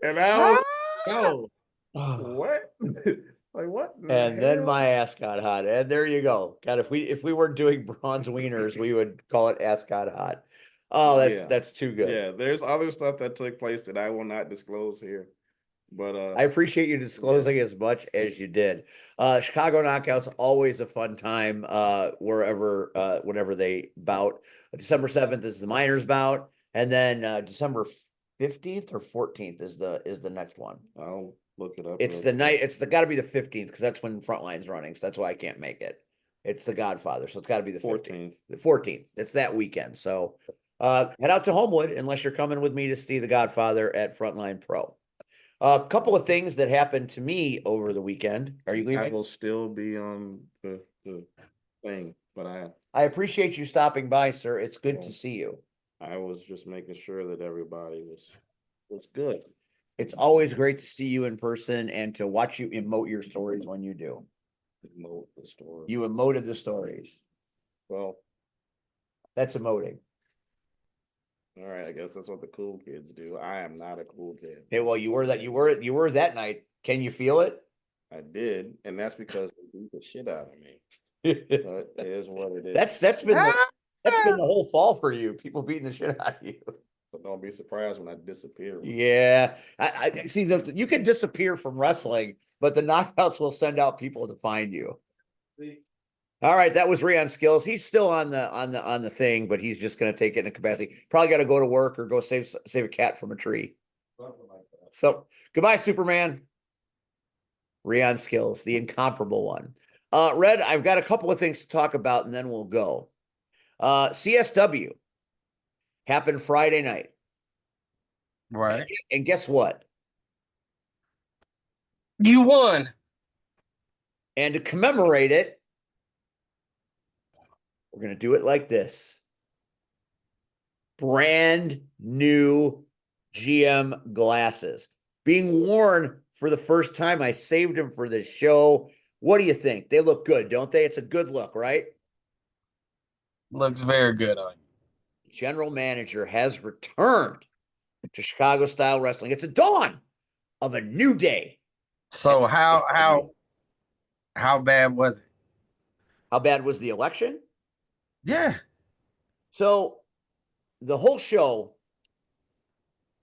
S5: And I was no, what? Like what?
S1: And then my ass got hot. And there you go. God, if we weren't doing bronze wieners, we would call it ass got hot. Oh, that's too good.
S5: Yeah, there's other stuff that took place that I will not disclose here. But
S1: I appreciate you disclosing as much as you did. Chicago Knockouts, always a fun time whenever they bout. December 7th is the minors bout, and then December 15th or 14th is the next one.
S5: I'll look it up.
S1: It's the night. It's gotta be the 15th, because that's when Frontline's running. So that's why I can't make it. It's the Godfather, so it's gotta be the 15th. The 14th. It's that weekend. So head out to Homewood unless you're coming with me to see the Godfather at Frontline Pro. A couple of things that happened to me over the weekend. Are you leaving?
S5: I will still be on the thing, but
S1: I appreciate you stopping by, sir. It's good to see you.
S5: I was just making sure that everybody was good.
S1: It's always great to see you in person and to watch you emote your stories when you do.
S5: Emote the story.
S1: You emoted the stories.
S5: Well,
S1: that's emoting.
S5: All right, I guess that's what the cool kids do. I am not a cool kid.
S1: Hey, well, you were that night. Can you feel it?
S5: I did, and that's because they beat the shit out of me. But it is what it is.
S1: That's been the whole fall for you. People beating the shit out of you.
S5: But don't be surprised when I disappear.
S1: Yeah, I see. You can disappear from wrestling, but the knockouts will send out people to find you.
S5: See?
S1: All right, that was Rion Skills. He's still on the thing, but he's just going to take it in a capacity. Probably got to go to work or go save a cat from a tree.
S5: Something like that.
S1: So goodbye, Superman. Rion Skills, the incomparable one. Red, I've got a couple of things to talk about, and then we'll go. CSW happened Friday night.
S3: Right.
S1: And guess what?
S3: You won.
S1: And to commemorate it, we're going to do it like this. Brand new GM glasses being worn for the first time. I saved them for this show. What do you think? They look good, don't they? It's a good look, right?
S3: Looks very good on you.
S1: General manager has returned to Chicago style wrestling. It's a dawn of a new day.
S3: So how bad was it?
S1: How bad was the election?
S3: Yeah.
S1: So the whole show,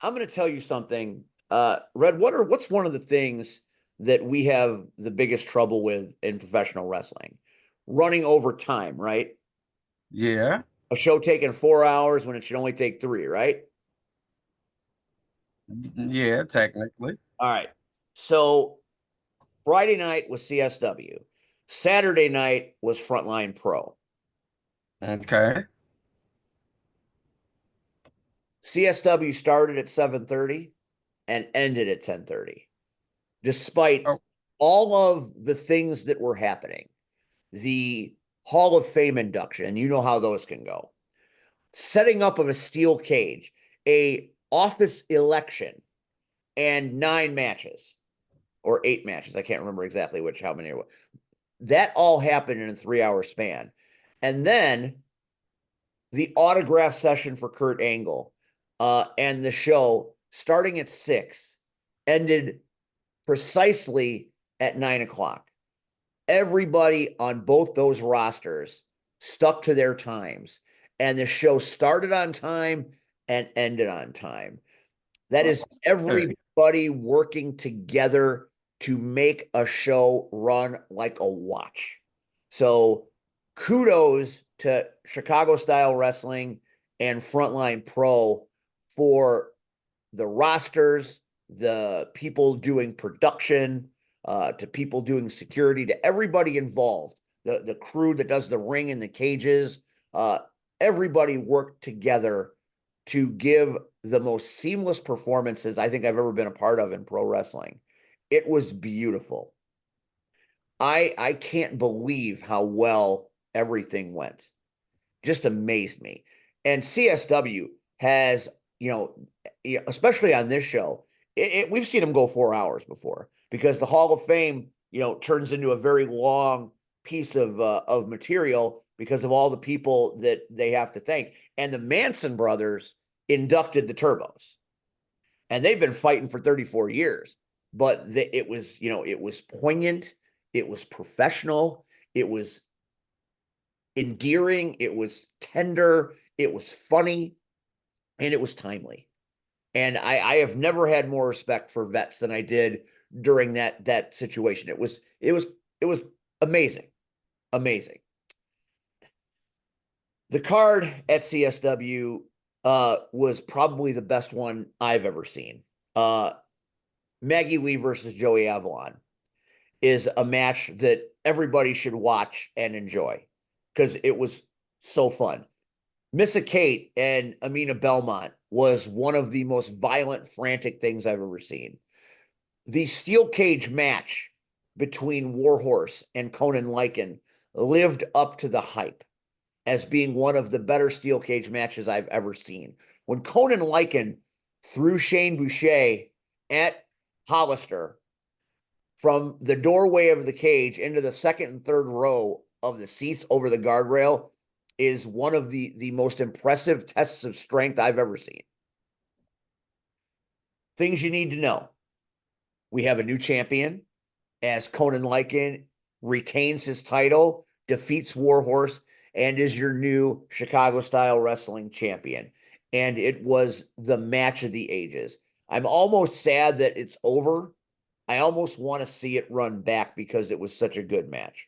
S1: I'm going to tell you something. Red, what's one of the things that we have the biggest trouble with in professional wrestling? Running over time, right?
S3: Yeah.
S1: A show taking 4 hours when it should only take 3, right?
S3: Yeah, technically.
S1: All right. So Friday night was CSW. Saturday night was Frontline Pro.
S3: Okay.
S1: CSW started at 7:30 and ended at 10:30. Despite all of the things that were happening, the Hall of Fame induction, and you know how those can go, setting up of a steel cage, a office election, and 9 matches or 8 matches. I can't remember exactly how many. That all happened in a 3-hour span. And then the autograph session for Kurt Angle and the show starting at 6 ended precisely at 9 o'clock. Everybody on both those rosters stuck to their times, and the show started on time and ended on time. That is everybody working together to make a show run like a watch. So kudos to Chicago Style Wrestling and Frontline Pro for the rosters, the people doing production, to people doing security, to everybody involved, the crew that does the ring and the cages. Everybody worked together to give the most seamless performances I think I've ever been a part of in pro wrestling. It was beautiful. I can't believe how well everything went. Just amazed me. And CSW has, especially on this show, we've seen them go 4 hours before because the Hall of Fame, turns into a very long piece of material because of all the people that they have to thank. And the Manson brothers inducted the Turbos, and they've been fighting for 34 years. But it was poignant, it was professional, it was endearing, it was tender, it was funny, and it was timely. And I have never had more respect for vets than I did during that situation. It was amazing. Amazing. The card at CSW was probably the best one I've ever seen. Maggie Lee versus Joey Avalon is a match that everybody should watch and enjoy because it was so fun. Missa Kate and Amina Belmont was one of the most violent, frantic things I've ever seen. The steel cage match between Warhorse and Conan Lycan lived up to the hype as being one of the better steel cage matches I've ever seen. When Conan Lycan threw Shane Boucher at Hollister from the doorway of the cage into the second and third row of the seats over the guardrail is one of the most impressive tests of strength I've ever seen. Things you need to know. We have a new champion as Conan Lycan retains his title, defeats Warhorse, and is your new Chicago Style Wrestling champion. And it was the match of the ages. I'm almost sad that it's over. I almost want to see it run back because it was such a good match.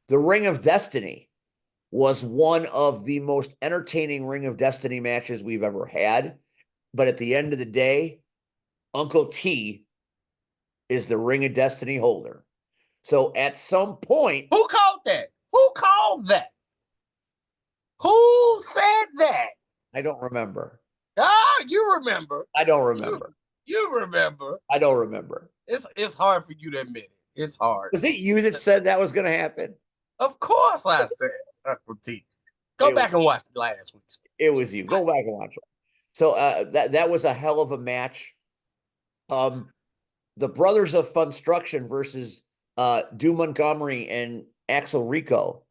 S1: The Ring of Destiny was one of the most entertaining Ring of Destiny matches we've ever had. But at the end of the day, Uncle T is the Ring of Destiny holder. So at some point,
S3: Who called that? Who called that? Who said that?
S1: I don't remember.
S3: Ah, you remember.
S1: I don't remember.
S3: You remember.
S1: I don't remember.
S3: It's hard for you to admit it. It's hard.
S1: Was it you that said that was going to happen?
S3: Of course I said, Uncle T. Go back and watch last week's.
S1: It was you. Go back and watch it. So that was a hell of a match. The Brothers of Funstruction versus Dew Montgomery and Axel Rico.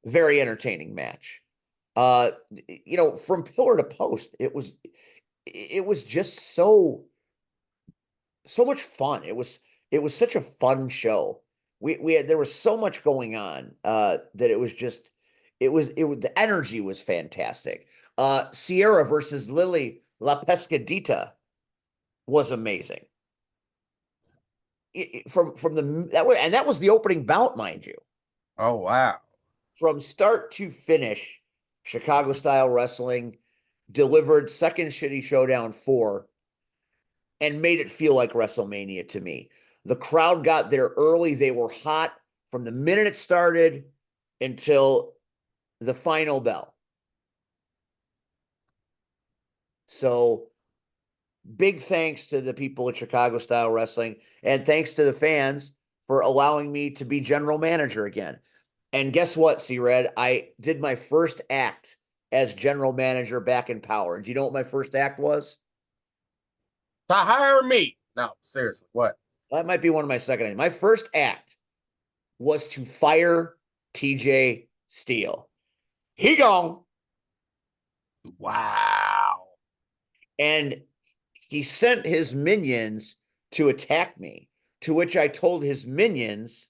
S1: Very entertaining match. From pillar to post, it was just so much fun. It was such a fun show. There was so much going on that it was the energy was fantastic. Sierra versus Lily La Pescadita was amazing. That was the opening bout, mind you.
S3: Oh wow.
S1: From start to finish, Chicago Style Wrestling delivered Second Shitty Showdown 4 and made it feel like WrestleMania to me. The crowd got there early. They were hot from the minute it started until the final bell. So big thanks to the people at Chicago Style Wrestling, and thanks to the fans for allowing me to be general manager again. And guess what, C-Red? I did my first act as general manager back in Power. And do you know what my first act was?
S3: To hire me. No, seriously, what?
S1: That might be one of my second. My first act was to fire TJ Steele. He gone.
S3: Wow.
S1: And he sent his minions to attack me, to which I told his minions,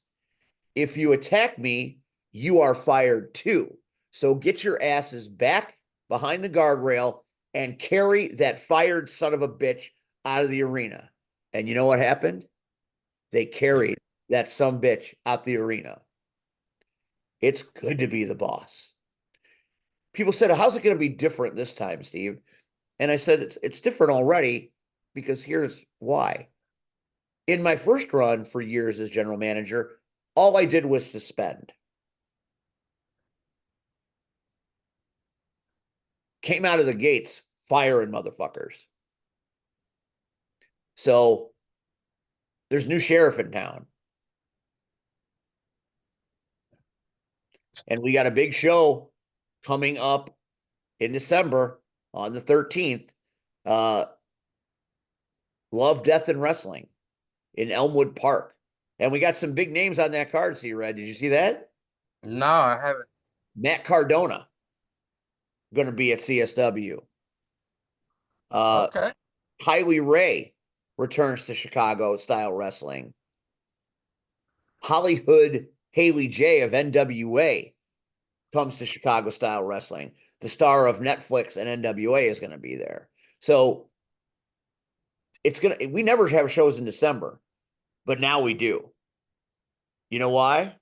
S1: if you attack me, you are fired too. So get your asses back behind the guardrail and carry that fired son of a bitch out of the arena. And you know what happened? They carried that son bitch out the arena. It's good to be the boss. People said, how's it going to be different this time, Steve? And I said, it's different already, because here's why. In my first run for years as general manager, all I did was suspend. Came out of the gates firing motherfuckers. So there's new sheriff in town. And we got a big show coming up in December on the 13th. Love, Death, and Wrestling in Elmwood Park. And we got some big names on that card, C-Red. Did you see that?
S3: No, I haven't.
S1: Matt Cardona going to be at CSW.
S3: Okay.
S1: Kylie Ray returns to Chicago Style Wrestling. Hollywood Haley J of NWA comes to Chicago Style Wrestling. The star of Netflix and NWA is going to be there. So we never have shows in December, but now we do. You know why?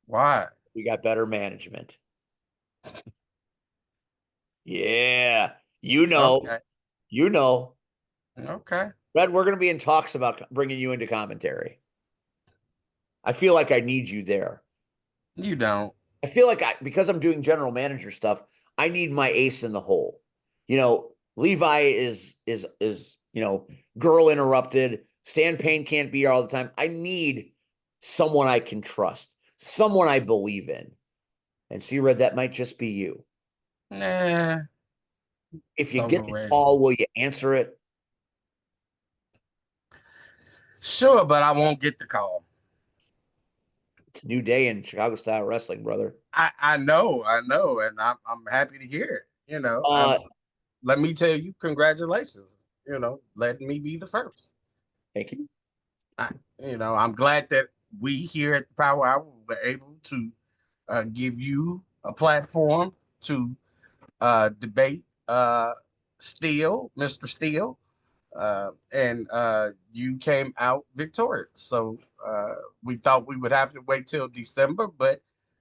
S3: Why?
S1: We got better management. Yeah.
S3: Okay.
S1: You know.
S3: Okay.
S1: Red, we're going to be in talks about bringing you into commentary. I feel like I need you there.
S3: You don't.
S1: I feel like because I'm doing general manager stuff, I need my ace in the hole. Levi is girl interrupted. Stan Payne can't be here all the time. I need someone I can trust, someone I believe in. And see, Red, that might just be you.
S3: Nah.
S1: If you get the call, will you answer it?
S3: Sure, but I won't get the call.
S1: It's a new day in Chicago Style Wrestling, brother.
S3: I know, and I'm happy to hear it. Let me tell you, congratulations. Letting me be the first.
S1: Thank you.
S3: I'm glad that we here at the Power Hour were able to give you a platform to debate Mr. Steele, and you came out victorious. So we thought we would have to wait till December, but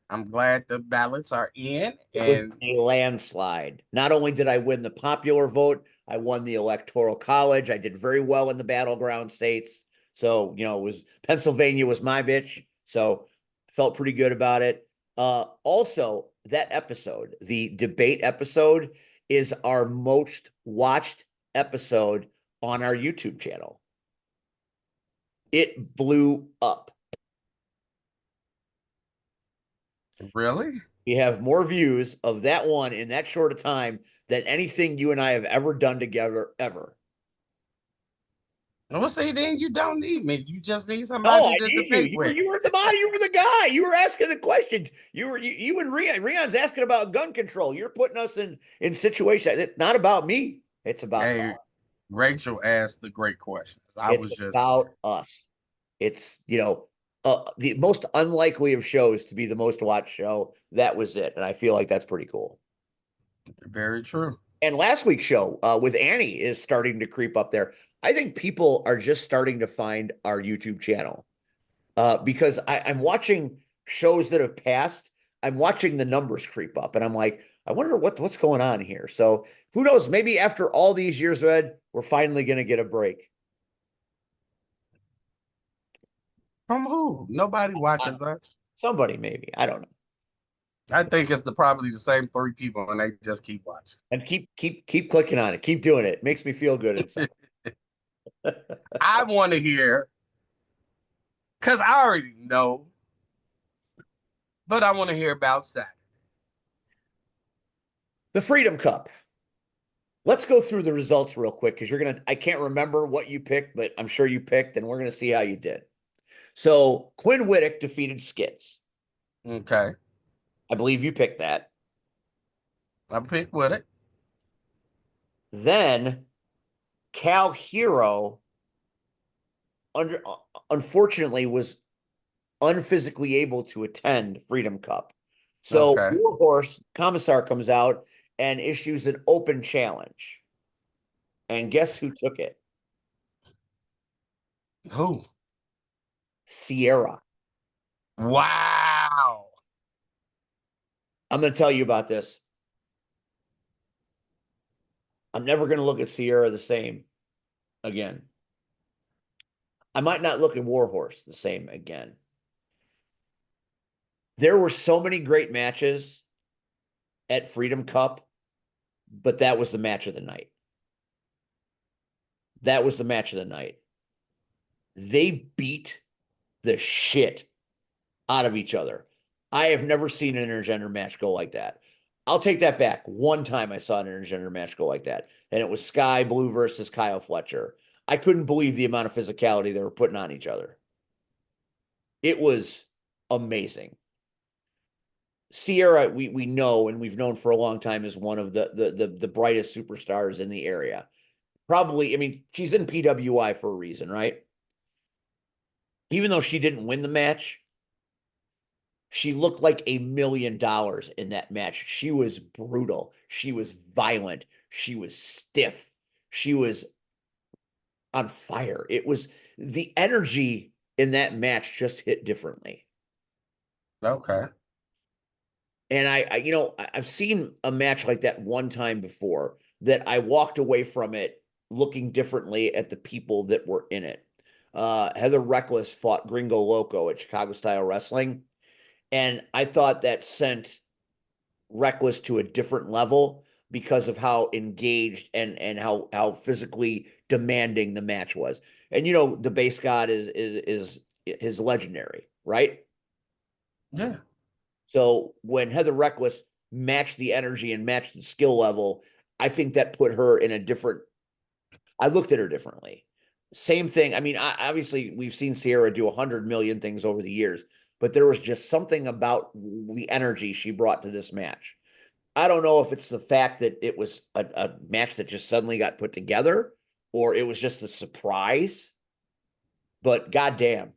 S3: I'm glad the ballots are in.
S1: It was a landslide. Not only did I win the popular vote, I won the Electoral College. I did very well in the battleground states. So, Pennsylvania was my bitch. So felt pretty good about it. Also, that episode, the debate episode, is our most watched episode on our YouTube channel. It blew up.
S3: Really?
S1: We have more views of that one in that short a time than anything you and I have ever done together, ever.
S3: Well, see, then you don't need me. You just need
S1: Oh,
S3: somebody
S1: I
S3: to
S1: need you.
S3: debate with.
S1: You were the body. You were the guy. You were asking the questions. You and Rion. Rion's asking about gun control. You're putting us in situations. It's not about me. It's about
S3: Hey, Rachel asked the great questions.
S1: it's about us. It's the most unlikely of shows to be the most watched show. That was it, and I feel like that's pretty cool.
S3: Very true.
S1: And last week's show with Annie is starting to creep up there. I think people are just starting to find our YouTube channel because I'm watching shows that have passed. I'm watching the numbers creep up, and I'm like, I wonder what's going on here. So who knows? Maybe after all these years, Ed, we're finally going to get a break.
S3: From who? Nobody watches us.
S1: Somebody, maybe. I don't know.
S3: I think it's probably the same 3 people, and they just keep watching.
S1: And keep clicking on it. Keep doing it. It makes me feel good inside.
S3: I want to hear, because I already know, but I want to hear about Saturday.
S1: The Freedom Cup. Let's go through the results real quick because I can't remember what you picked, but I'm sure you picked, and we're going to see how you did. So Quinn Whittick defeated Skits.
S3: Okay.
S1: I believe you picked that.
S3: I picked with it.
S1: Then Cal Hero unfortunately was unphysically able to attend Freedom Cup. So Warhorse Commissar comes out and issues an open challenge. And guess who took it?
S3: Who?
S1: Sierra.
S3: Wow.
S1: I'm going to tell you about this. I'm never going to look at Sierra the same again. I might not look at Warhorse the same again. There were so many great matches at Freedom Cup, but that was the match of the night. That was the match of the night. They beat the shit out of each other. I have never seen an intergender match go like that. I'll take that back. One time I saw an intergender match go like that, and it was Sky Blue versus Kyle Fletcher. I couldn't believe the amount of physicality they were putting on each other. It was amazing. Sierra, we know, and we've known for a long time, is one of the brightest superstars in the area. Probably, I mean, she's in PWI for a reason, right? Even though she didn't win the match, she looked like $1 million in that match. She was brutal. She was violent. She was stiff. She was on fire. It was the energy in that match just hit differently.
S3: Okay.
S1: And I've seen a match like that one time before that I walked away from it looking differently at the people that were in it. Heather Reckless fought Gringo Loco at Chicago Style Wrestling. And I thought that sent Reckless to a different level because of how engaged and how physically demanding the match was. And the base god is legendary, right?
S3: Yeah.
S1: So when Heather Reckless matched the energy and matched the skill level, I think that put her in a different. I looked at her differently. Same thing. I mean, obviously we've seen Sierra do 100 million things over the years, but there was just something about the energy she brought to this match. I don't know if it's the fact that it was a match that just suddenly got put together or it was just a surprise, but goddamn.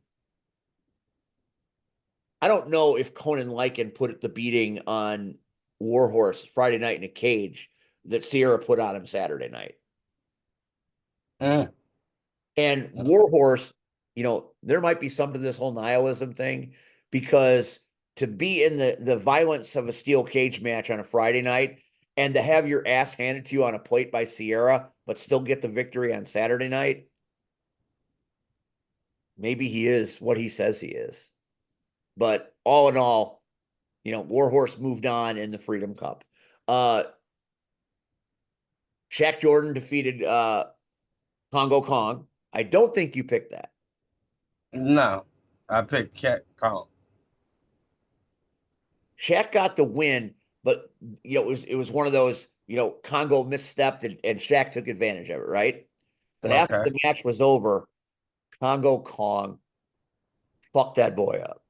S1: I don't know if Conan Lycan put the beating on Warhorse Friday night in a cage that Sierra put on him Saturday night. And Warhorse, there might be something to this whole nihilism thing because to be in the violence of a steel cage match on a Friday night and to have your ass handed to you on a plate by Sierra, but still get the victory on Saturday night. Maybe he is what he says he is. But all in all, Warhorse moved on in the Freedom Cup. Shaq Jordan defeated Congo Kong. I don't think you picked that.
S3: No, I picked Cat Kong.
S1: Shaq got the win, but it was one of those, Congo misstepped and Shaq took advantage of it, right? But after
S3: Okay.
S1: the match was over, Congo Kong fucked that boy up.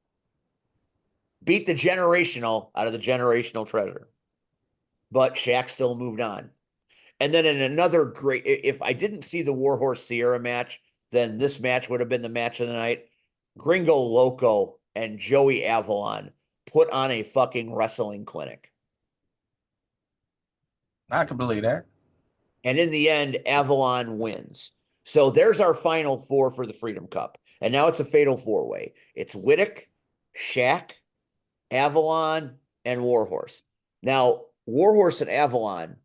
S1: Beat the generational out of the generational treasure. But Shaq still moved on. And then in another great, if I didn't see the Warhorse Sierra match, then this match would have been the match of the night. Gringo Loco and Joey Avalon put on a fucking wrestling clinic.
S3: I can believe that.
S1: And in the end, Avalon wins. So there's our final four for the Freedom Cup. And now it's a fatal four-way. It's Whittick, Shaq, Avalon, and Warhorse. Now, Warhorse and Avalon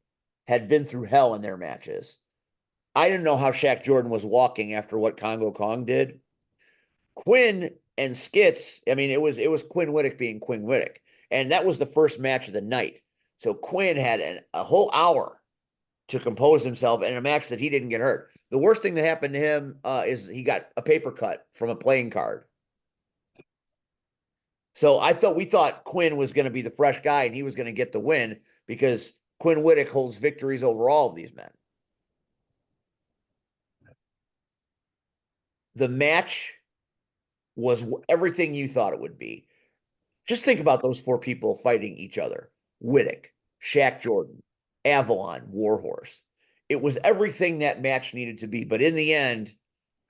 S1: had been through hell in their matches. I didn't know how Shaq Jordan was walking after what Congo Kong did. Quinn and Skits, I mean, it was Quinn Whittick being Quinn Whittick. And that was the first match of the night. So Quinn had a whole hour to compose himself in a match that he didn't get hurt. The worst thing that happened to him is he got a paper cut from a playing card. So we thought Quinn was going to be the fresh guy and he was going to get the win because Quinn Whittick holds victories over all of these men. The match was everything you thought it would be. Just think about those four people fighting each other. Whittick, Shaq Jordan, Avalon, Warhorse. It was everything that match needed to be. But in the end,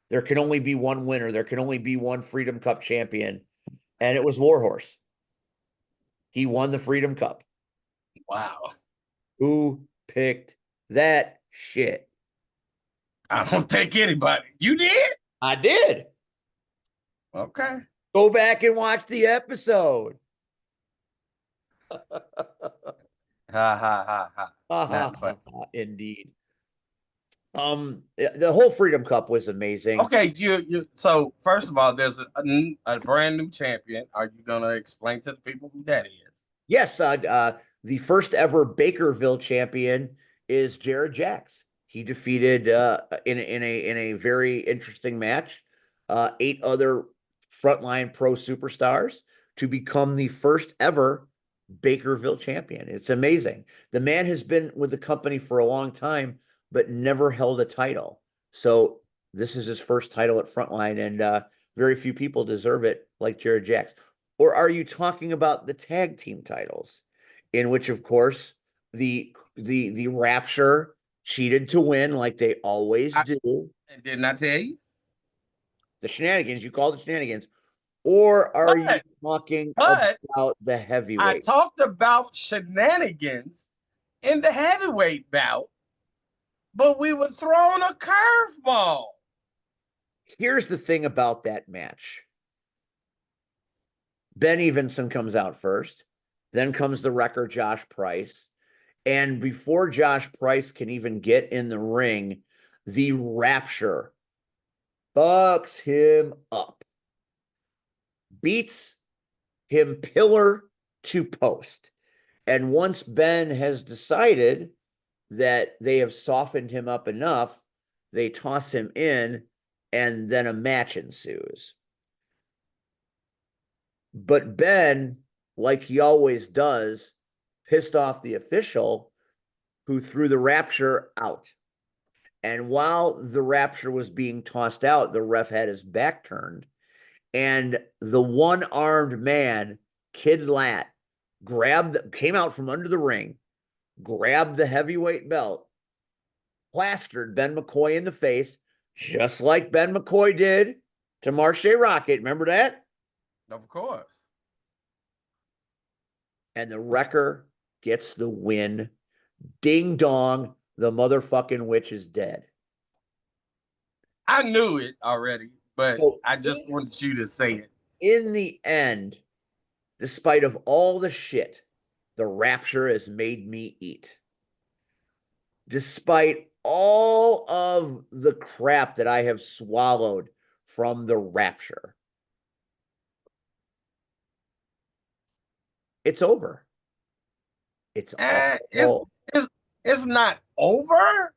S1: there can only be one winner. There can only be one Freedom Cup champion. And it was Warhorse. He won the Freedom Cup.
S3: Wow.
S1: Who picked that shit?
S3: I don't think anybody. You did?
S1: I did.
S3: Okay.
S1: Go back and watch the episode.
S3: Ha ha ha ha.
S1: Indeed. The whole Freedom Cup was amazing.
S3: Okay, you. So first of all, there's a brand new champion. Are you gonna explain to the people who that is?
S1: Yes, the first ever Bakerville champion is Jared Jacks. He defeated in a very interesting match 8 other frontline pro superstars to become the first ever Bakerville champion. It's amazing. The man has been with the company for a long time, but never held a title. So this is his first title at Frontline, and very few people deserve it like Jared Jacks. Or are you talking about the tag team titles, in which, of course, the Rapture cheated to win like they always do?
S3: Didn't I tell you?
S1: The shenanigans, you call it shenanigans. Or are you talking about the heavyweight?
S3: I talked about shenanigans in the heavyweight bout, but we were throwing a curveball.
S1: Here's the thing about that match. Ben Evenson comes out first. Then comes the wrecker, Josh Price. And before Josh Price can even get in the ring, the Rapture fucks him up. Beats him pillar to post. And once Ben has decided that they have softened him up enough, they toss him in, and then a match ensues. But Ben, like he always does, pissed off the official who threw the Rapture out. And while the Rapture was being tossed out, the ref had his back turned, and the one-armed man, Kid Lat, came out from under the ring, grabbed the heavyweight belt, plastered Ben McCoy in the face, just like Ben McCoy did to Marche Rocket. Remember that?
S3: Of course.
S1: And the wrecker gets the win. Ding dong, the motherfucking witch is dead.
S3: I knew it already, but so I just wanted you to say it.
S1: In the end, despite of all the shit the Rapture has made me eat, despite all of the crap that I have swallowed from the Rapture. It's over. It's all.
S3: It's not over,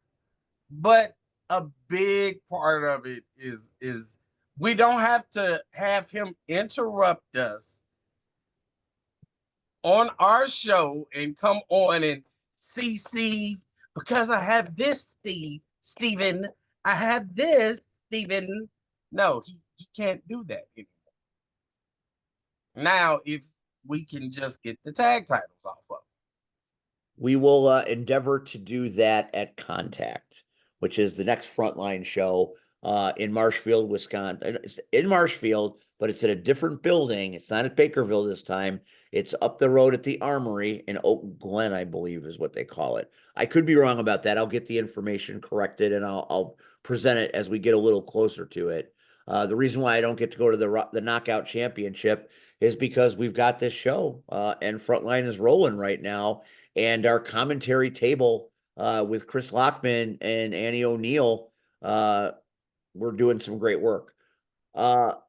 S3: but a big part of it is we don't have to have him interrupt us on our show and come on and see Steve because I have this Steven. I have this Steven. No, he can't do that anymore. Now, if we can just get the tag titles off of him.
S1: We will endeavor to do that at Contact, which is the next Frontline show in Marshfield, Wisconsin. It's in Marshfield, but it's at a different building. It's not at Bakerville this time. It's up the road at the Armory in Oak Glen, I believe is what they call it. I could be wrong about that. I'll get the information corrected and I'll present it as we get a little closer to it. The reason why I don't get to go to the Knockout Championship is because we've got this show and Frontline is rolling right now. And our commentary table with Chris Lockman and Annie O'Neill, we're doing some great work. Let's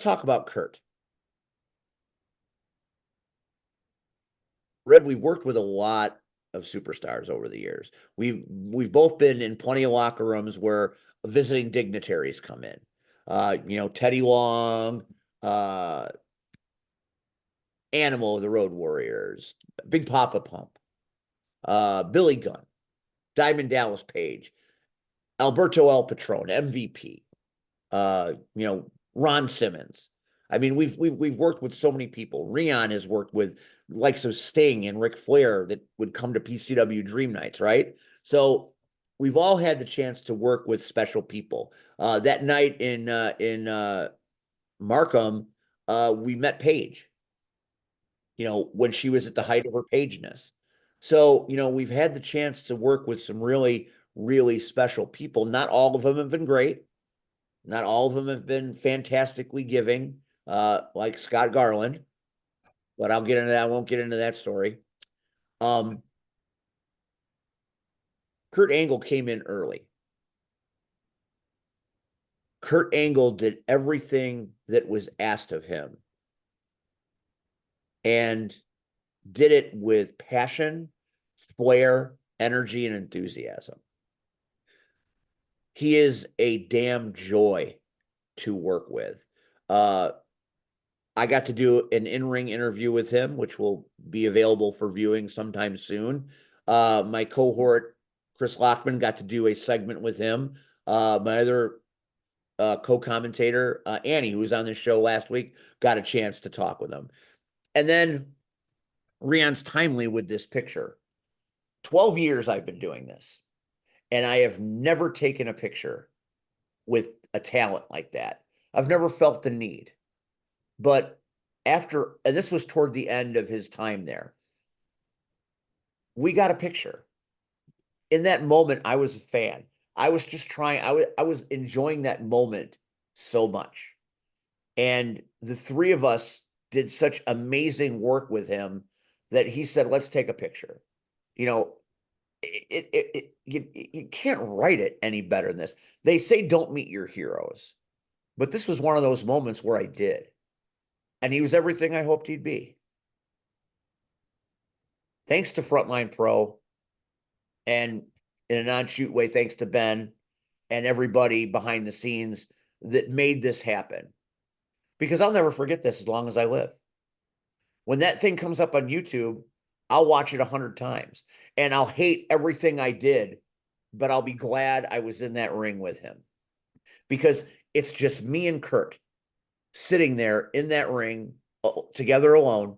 S1: talk about Kurt. Red, we've worked with a lot of superstars over the years. We've both been in plenty of locker rooms where visiting dignitaries come in. Teddy Long, Animal of the Road Warriors, Big Papa Pump, Billy Gunn, Diamond Dallas Page, Alberto El Patron, MVP, Ron Simmons. I mean, we've worked with so many people. Rion has worked with likes of Sting and Ric Flair that would come to PCW Dream Nights, right? So we've all had the chance to work with special people. That night in Markham, we met Paige. When she was at the height of her pageness. So, we've had the chance to work with some really, really special people. Not all of them have been great. Not all of them have been fantastically giving, like Scott Garland. But I'll get into that. I won't get into that story. Kurt Angle came in early. Kurt Angle did everything that was asked of him. And did it with passion, flair, energy, and enthusiasm. He is a damn joy to work with. I got to do an in-ring interview with him, which will be available for viewing sometime soon. My cohort, Chris Lockman, got to do a segment with him. My other co-commentator, Annie, who was on the show last week, got a chance to talk with him. And then Rion's timely with this picture. 12 years I've been doing this, and I have never taken a picture with a talent like that. I've never felt the need. But and this was toward the end of his time there, we got a picture. In that moment, I was a fan. I was just trying, I was enjoying that moment so much. And the three of us did such amazing work with him that he said, let's take a picture. You can't write it any better than this. They say don't meet your heroes, but this was one of those moments where I did. And he was everything I hoped he'd be. Thanks to Frontline Pro, and in a non-shoot way, thanks to Ben and everybody behind the scenes that made this happen. Because I'll never forget this as long as I live. When that thing comes up on YouTube, I'll watch it 100 times. And I'll hate everything I did, but I'll be glad I was in that ring with him. Because it's just me and Kurt sitting there in that ring together alone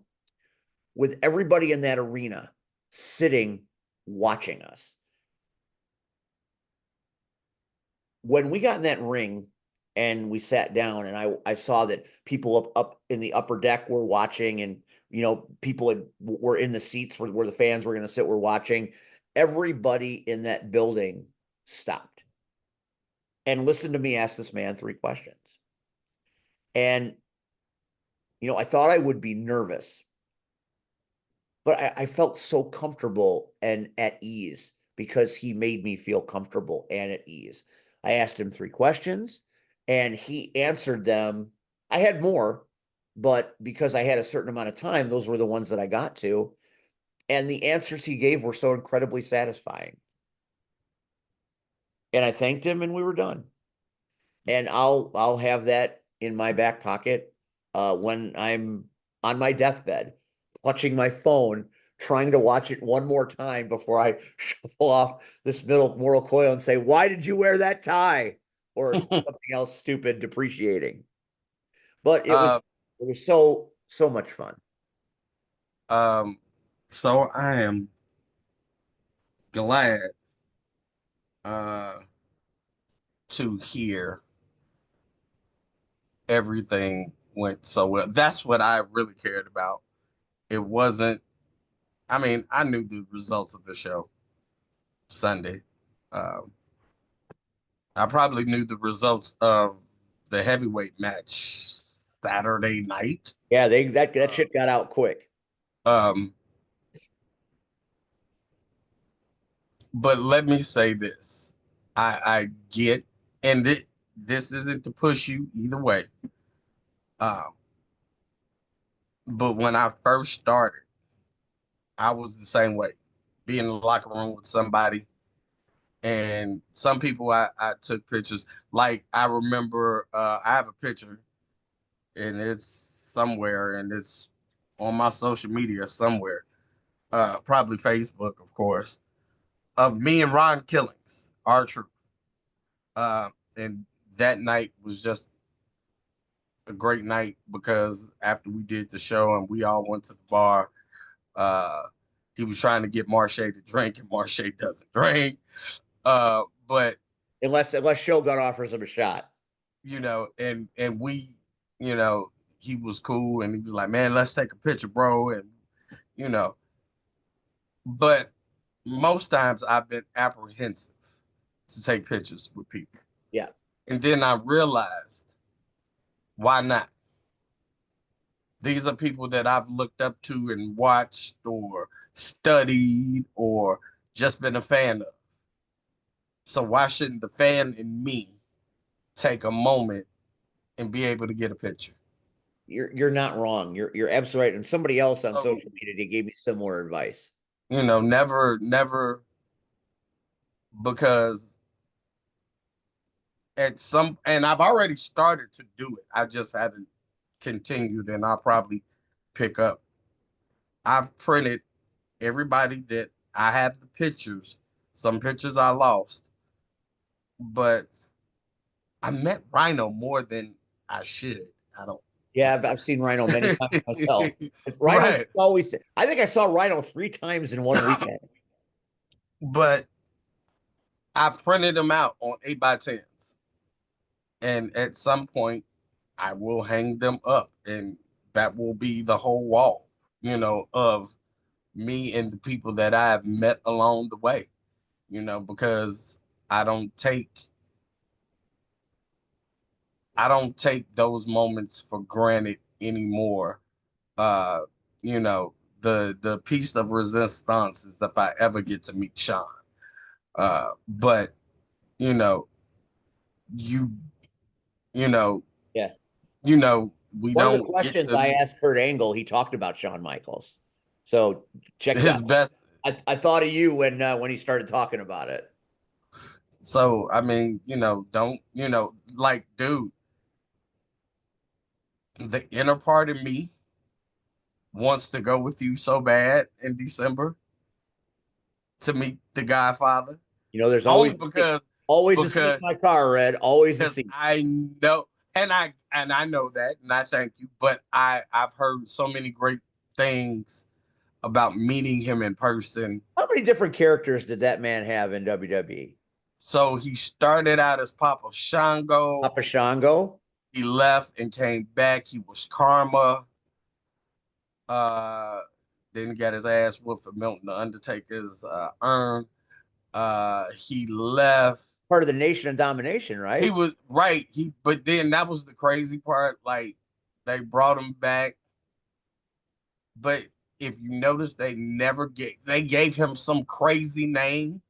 S1: with everybody in that arena sitting watching us. When we got in that ring and we sat down, and I saw that people up in the upper deck were watching, and people were in the seats where the fans were going to sit, were watching. Everybody in that building stopped and listened to me ask this man 3 questions. And I thought I would be nervous, but I felt so comfortable and at ease because he made me feel comfortable and at ease. I asked him 3 questions and he answered them. I had more, but because I had a certain amount of time, those were the ones that I got to. And the answers he gave were so incredibly satisfying. And I thanked him and we were done. And I'll have that in my back pocket when I'm on my deathbed, watching my phone, trying to watch it one more time before I shuffle off this middle moral coil and say, why did you wear that tie? Or something else stupid, depreciating. But it was so much fun.
S3: So I am glad to hear everything went so well. That's what I really cared about. It wasn't, I mean, I knew the results of the show Sunday. I probably knew the results of the heavyweight match Saturday night.
S1: Yeah, that shit got out quick.
S3: But let me say this. I get, and this isn't to push you either way. But when I first started, I was the same way. Be in the locker room with somebody, and some people I took pictures. Like I remember, I have a picture, and it's somewhere, and it's on my social media somewhere, probably Facebook, of course, of me and Ron Killings, R-Truth. And that night was just a great night because after we did the show and we all went to the bar, he was trying to get Marche to drink, and Marche doesn't drink. But
S1: unless Shogun offers him a shot,
S3: and we, he was cool and he was like, man, let's take a picture, bro. And but most times I've been apprehensive to take pictures with people.
S1: Yeah.
S3: And then I realized, why not? These are people that I've looked up to and watched or studied or just been a fan of. So why shouldn't the fan in me take a moment and be able to get a picture?
S1: You're not wrong. You're absolutely right. And somebody else on social media gave me similar advice.
S3: Never, because and I've already started to do it. I just haven't continued, and I'll probably pick up. I've printed everybody that I have the pictures. Some pictures I lost, but I met Rhino more than I should. I don't.
S1: Yeah, I've seen Rhino many times myself. Rhino
S3: Right.
S1: always. I think I saw Rhino 3 times in one weekend.
S3: But I printed them out on 8x10s, and at some point, I will hang them up, and that will be the whole wall, of me and the people that I have met along the way, because I don't take those moments for granted anymore. Uh, the piece of resistance is if I ever get to meet Sean. But you know, you
S1: Yeah.
S3: We
S1: One of
S3: don't
S1: the questions I asked Kurt Angle, he talked about Shawn Michaels. So check
S3: his
S1: that.
S3: best.
S1: I thought of you when he started talking about it.
S3: So I mean, don't like, dude, the inner part of me wants to go with you so bad in December to meet the Godfather.
S1: There's
S3: Only
S1: always a seat in my car, Red. Always a seat.
S3: I know, and I know that, and I thank you. But I've heard so many great things about meeting him in person.
S1: How many different characters did that man have in WWE?
S3: So he started out as Papa Shango.
S1: Papa Shango.
S3: He left and came back. He was Karma. Then he got his ass whooped for Milton the Undertaker's urn. He left.
S1: Part of the Nation of Domination, right?
S3: He was right. But then that was the crazy part. Like, they brought him back, but if you notice, they gave him some crazy name,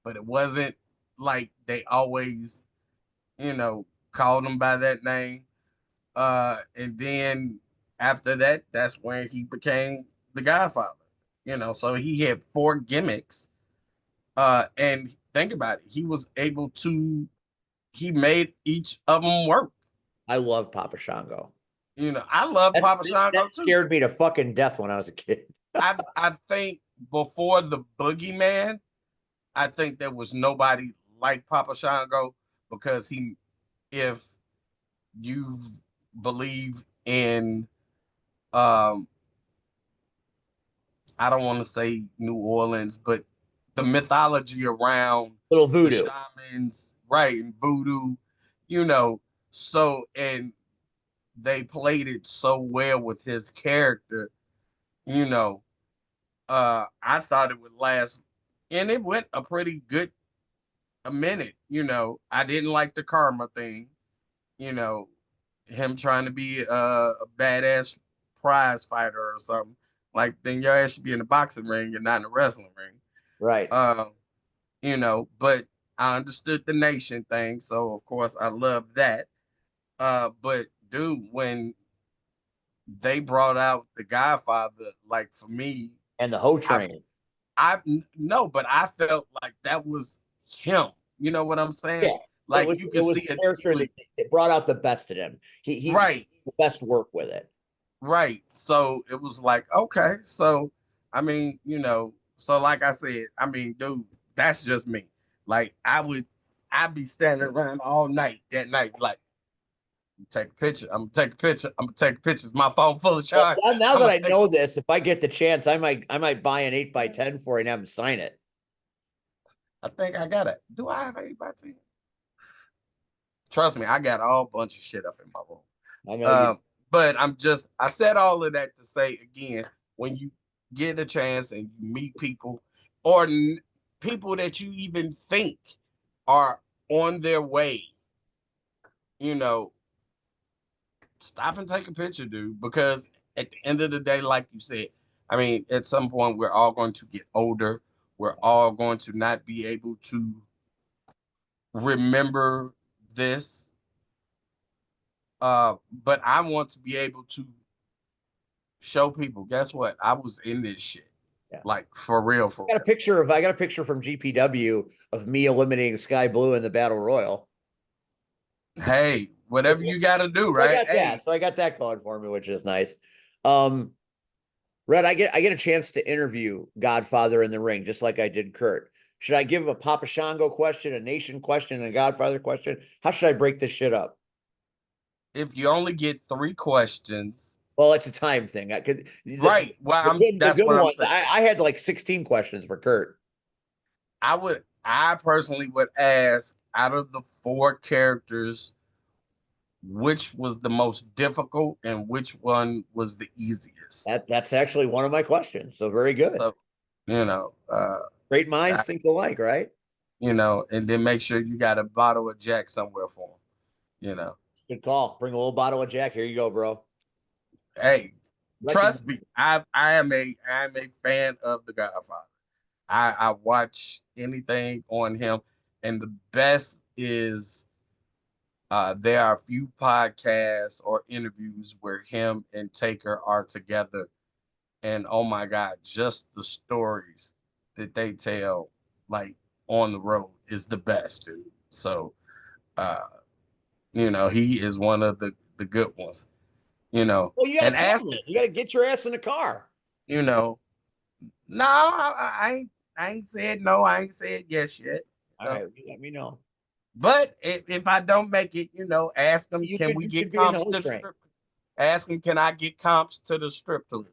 S3: but it wasn't like they always called him by that name. And then after that, that's when he became the Godfather. So he had 4 gimmicks. And think about it, he made each of them work.
S1: I love Papa Shango.
S3: I love Papa Shango
S1: that scared me to fucking death when I was a kid.
S3: I think before the Boogeyman, I think there was nobody like Papa Shango, because if you believe in, I don't want to say New Orleans, but the mythology around
S1: Little voodoo,
S3: the shamans, right, and voodoo, and they played it so well with his character, I thought it would last, and it went a minute. I didn't like the karma thing, you know, him trying to be a badass prize fighter or something. Like, then your ass should be in the boxing ring and not in the wrestling ring.
S1: right?
S3: But I understood the nation thing, so of course I love that. But dude, when they brought out the Godfather, like, for me,
S1: And the Ho Train.
S3: I no, but I felt like that was him. You know what I'm saying?
S1: Yeah,
S3: Like, you could see
S1: a
S3: it.
S1: character that it brought out the best in him. He
S3: Right,
S1: the best work with it.
S3: right. So it was like, okay, so I mean, so like I said, I mean, dude, that's just me. Like, I'd be standing around all night that night, like, take a picture. I'm gonna take a picture. I'm gonna take pictures. My phone full of
S1: Well,
S3: charge.
S1: now that I know this, if I get the chance, I might buy an 8x10 for you and have him sign it.
S3: I think I got it. Do I have 8x10? Trust me, I got a whole bunch of shit up in my room.
S1: I know you.
S3: But I said all of that to say, again, when you get a chance and you meet people, or people that you even think are on their way, stop and take a picture, dude, because at the end of the day, like you said, I mean, at some point we're all going to get older. We're all going to not be able to remember this. But I want to be able to show people, guess what? I was in this shit.
S1: Yeah.
S3: Like, for real,
S1: I got a picture from GPW of me eliminating Sky Blue in the Battle Royal.
S3: Hey, whatever you got to do, right?
S1: So I got that going for me, which is nice. Red, I get a chance to interview Godfather in the ring, just like I did Kurt. Should I give him a Papa Shango question, a nation question, and a Godfather question? How should I break this shit up?
S3: If you only get 3 questions.
S1: Well, it's a time thing.
S3: Right. Well, that's what I'm saying.
S1: I had like 16 questions for Kurt.
S3: I personally would ask, out of the 4 characters, which was the most difficult and which one was the easiest.
S1: That's actually one of my questions. So very good.
S3: So,
S1: great minds think alike, right?
S3: And then make sure you got a bottle of Jack somewhere for them.
S1: Good call. Bring a little bottle of Jack. Here you go, bro.
S3: Hey, trust me, I am a fan of the Godfather. I watch anything on him, and the best is there are a few podcasts or interviews where him and Taker are together, and oh my God, just the stories that they tell, like, on the road, is the best, dude. So, he is one of the good ones.
S1: Well, you gotta you gotta get your ass in the car.
S3: No, I ain't said no. I ain't said yes yet.
S1: All right, let me know.
S3: But if I don't make it, ask them, can we get comps to the strip? Ask them, can I get comps to the strip club?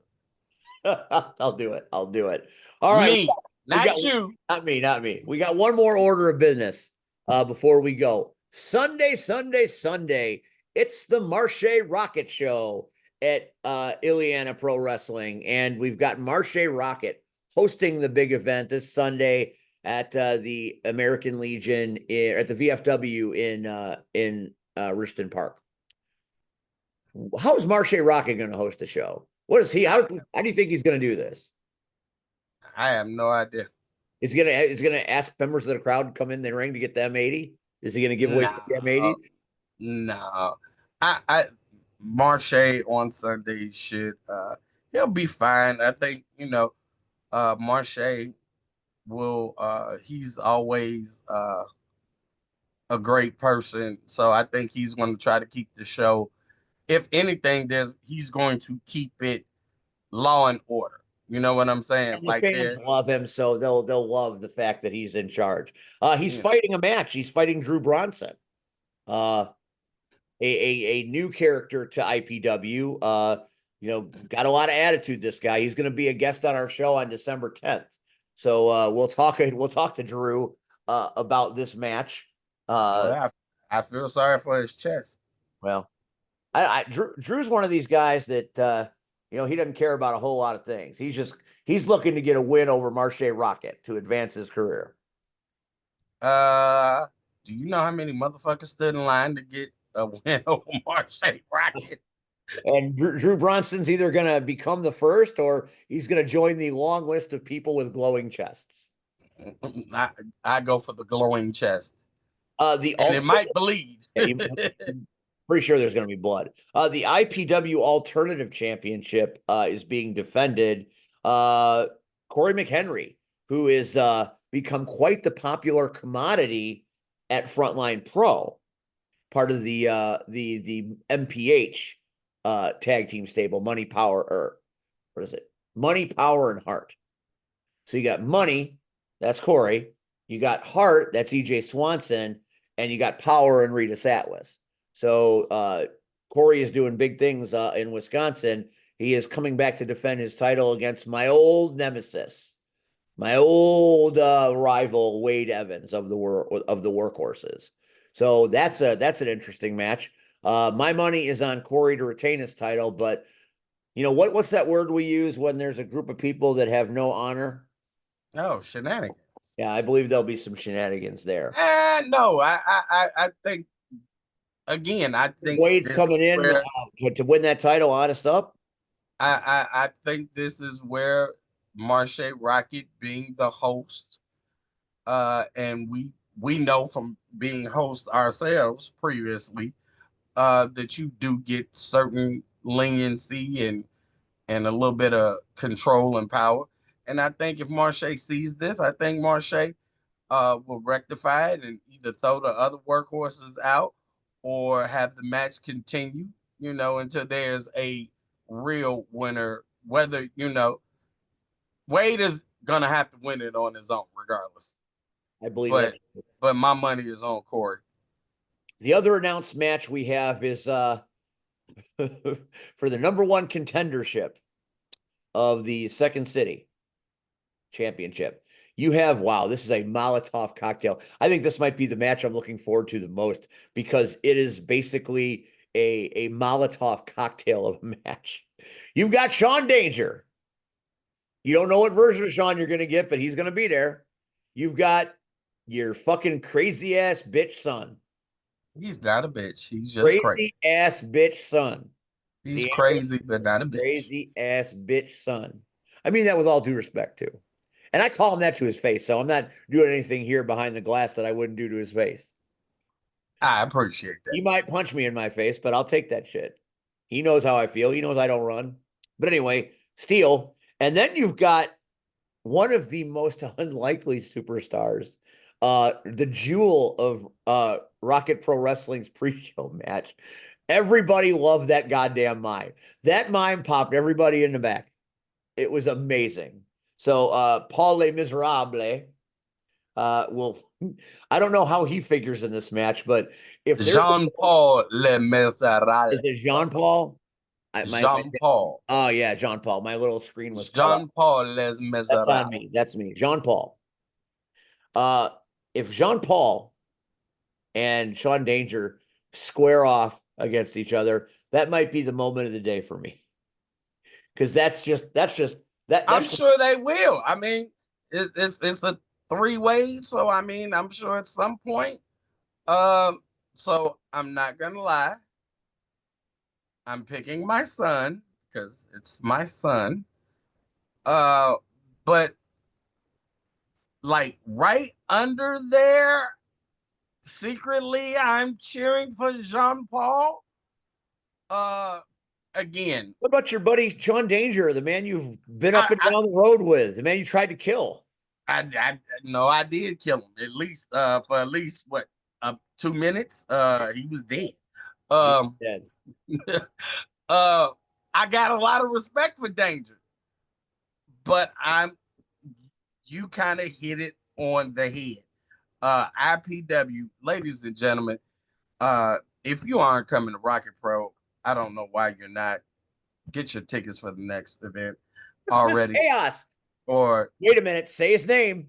S1: I'll do it. All right.
S3: Me, not you.
S1: Not me. We got one more order of business before we go. Sunday. It's the Marche Rocket Show at Illiana Pro Wrestling. And we've got Marche Rocket hosting the big event this Sunday at the American Legion at the VFW in Richmond Park. How is Marche Rocket going to host the show? What is he? How do you think he's going to do this?
S3: I have no idea.
S1: He's gonna ask members of the crowd to come in the ring to get the M80. Is he going to give away
S3: No,
S1: M80s?
S3: no. I Marche on Sunday should he'll be fine. I think, Marche will he's always a great person. So I think he's going to try to keep the show. If anything, he's going to keep it law and order. You know what I'm saying?
S1: And the
S3: Like
S1: fans love him, so they'll love the fact that he's in charge. He's
S3: Yeah.
S1: fighting a match. He's fighting Drew Bronson, a new character to IPW. Got a lot of attitude. This guy. He's going to be a guest on our show on December 10th. So we'll talk to Drew about this match.
S3: I feel sorry for his chest.
S1: Well, Drew's one of these guys that he doesn't care about a whole lot of things. He's looking to get a win over Marche Rocket to advance his career.
S3: Do you know how many motherfuckers stood in line to get a win over Marche Rocket?
S1: And Drew Bronson's either going to become the first or he's going to join the long list of people with glowing chests.
S3: I go for the glowing chest.
S1: It
S3: might bleed.
S1: Pretty sure there's going to be blood. The IPW Alternative Championship is being defended. Corey McHenry, who is become quite the popular commodity at Frontline Pro, part of the MPH tag team stable, Money, Power, or what is it? Money, Power, and Heart. So you got Money, that's Corey. You got Heart, that's EJ Swanson, and you got Power and Rita Satwis. So Corey is doing big things in Wisconsin. He is coming back to defend his title against my old nemesis, my old rival Wade Evans of the Workhorses. So that's an interesting match. My money is on Corey to retain his title, but what's that word we use when there's a group of people that have no honor?
S3: Oh, shenanigans.
S1: Yeah, I believe there'll be some shenanigans there.
S3: No, I think. Again, I think
S1: Wade's coming in to win that title. Honest up.
S3: I think this is where Marche Rocket being the host, and we know from being host ourselves previously, that you do get certain leniency and a little bit of control and power. And I think if Marche sees this, I think Marche will rectify it and either throw the other workhorses out or have the match continue, until there's a real winner. Whether, Wade is going to have to win it on his own regardless.
S1: I believe
S3: but my money is on Corey.
S1: The other announced match we have is for the #1 contendership of the Second City Championship. You have, this is a Molotov cocktail. I think this might be the match I'm looking forward to the most because it is basically a Molotov cocktail of a match. You've got Sean Danger. You don't know what version of Sean you're going to get, but he's going to be there. You've got your fucking crazy ass bitch son.
S3: He's not a bitch. He's just crazy
S1: ass bitch son.
S3: He's crazy, but not a bitch.
S1: Crazy ass bitch son. I mean that with all due respect, too. And I call him that to his face, so I'm not doing anything here behind the glass that I wouldn't do to his face.
S3: I appreciate that.
S1: He might punch me in my face, but I'll take that shit. He knows how I feel. He knows I don't run. But anyway, Steel. And then you've got one of the most unlikely superstars, the jewel of Rocket Pro Wrestling's pre-show match. Everybody loved that goddamn mime. That mime popped everybody in the back. It was amazing. So Paul Le Miserable will, I don't know how he figures in this match, but if
S3: Jean-Paul Le Miserable.
S1: Is it Jean-Paul?
S3: Jean-Paul.
S1: Oh yeah, Jean-Paul. My little screen was
S3: Jean-Paul Les Miserables.
S1: That's on me. That's me. Jean-Paul. If Jean-Paul and Sean Danger square off against each other, that might be the moment of the day for me. Because that's just
S3: I'm sure they will. I mean, it's a three-way, so I mean, I'm sure at some point. So I'm not gonna lie. I'm picking my son because it's my son. But like right under there, secretly, I'm cheering for Jean Paul. Again,
S1: What about your buddy Sean Danger, the man you've been up and down the road with, the man you tried to kill?
S3: I no, I did kill him at least for at least what 2 minutes. He was dead.
S1: Dead.
S3: I got a lot of respect for Danger, but you kind of hit it on the head. IPW, ladies and gentlemen, if you aren't coming to Rocket Pro, I don't know why you're not. Get your tickets for the next event already.
S1: Chaos.
S3: Or
S1: wait a minute, say his name.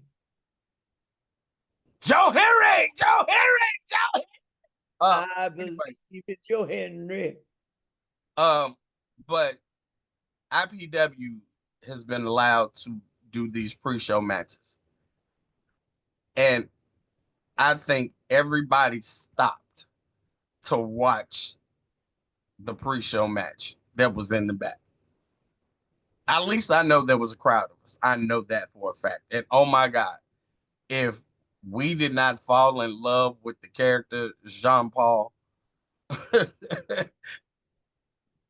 S3: Joe Henry. Joe Henry. Joe.
S1: I believe it's Joe Henry.
S3: But IPW has been allowed to do these pre-show matches, and I think everybody stopped to watch the pre-show match that was in the back. At least I know there was a crowd of us. I know that for a fact. And oh my God, if we did not fall in love with the character Jean Paul,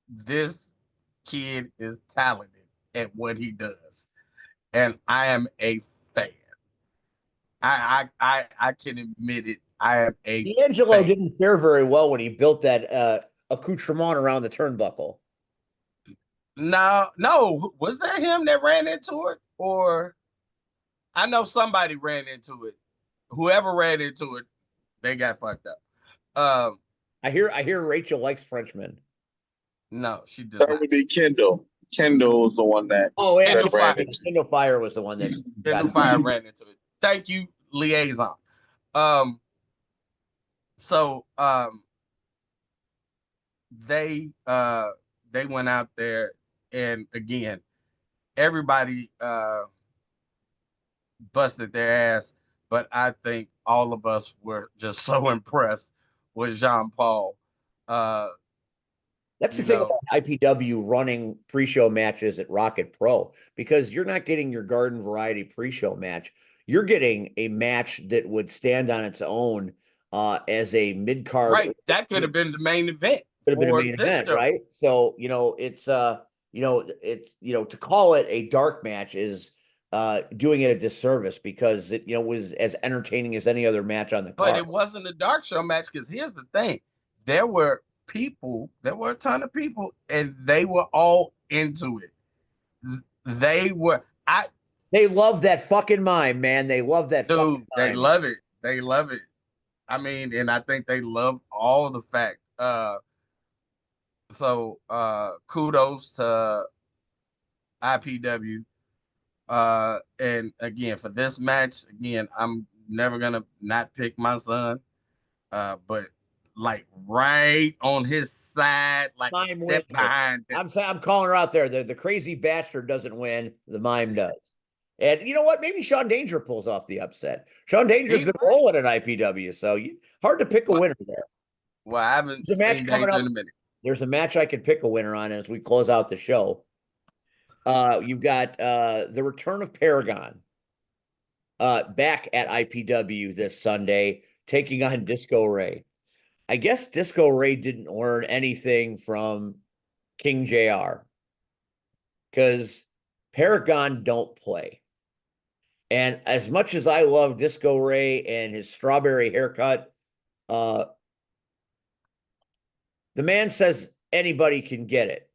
S3: this kid is talented at what he does. And I am a fan. I can admit it. I am a
S1: D'Angelo
S3: fan.
S1: didn't fare very well when he built that accoutrement around the turnbuckle.
S3: No, was that him that ran into it? Or I know somebody ran into it. Whoever ran into it, they got fucked up.
S1: I hear Rachel likes Frenchmen.
S3: No, she does
S6: That
S3: not.
S6: would be Kendall. Kendall is the one that.
S1: Oh yeah,
S3: Kendall
S1: Fire was the one that
S3: Kendall Fire ran into it. Thank you, liaison. So they went out there, and again, everybody busted their ass, but I think all of us were just so impressed with Jean Paul.
S1: That's the thing about IPW running pre-show matches at Rocket Pro, because you're not getting your garden variety pre-show match. You're getting a match that would stand on its own as a mid-card.
S3: Right. That could have been the main event.
S1: Could have been a main event, right? So, it's to call it a dark match is doing it a disservice, because it, was as entertaining as any other match on the card.
S3: But it wasn't a dark show match, because here's the thing. There were a ton of people, and they were all into it. They
S1: love that fucking mime, man. They love that fucking mime.
S3: They love it. They love it. I mean, and I think they love all the fact. So kudos to IPW. And again, for this match, I'm never gonna not pick my son. But like right on his side, like a step behind him.
S1: I'm calling her out there. The crazy bastard doesn't win, the mime does. And you know what? Maybe Sean Danger pulls off the upset. Sean Danger's been rolling at IPW, so hard to pick a winner there.
S3: Well, I haven't seen Danger in a minute.
S1: There's a match I could pick a winner on as we close out the show. You've got the return of Paragon back at IPW this Sunday, taking on Disco Ray. I guess Disco Ray didn't learn anything from King JR, because Paragon don't play. And as much as I love Disco Ray and his strawberry haircut, the man says anybody can get it,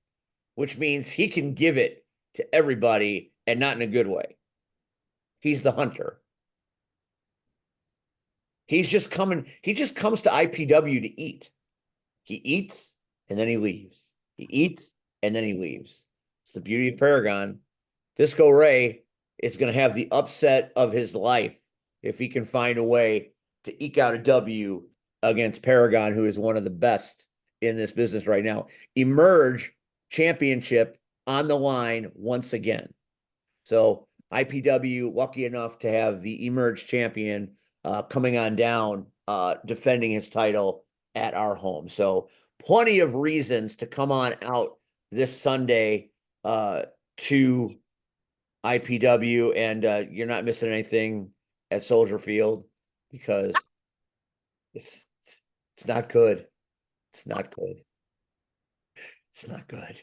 S1: which means he can give it to everybody, and not in a good way. He's the hunter. He just comes to IPW to eat. He eats and then he leaves. He eats and then he leaves. It's the beauty of Paragon. Disco Ray is going to have the upset of his life if he can find a way to eke out a W against Paragon, who is one of the best in this business right now. Emerge championship on the line once again. So IPW lucky enough to have the Emerge champion coming on down, defending his title at our home. So plenty of reasons to come on out this Sunday to IPW, and you're not missing anything at Soldier Field, because It's it's not good. It's not good. It's not good.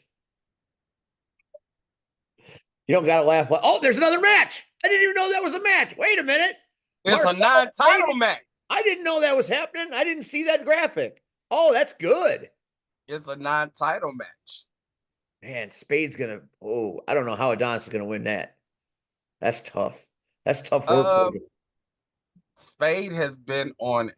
S1: You don't gotta laugh. Oh, there's another match. I didn't even know that was a match. Wait a minute.
S3: It's a non-title match.
S1: I didn't know that was happening. I didn't see that graphic. Oh, that's good.
S3: It's a non-title match.
S1: Man, Spade's gonna. Oh, I don't know how Adonis is gonna win that. That's tough. That's tough work.
S3: Spade has been on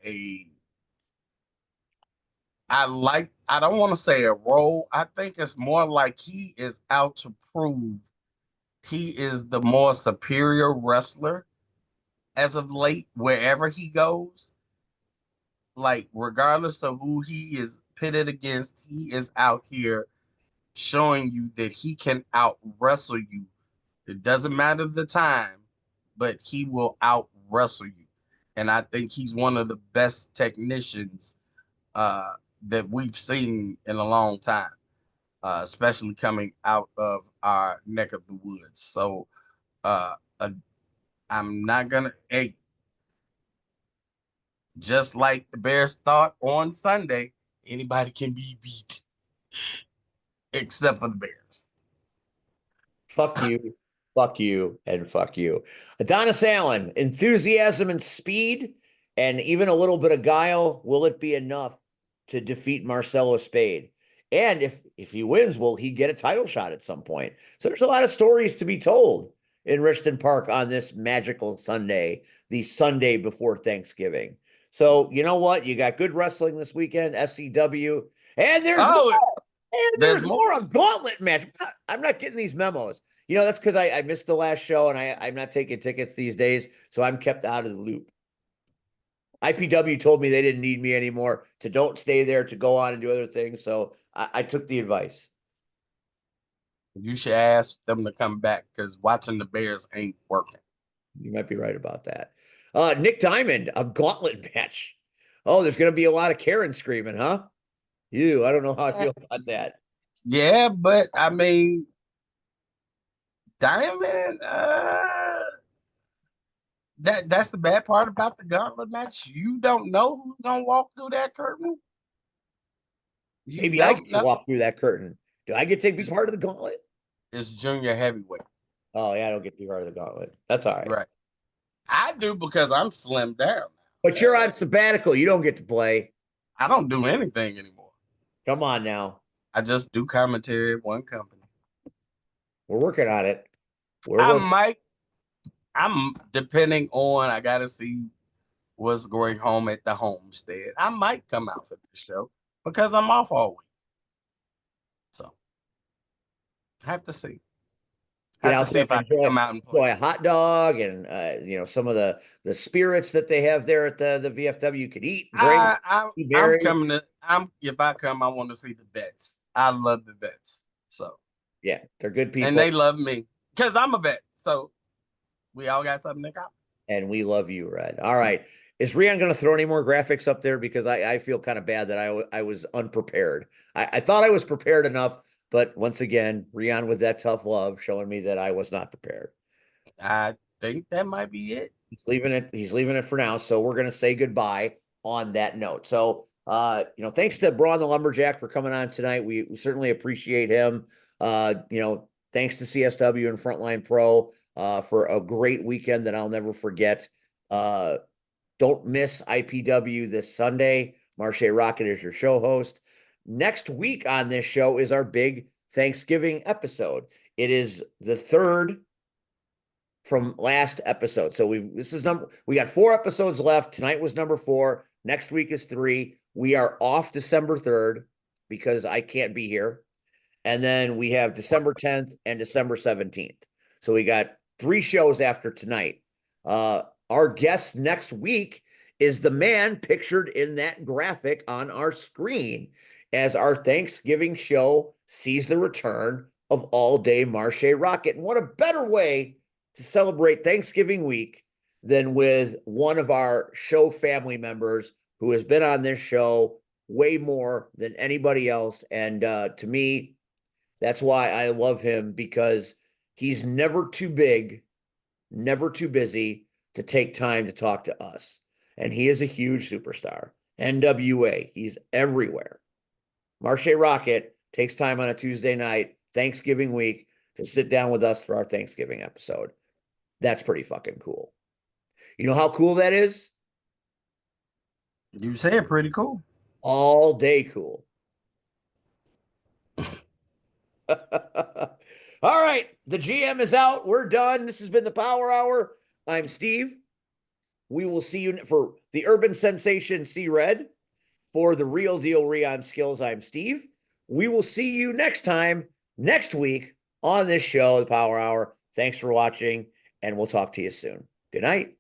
S3: I don't want to say a roll. I think it's more like he is out to prove he is the more superior wrestler as of late, wherever he goes. Like, regardless of who he is pitted against, he is out here showing you that he can out wrestle you. It doesn't matter the time, but he will out wrestle you. And I think he's one of the best technicians that we've seen in a long time, especially coming out of our neck of the woods. So I'm not gonna, hey, just like the Bears thought on Sunday, anybody can be beat except for the Bears.
S1: Fuck you, and fuck you. Adonis Allen, enthusiasm and speed, and even a little bit of guile. Will it be enough to defeat Marcelo Spade? And if he wins, will he get a title shot at some point? So there's a lot of stories to be told in Richmond Park on this magical Sunday, the Sunday before Thanksgiving. So you know what? You got good wrestling this weekend, SCW, and there's more a gauntlet match. I'm not getting these memos. You know, that's because I missed the last show and I'm not taking tickets these days, so I'm kept out of the loop. IPW told me they didn't need me anymore, to don't stay there, to go on and do other things. So I took the advice.
S3: You should ask them to come back because watching the Bears ain't working.
S1: You might be right about that. Nick Diamond, a gauntlet match. Oh, there's going to be a lot of Karen screaming, huh? I don't know how I feel about that.
S3: Yeah, but I mean, Diamond, that's the bad part about the gauntlet match. You don't know who's gonna walk through that curtain.
S1: Maybe I get to walk through that curtain. Do I get to be part of the gauntlet?
S3: It's junior heavyweight.
S1: Oh yeah, I don't get to be part of the gauntlet. That's all right.
S3: Right. I do because I'm slimmed down.
S1: But you're on sabbatical. You don't get to play.
S3: I don't do anything anymore.
S1: Come on now.
S3: I just do commentary at one company.
S1: We're working on it.
S3: I'm depending on, I got to see what's going home at the homestead. I might come out for this show because I'm off all week. So I have to see.
S1: I have to see if I can come out and play a hot dog and some of the spirits that they have there at the VFW. You could eat, drink.
S3: I'm coming to. If I come, I want to see the vets. I love the vets. So
S1: yeah, they're good people,
S3: and they love me because I'm a vet. So we all got something to cover.
S1: And we love you, Red. All right. Is Rian going to throw any more graphics up there? Because I feel kind of bad that I was unprepared. I thought I was prepared enough, but once again, Rian with that tough love showing me that I was not prepared.
S3: I think that might be it.
S1: He's leaving it for now. So we're going to say goodbye on that note. So, thanks to Brawn the Lumberjack for coming on tonight. We certainly appreciate him. Thanks to CSW and Frontline Pro for a great weekend that I'll never forget. Don't miss IPW this Sunday. Marche Rocket is your show host. Next week on this show is our big Thanksgiving episode. It is the third from last episode. So we got 4 episodes left. Tonight was number 4. Next week is 3. We are off December 3rd because I can't be here. And then we have December 10th and December 17th. So we got 3 shows after tonight. Our guest next week is the man pictured in that graphic on our screen as our Thanksgiving show sees the return of All Day Marche Rocket. And what a better way to celebrate Thanksgiving week than with one of our show family members who has been on this show way more than anybody else. And to me, that's why I love him, because he's never too big, never too busy to take time to talk to us. And he is a huge superstar. NWA. He's everywhere. Marche Rocket takes time on a Tuesday night, Thanksgiving week, to sit down with us for our Thanksgiving episode. That's pretty fucking cool. You know how cool that is?
S3: You said pretty cool.
S1: All day cool. All right. The GM is out. We're done. This has been the Power Hour. I'm Steve. We will see you for the Urban Sensation C Red. For the Real Deal Rion Skills, I'm Steve. We will see you next time, next week on this show, the Power Hour. Thanks for watching, and we'll talk to you soon. Good night.